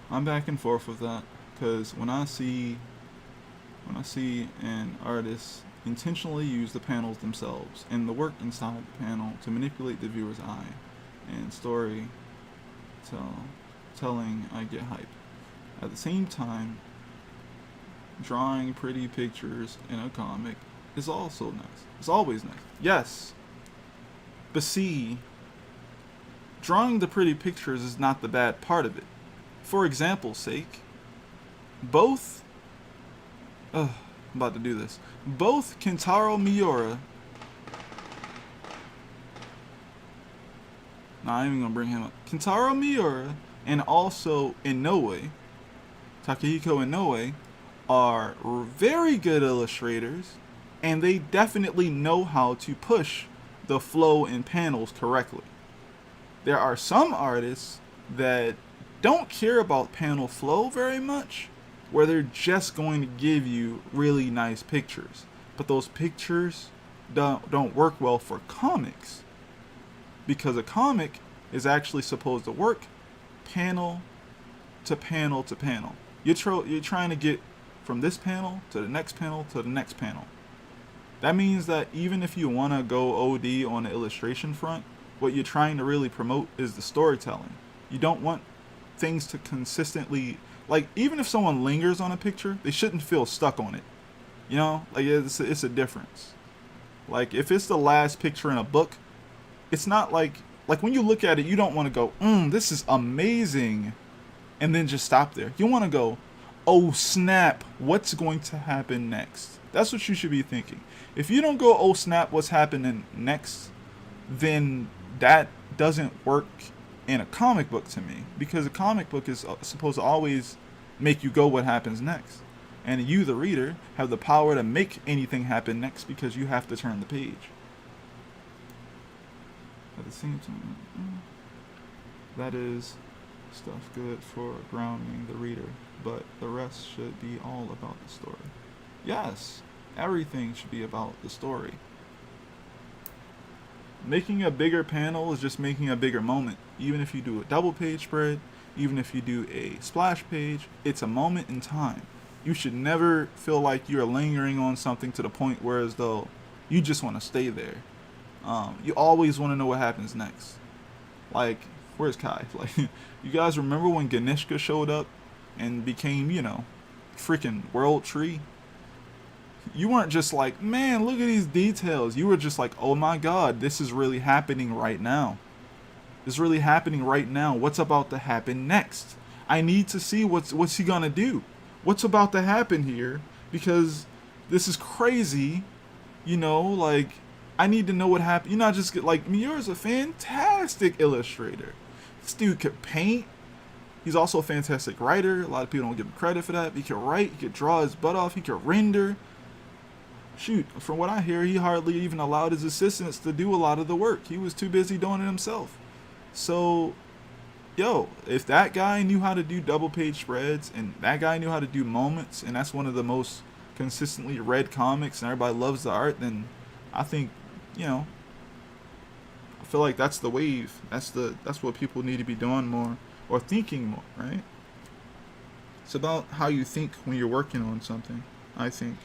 I'm back and forth with that because when I see an artist intentionally use the panels themselves and the work inside the panel to manipulate the viewer's eye and telling, I get hype. At the same time, drawing pretty pictures in a comic is also nice. It's always nice. Yes. But see, drawing the pretty pictures is not the bad part of it. For example's sake, both I'm about to do this. Both Kentaro Miura. Nah, I'm even gonna bring him up. Kentaro Miura and also Inoue, Takehiko Inoue, are very good illustrators, and they definitely know how to push the flow in panels correctly. There are some artists that don't care about panel flow very much, where they're just going to give you really nice pictures. But those pictures don't work well for comics, because a comic is actually supposed to work panel to panel to panel. You're trying to get from this panel to the next panel to the next panel. That means that even if you want to go OD on the illustration front, what you're trying to really promote is the storytelling. You don't want things to consistently, even if someone lingers on a picture, they shouldn't feel stuck on it. It's a difference. If it's the last picture in a book, it's not like when you look at it, you don't want to go, this is amazing, and then just stop there. You want to go, oh snap, what's going to happen next? That's what you should be thinking. If you don't go, oh snap, what's happening next, then that doesn't work in a comic book to me, because a comic book is supposed to always make you go what happens next, and you, the reader, have the power to make anything happen next because you have to turn the page. At the same time, that is stuff good for grounding the reader, but the rest should be all about the story. Yes, everything should be about the story. Making a bigger panel is just making a bigger moment. Even if you do a double page spread, even if you do a splash page, it's a moment in time. You should never feel like you're lingering on something to the point where as though you just want to stay there. You always want to know what happens next. Where's Kai? You guys remember when Ganeshka showed up and became, freaking World Tree? You weren't just like, man, look at these details. You were just like, oh my god, this is really happening right now. This is really happening right now. What's about to happen next? I need to see what's he gonna do. What's about to happen here? Because this is crazy. I need to know what happened. You're not just Miura's a fantastic illustrator. This dude could paint. He's also a fantastic writer. A lot of people don't give him credit for that. He could write. He could draw his butt off. He could render. Shoot, from what I hear, he hardly even allowed his assistants to do a lot of the work. He was too busy doing it himself. So, yo, if that guy knew how to do double page spreads, and that guy knew how to do moments, and that's one of the most consistently read comics, and everybody loves the art, then I think, you know, I feel like that's the wave. That's what people need to be doing more, or thinking more, right? It's about how you think when you're working on something, I think.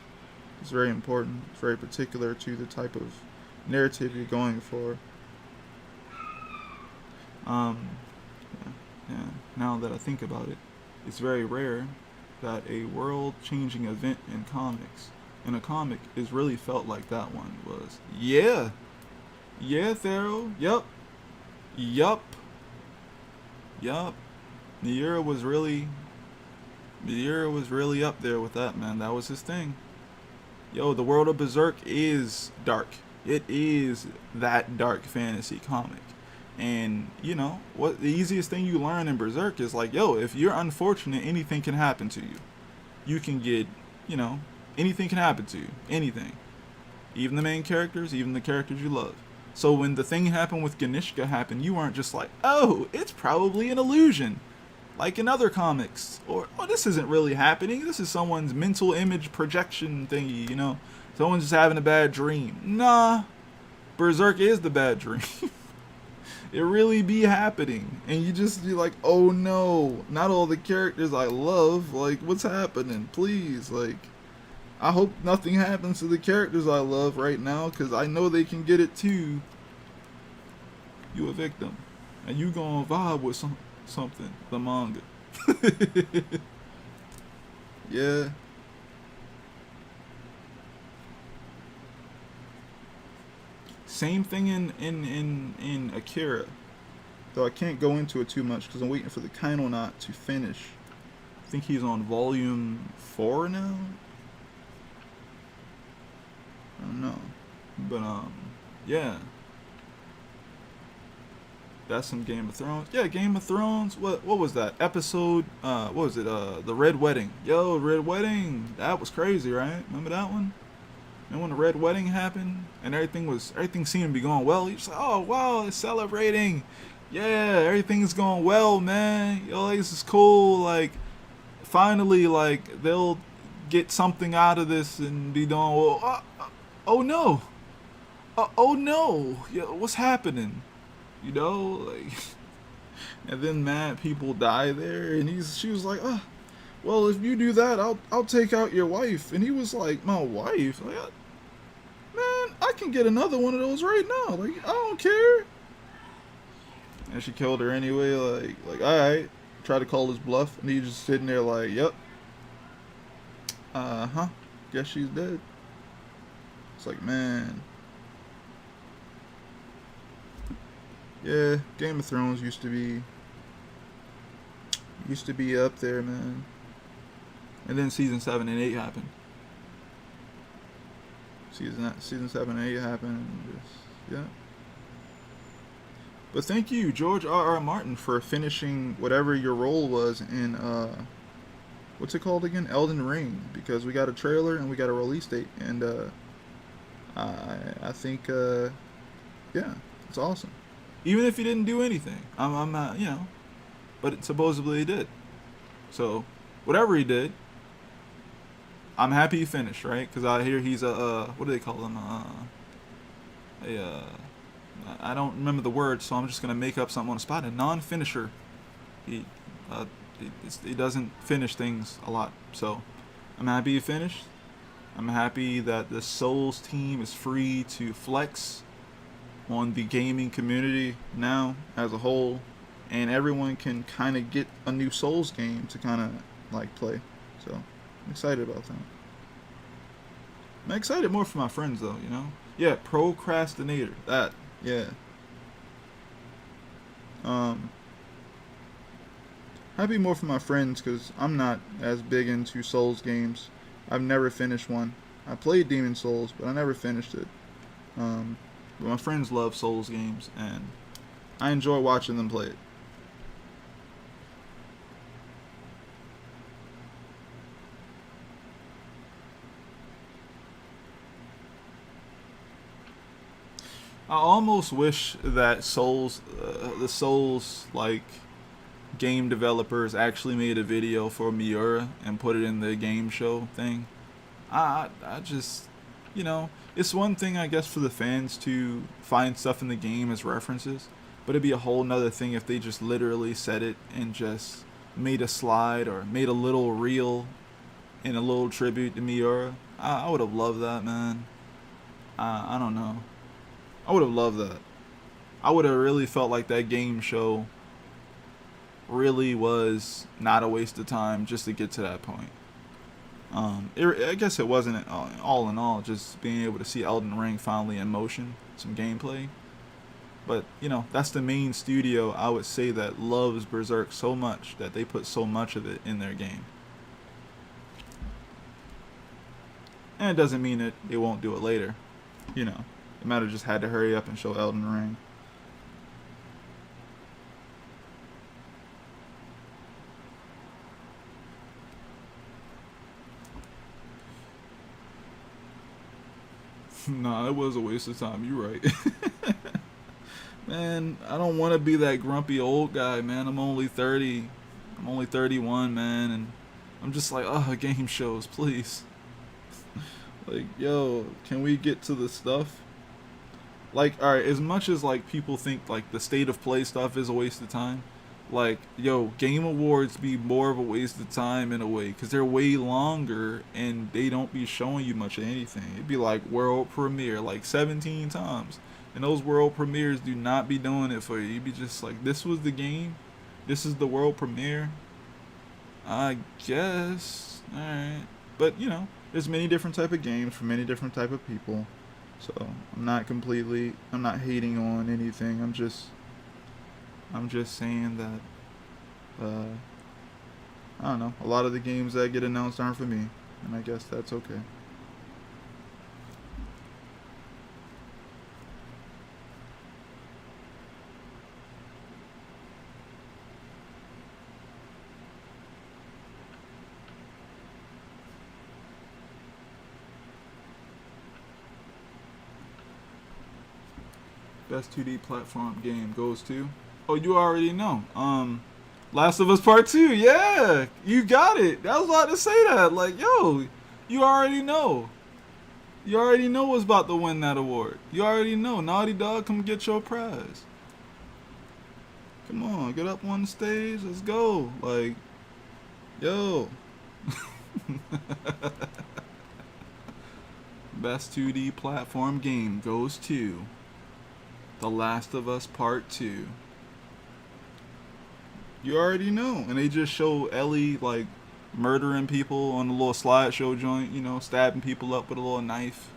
It's very important. It's very particular to the type of narrative you're going for. Yeah, now that I think about it, it's very rare that a world-changing event in a comic is really felt like that one was. Yeah, Thero. Yup. Miura was really up there with that, man. That was his thing. Yo, the world of Berserk is dark. It is that dark fantasy comic. And, you know, what the easiest thing you learn in Berserk is like, yo, if you're unfortunate, anything can happen to you. You can get, you know, anything can happen to you. Anything. Even the main characters, even the characters you love. So when the thing happened with Ganishka happened, you weren't just like, oh, it's probably an illusion. Like in other comics. Or, oh, this isn't really happening. This is someone's mental image projection thingy, you know. Someone's just having a bad dream. Nah. Berserk is the bad dream. It really be happening. And you're like, oh no. Not all the characters I love. Like, what's happening? Please, like, I hope nothing happens to the characters I love right now, because I know they can get it too. You a victim. And you gonna vibe with something. The manga. Yeah. Same thing in Akira. Though I can't go into it too much because I'm waiting for the Kainonaut to finish. I think he's on volume 4 now? I don't know. But, yeah. That's some Game of Thrones. Yeah, Game of Thrones. What was that? Episode, what was it? The Red Wedding. Yo, Red Wedding. That was crazy, right? Remember that one? And when the Red Wedding happened and everything seemed to be going well, you're just like, oh wow, it's celebrating. Yeah, everything's going well, man. Yo, this is cool. Like, finally, like, they'll get something out of this and be doing well. Oh no. Oh no. Yeah, what's happening? You know, like, and then mad people die there, and she was like, well, if you do that, I'll take out your wife. And he was like, my wife? Like, man, I can get another one of those right now. Like, I don't care. And she killed her anyway. Like, all right. Try to call his bluff, and he just sitting there like, yep. Guess she's dead. It's like, man. Yeah, Game of Thrones used to be up there, man. And then season 7 and 8 happened. Season 7 and 8 happened. And just, yeah. But thank you, George R.R. Martin, for finishing whatever your role was in what's it called again? Elden Ring. Because we got a trailer and we got a release date, and I think yeah, it's awesome. Even if he didn't do anything, I'm not, you know, but supposedly he did. So whatever he did, I'm happy he finished, right? Because I hear he's what do they call him? I don't remember the word, so I'm just gonna make up something on the spot. A non-finisher. He doesn't finish things a lot, so I'm happy he finished. I'm happy that the Souls team is free to flex on the gaming community now as a whole, and everyone can kind of get a new Souls game to kind of like play. So I'm excited about that. I'm excited more for my friends though, you know. Yeah, procrastinator. That, yeah. Happy more for my friends because I'm not as big into Souls games. I've never finished one. I played Demon Souls, but I never finished it. But my friends love Souls games, and I enjoy watching them play it. I almost wish that the Souls like game developers actually made a video for Miura and put it in the game show thing. I just, it's one thing I guess for the fans to find stuff in the game as references, but it'd be a whole nother thing if they just literally said it and just made a slide or made a little reel in a little tribute to Miura. I would have loved that, man. I don't know. I would have loved that. I would have really felt like that game show really was not a waste of time just to get to that point. I guess it wasn't all in all just being able to see Elden Ring finally in motion, some gameplay. But that's the main studio I would say that loves Berserk so much that they put so much of it in their game. And it doesn't mean that they won't do it later. They might have just had to hurry up and show Elden Ring. Nah, it was a waste of time. You're right. Man, I don't want to be that grumpy old guy, man. I'm only 30. I'm only 31, man. And I'm just like, game shows, please. Like, yo, can we get to the stuff? Like, alright, as much as, like, people think, like, the state of play stuff is a waste of time, like, yo, Game Awards be more of a waste of time in a way, because they're way longer, and they don't be showing you much of anything. It'd be like world premiere, like, 17 times. And those world premieres do not be doing it for you. You'd be just like, this was the game? This is the world premiere? I guess. Alright. But, there's many different type of games for many different type of people. So I'm not hating on anything. I'm just saying that I don't know, a lot of the games that get announced aren't for me, and I guess that's okay. Best 2D platform game goes to. Oh, you already know. Last of Us Part 2. Yeah, you got it. I was about to say that. Like, yo, you already know. You already know what's about to win that award. You already know. Naughty Dog, come get your prize. Come on, get up on the stage. Let's go. Like, yo. Best 2D platform game goes to The Last of Us Part 2. You already know. And they just show Ellie, like, murdering people on the little slideshow joint, stabbing people up with a little knife.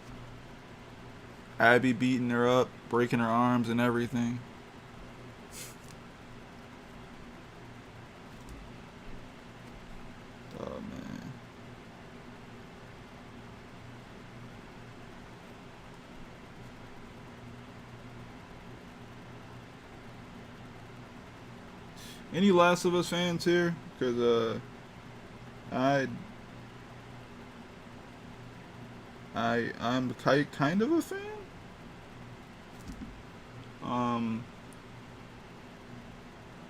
Abby beating her up, breaking her arms and everything. Oh, man. Any Last of Us fans here? Because I'm kind of a fan.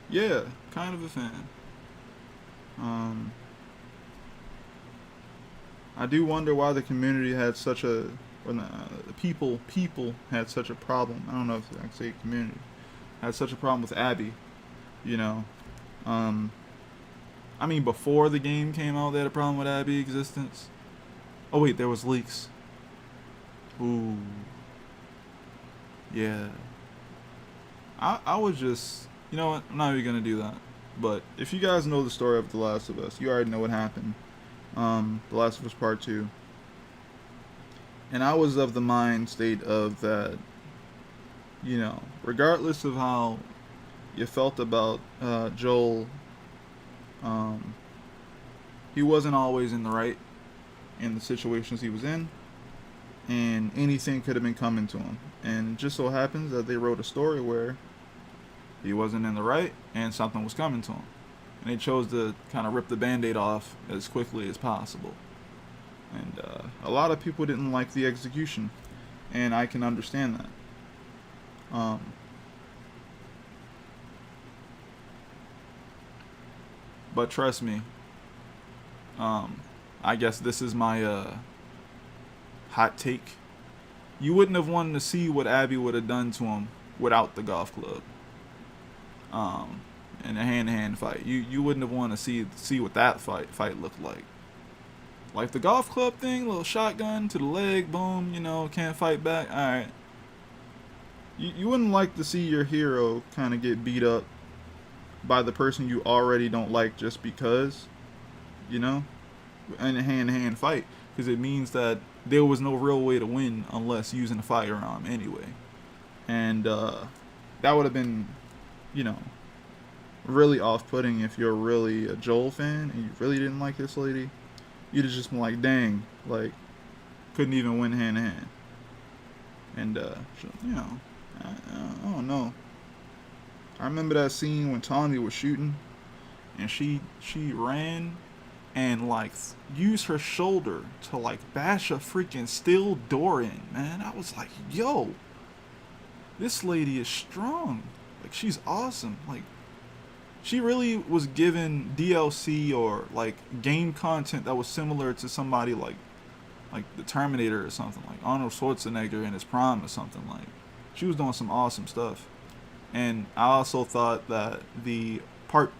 Yeah, kind of a fan. I do wonder why the community had such a, or the people had such a problem. I don't know if I can say community had such a problem with Abby. I mean, before the game came out, they had a problem with Abby existence. Oh wait, there was leaks. Ooh. Yeah. I would just, you know what? I'm not even gonna do that. But if you guys know the story of The Last of Us, you already know what happened. The Last of Us Part 2. And I was of the mind state of that, regardless of how you felt about Joel, he wasn't always in the right in the situations he was in, and anything could have been coming to him. And it just so happens that they wrote a story where he wasn't in the right and something was coming to him. And they chose to kind of rip the band-aid off as quickly as possible. And a lot of people didn't like the execution, and I can understand that. Um, but trust me, I guess this is my hot take. You wouldn't have wanted to see what Abby would have done to him without the golf club. Um, in a hand-to-hand fight, you wouldn't have wanted to see what that fight looked like. Like the golf club thing, little shotgun to the leg, boom, can't fight back. All right. You wouldn't like to see your hero kind of get beat up by the person you already don't like just because, in a hand-to-hand fight, because it means that there was no real way to win unless using a firearm anyway. And that would have been, you know, really off-putting if you're really a Joel fan and you really didn't like this lady. You'd have just been like, dang, like, couldn't even win hand-to-hand. And, I don't know. I remember that scene when Tommy was shooting and she ran and, like, used her shoulder to, like, bash a freaking steel door in, man. I was like, yo, this lady is strong. Like, she's awesome. Like, she really was given DLC or, like, game content that was similar to somebody like the Terminator or something, like Arnold Schwarzenegger in his prime or something. Like, she was doing some awesome stuff. And I also thought that the part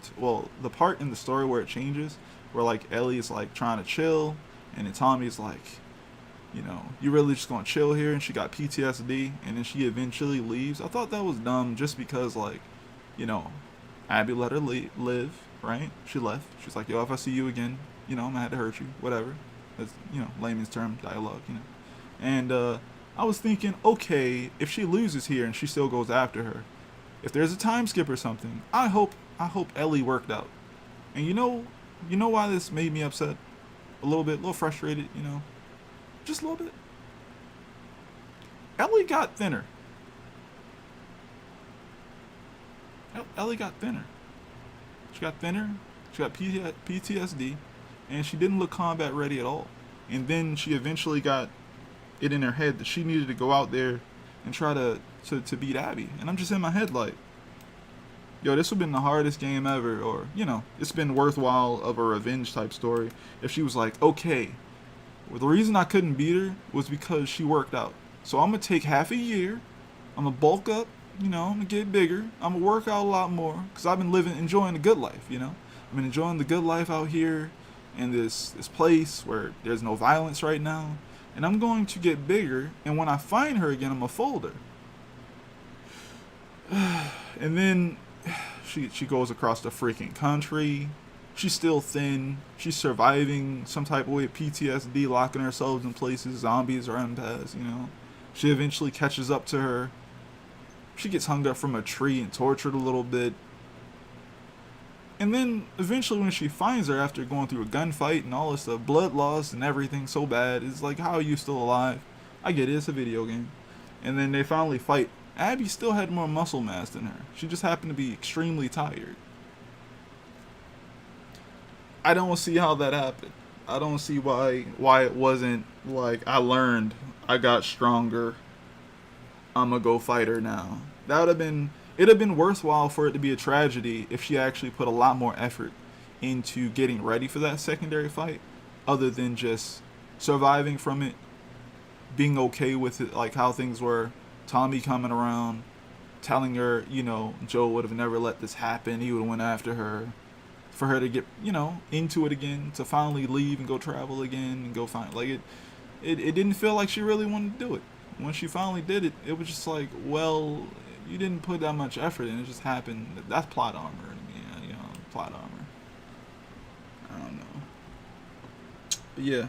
in the story where it changes, where, like, Ellie is, like, trying to chill, and then Tommy's like, you really just gonna chill here, and she got PTSD, and then she eventually leaves. I thought that was dumb, just because, like, Abby let her live, right? She left. She's like, yo, if I see you again, I'm gonna have to hurt you, whatever. That's, layman's term dialogue, And I was thinking, okay, if she loses here and she still goes after her, if there's a time skip or something, I hope Ellie worked out. And you know why this made me upset? A little frustrated, just a little bit. Ellie got thinner. Ellie got thinner. She got thinner. She got PTSD, and she didn't look combat ready at all. And then she eventually got it in her head that she needed to go out there and try to beat Abby. And I'm just in my head like, yo, this would have been the hardest game ever, or, it's been worthwhile of a revenge type story if she was like, okay, well, the reason I couldn't beat her was because she worked out. So I'm going to take half a year, I'm going to bulk up, I'm going to get bigger, I'm going to work out a lot more, because I've been enjoying the good life, I've been enjoying the good life out here in this place where there's no violence right now, and I'm going to get bigger, and when I find her again, I'm going to fold her. And then she goes across the freaking country. She's still thin. She's surviving some type of way of PTSD, locking herself in places. Zombies are past, She eventually catches up to her. She gets hung up from a tree and tortured a little bit. And then eventually when she finds her after going through a gunfight and all this stuff, blood loss and everything so bad, it's like, how are you still alive? I get it, it's a video game. And then they finally fight. Abby still had more muscle mass than her. She just happened to be extremely tired. I don't see how that happened. I don't see why it wasn't like, I learned, I got stronger, I'm gonna go fight her now. It'd have been worthwhile for it to be a tragedy if she actually put a lot more effort into getting ready for that secondary fight, other than just surviving from it, being okay with it, like how things were. Tommy coming around, telling her, Joe would have never let this happen. He would have went after her, for her to get, into it again, to finally leave and go travel again and go find. Like, it didn't feel like she really wanted to do it. When she finally did it, it was just like, well, you didn't put that much effort in. It just happened. That's plot armor to me, plot armor. I don't know. But yeah,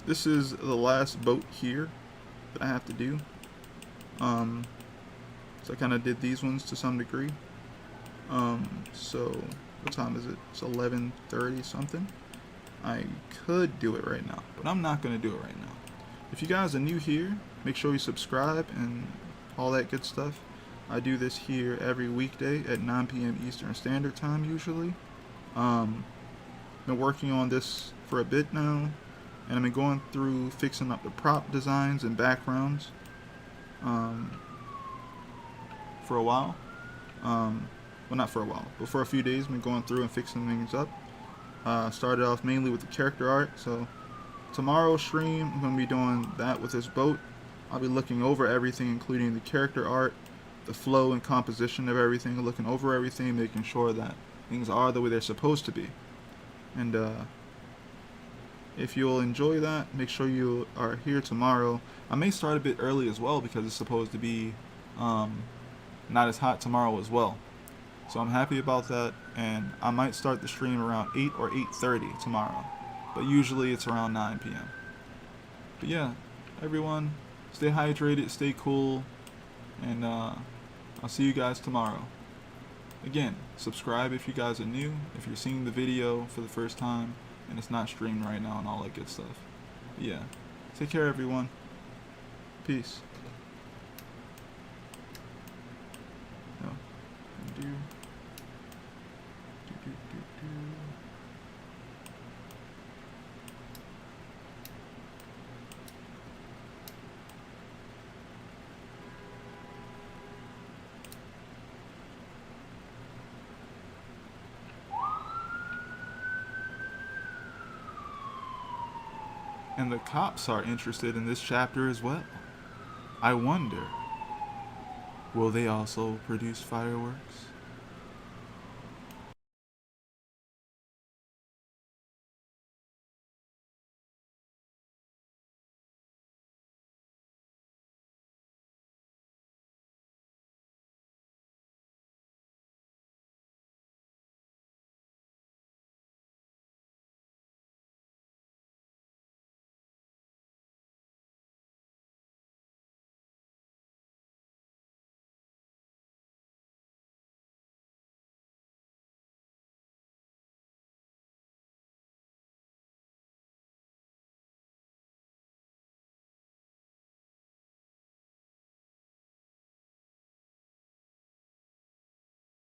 this is the last boat here that I have to do. So I kind of did these ones to some degree. So what time is it? It's 11:30 something. I could do it right now, but I'm not gonna do it right now. If you guys are new here, make sure you subscribe and all that good stuff. I do this here every weekday at 9 p.m. Eastern Standard Time usually. Been working on this for a bit now, and I've been going through fixing up the prop designs and backgrounds. for a while. Well, not for a while, but for a few days, been going through and fixing things up. Started off mainly with the character art, so tomorrow's stream, I'm going to be doing that with this boat. I'll be looking over everything, including the character art, the flow and composition of everything, looking over everything, making sure that things are the way they're supposed to be. And if you'll enjoy that, make sure you are here tomorrow. I may start a bit early as well because it's supposed to be not as hot tomorrow as well. So I'm happy about that, and I might start the stream around 8 or 8:30 tomorrow. But usually it's around 9 p.m. But yeah, everyone, stay hydrated, stay cool, and I'll see you guys tomorrow. Again, subscribe if you guys are new, if you're seeing the video for the first time, and it's not streamed right now and all that good stuff. But yeah, take care everyone. Peace. No. Do. And the cops are interested in this chapter as well. I wonder, will they also produce fireworks?